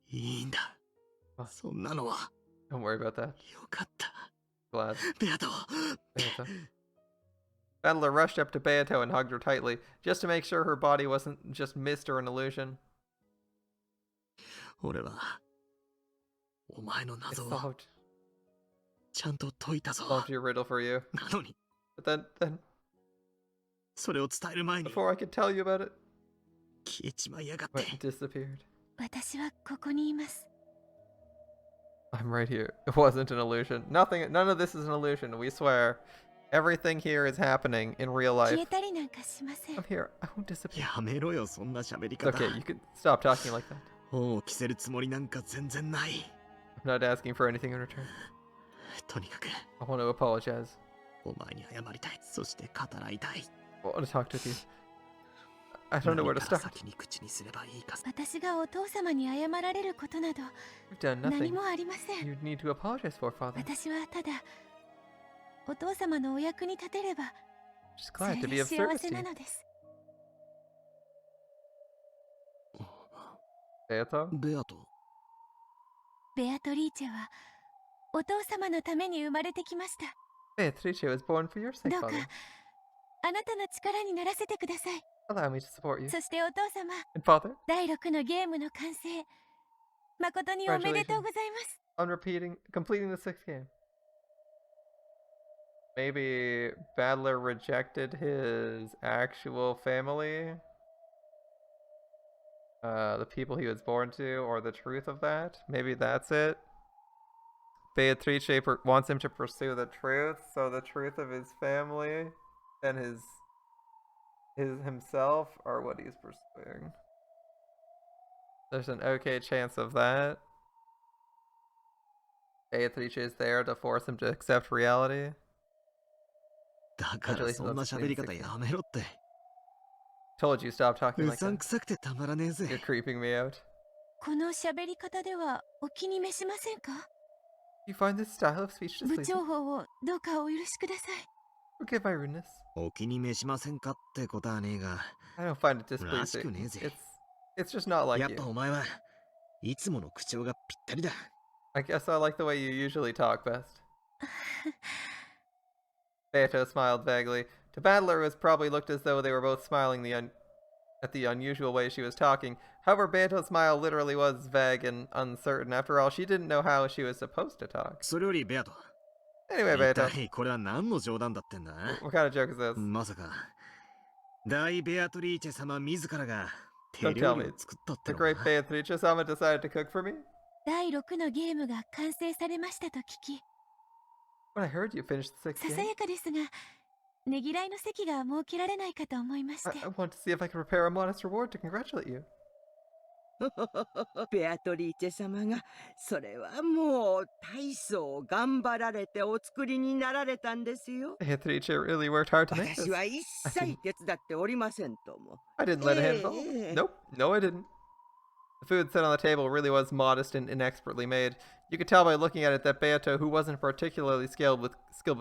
いいんだ。そんなのは。Don't worry about that. よかった。Glad. ベアト。Beato. Battler rushed up to Beato and hugged her tightly, just to make sure her body wasn't just mist or an illusion. 俺は、お前の I 謎を solved ちゃんと解いたぞ。your riddle for you. なのに、 But then, それを伝える前に、 before I could tell you about it, 消えちまいやがっ went て。 and disappeared. 私はここにいます。I'm right here. It wasn't an illusion. Nothing. None of this is an illusion. We swear. Everything here is happening in real life. I'm here. I won't disappear. Okay, you can stop talking like that. I'm not asking for anything in return. I want to apologize. I want to talk to you. I don't know where to start. You've done nothing. You need to apologize for, Father. Just glad to be of service to you. Beato? Beatrice was born for your sake, Father. Allow me to support you. And Father? Congratulations on completing the 6th game. Maybe Battler rejected his actual family? The people he was born to, or the truth of that? Maybe that's it? Beatrice wants him to pursue the truth, so the truth of his family and his himself are what he's pursuing. There's an okay chance of that. Beatrice is there to force him to accept reality. Told you stop talking like that. You're creeping me out. You find this style of speech displeasing? Forgive my rudeness. I don't find it displeasing. It's just not like you. I guess I like the way you usually talk best. Beato smiled vaguely. To Battler, it was probably looked as though they were both smiling at the unusual way she was talking. However, Beato's smile literally was vague and uncertain. After all, she didn't know how she was supposed to talk. Anyway, Beato. What kind of joke is this? Don't tell me. The great Beatrice-sama decided to cook for me? When I heard you finished the 6th game, I want to see if I can prepare a modest reward to congratulate you. ベアトリーチェ様がそれはもう大層頑張られてお作りになられたんですよ。Beatrice really worked hard to make this. 私は一切手伝っておりませんとも。I didn't let a hand fall. Nope, no I didn't. The food set on the table really was modest and inexpertly made. You could tell by looking at it that Beato, who wasn't particularly skilled with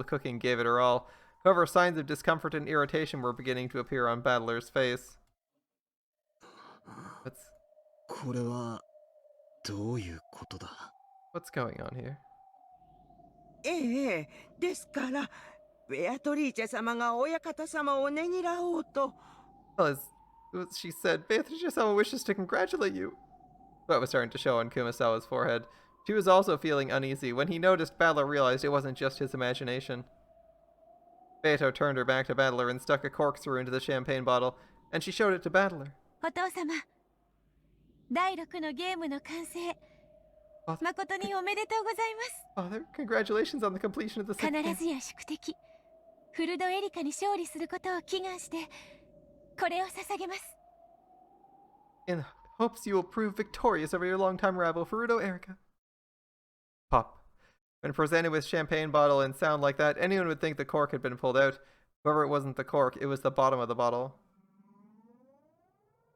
cooking, gave it her all. However, signs of discomfort and irritation were beginning to appear on Battler's face. What's going on here? ですから、ベアトリーチェ様が親方様をねぎらおうと。Well, as she said, Beatrice-sama wishes to congratulate you. Sweat was starting to show on Kumasawa's forehead. She was also feeling uneasy. When he noticed, Battler realized it wasn't just his imagination. Beato turned her back to Battler and stuck a corkscrew into the champagne bottle, and she showed it to Battler. Father, congratulations on the completion of the 6th game. In hopes you will prove victorious over your longtime rival, Furuto Erika. Pop. When presented with champagne bottle and sound like that, anyone would think the cork had been pulled out. However, it wasn't the cork, it was the bottom of the bottle.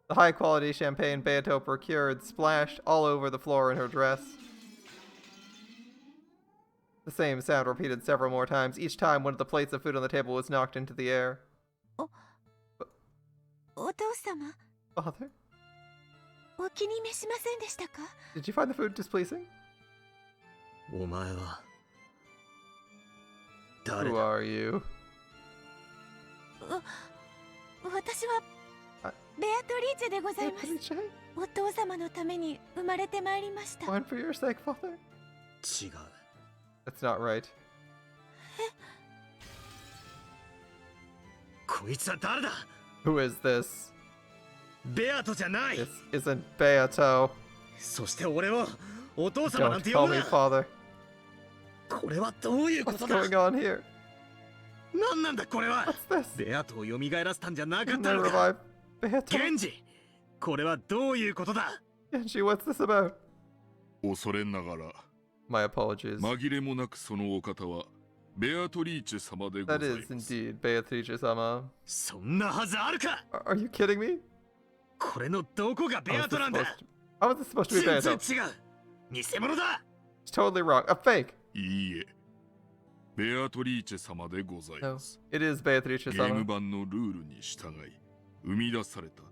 The high-quality champagne Beato procured splashed all over the floor in her dress. The same sound repeated several more times. Each time, one of the plates of food on the table was knocked into the air. Father? Did you find the food displeasing? Who are you? Born for your sake, Father? That's not right. Who is this? This isn't Beato. お父様なん Don't て call 呼ぶ me な。 father. これはどういうこ What's とだ。 going on here? 何なんだこれは。 What's this? ベアトを蘇らせたんじゃなか Didn't った I のか。 revive Beato? ケンジ、これはどういうことだ。 Genji, what's this about? 恐れながら My apologies. 紛れもなくそのお方はベアトリーチェ様でござ That い is ます。 indeed Beatrice-sama. そんなはずあるか。 Are you kidding me? これのどこが How ベア is ト this なんだ。 how is this supposed to be 全 Beato? 然違う。偽物だ。 It's totally wrong. A fake. いいえ、ベアトリーチェ様でござい No, ます。 it is ゲー Beatrice-sama. ム版のルールに従い生み出された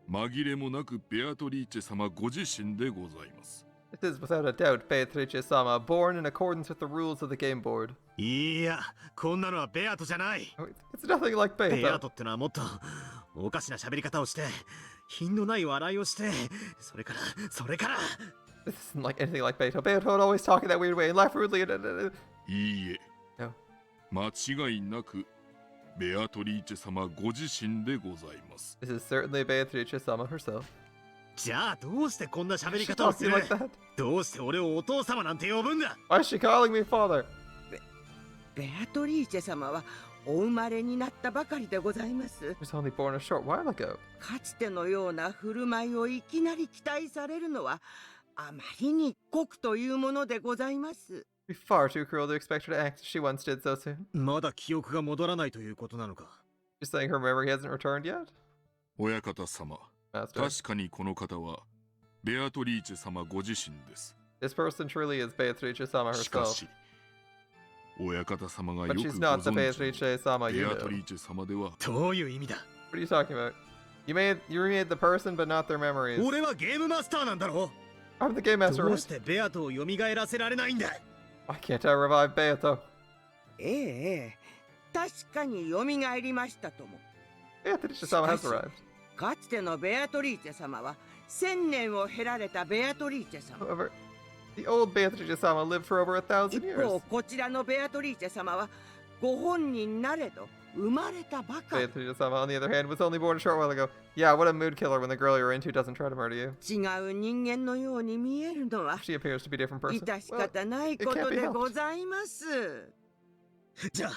紛れもなくベアトリーチェ様ご自身でございます。It is without a doubt Beatrice-sama, born in accordance with the rules of the game board. いや、こんなのはベアトじゃない。 Oh, it's nothing like ベア Beato. トってのはもっとおかしな喋り方をして品のない笑いをしてそれから This isn't like anything like Beato. Beato would always talk in that weird way and laugh rudely. いいえ、 No. 間違いなくベアトリーチェ様ご自身でございます。 This is certainly Beatrice-sama herself. じゃあどうしてこんな喋り She 方を talks す to る you like that? どうして俺をお父様なんて呼ぶんだ。 Why is she calling me father? ベアトリーチェ様はお生まれになったばかりでございます。 She was only born a short while ago. かつてのような振る舞いをいきなり期待されるのはあまりに酷というものでございます。 It'd be far too cruel to expect her to act as she once did so soon. まだ記憶が戻らないということなのか。 You're saying her memory hasn't returned yet? 親方様、 Master. 確かにこの方はベアトリーチェ様ご自身です。 This person truly is Beatrice-sama しか herself. し、親方様が But よく she's ご not the 存知 Beatrice-sama の you ベア know. トリーチェ様では、どういう意味だ。 What are you talking about? You remade the person but not their memories. 俺はゲームマスターなんだろ。 I'm the game master, どう right? してベアトを蘇らせられないんだ。 Why can't I revive Beato? ええ、確かに蘇りましたとも。 Beatrice-sama has arrived. かつてのベアトリーチェ様は1000年を経られたベアトリーチェ様。 However, the old Beatrice-sama lived for over 1,000一 years. 方こちらのベアトリーチェ様はご本人なれど生まれたばかり。 Beatrice-sama, on the other hand, was only born a short while ago. Yeah, what a mood killer when the girl you're into doesn't try to murder you. 違う人間のように見えるのは She appears to be a different person. 致し Well, 方ないことでございます。じゃあ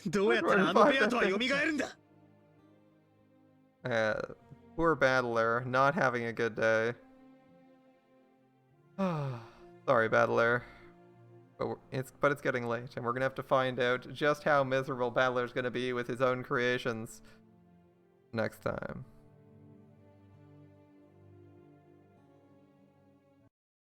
どうやったらあのベアトは蘇るんだ。 poor battler, not having a good day. Sorry, battler. But it's getting late, and we're gonna have to find out just how miserable Battler's gonna be with his own creations next time.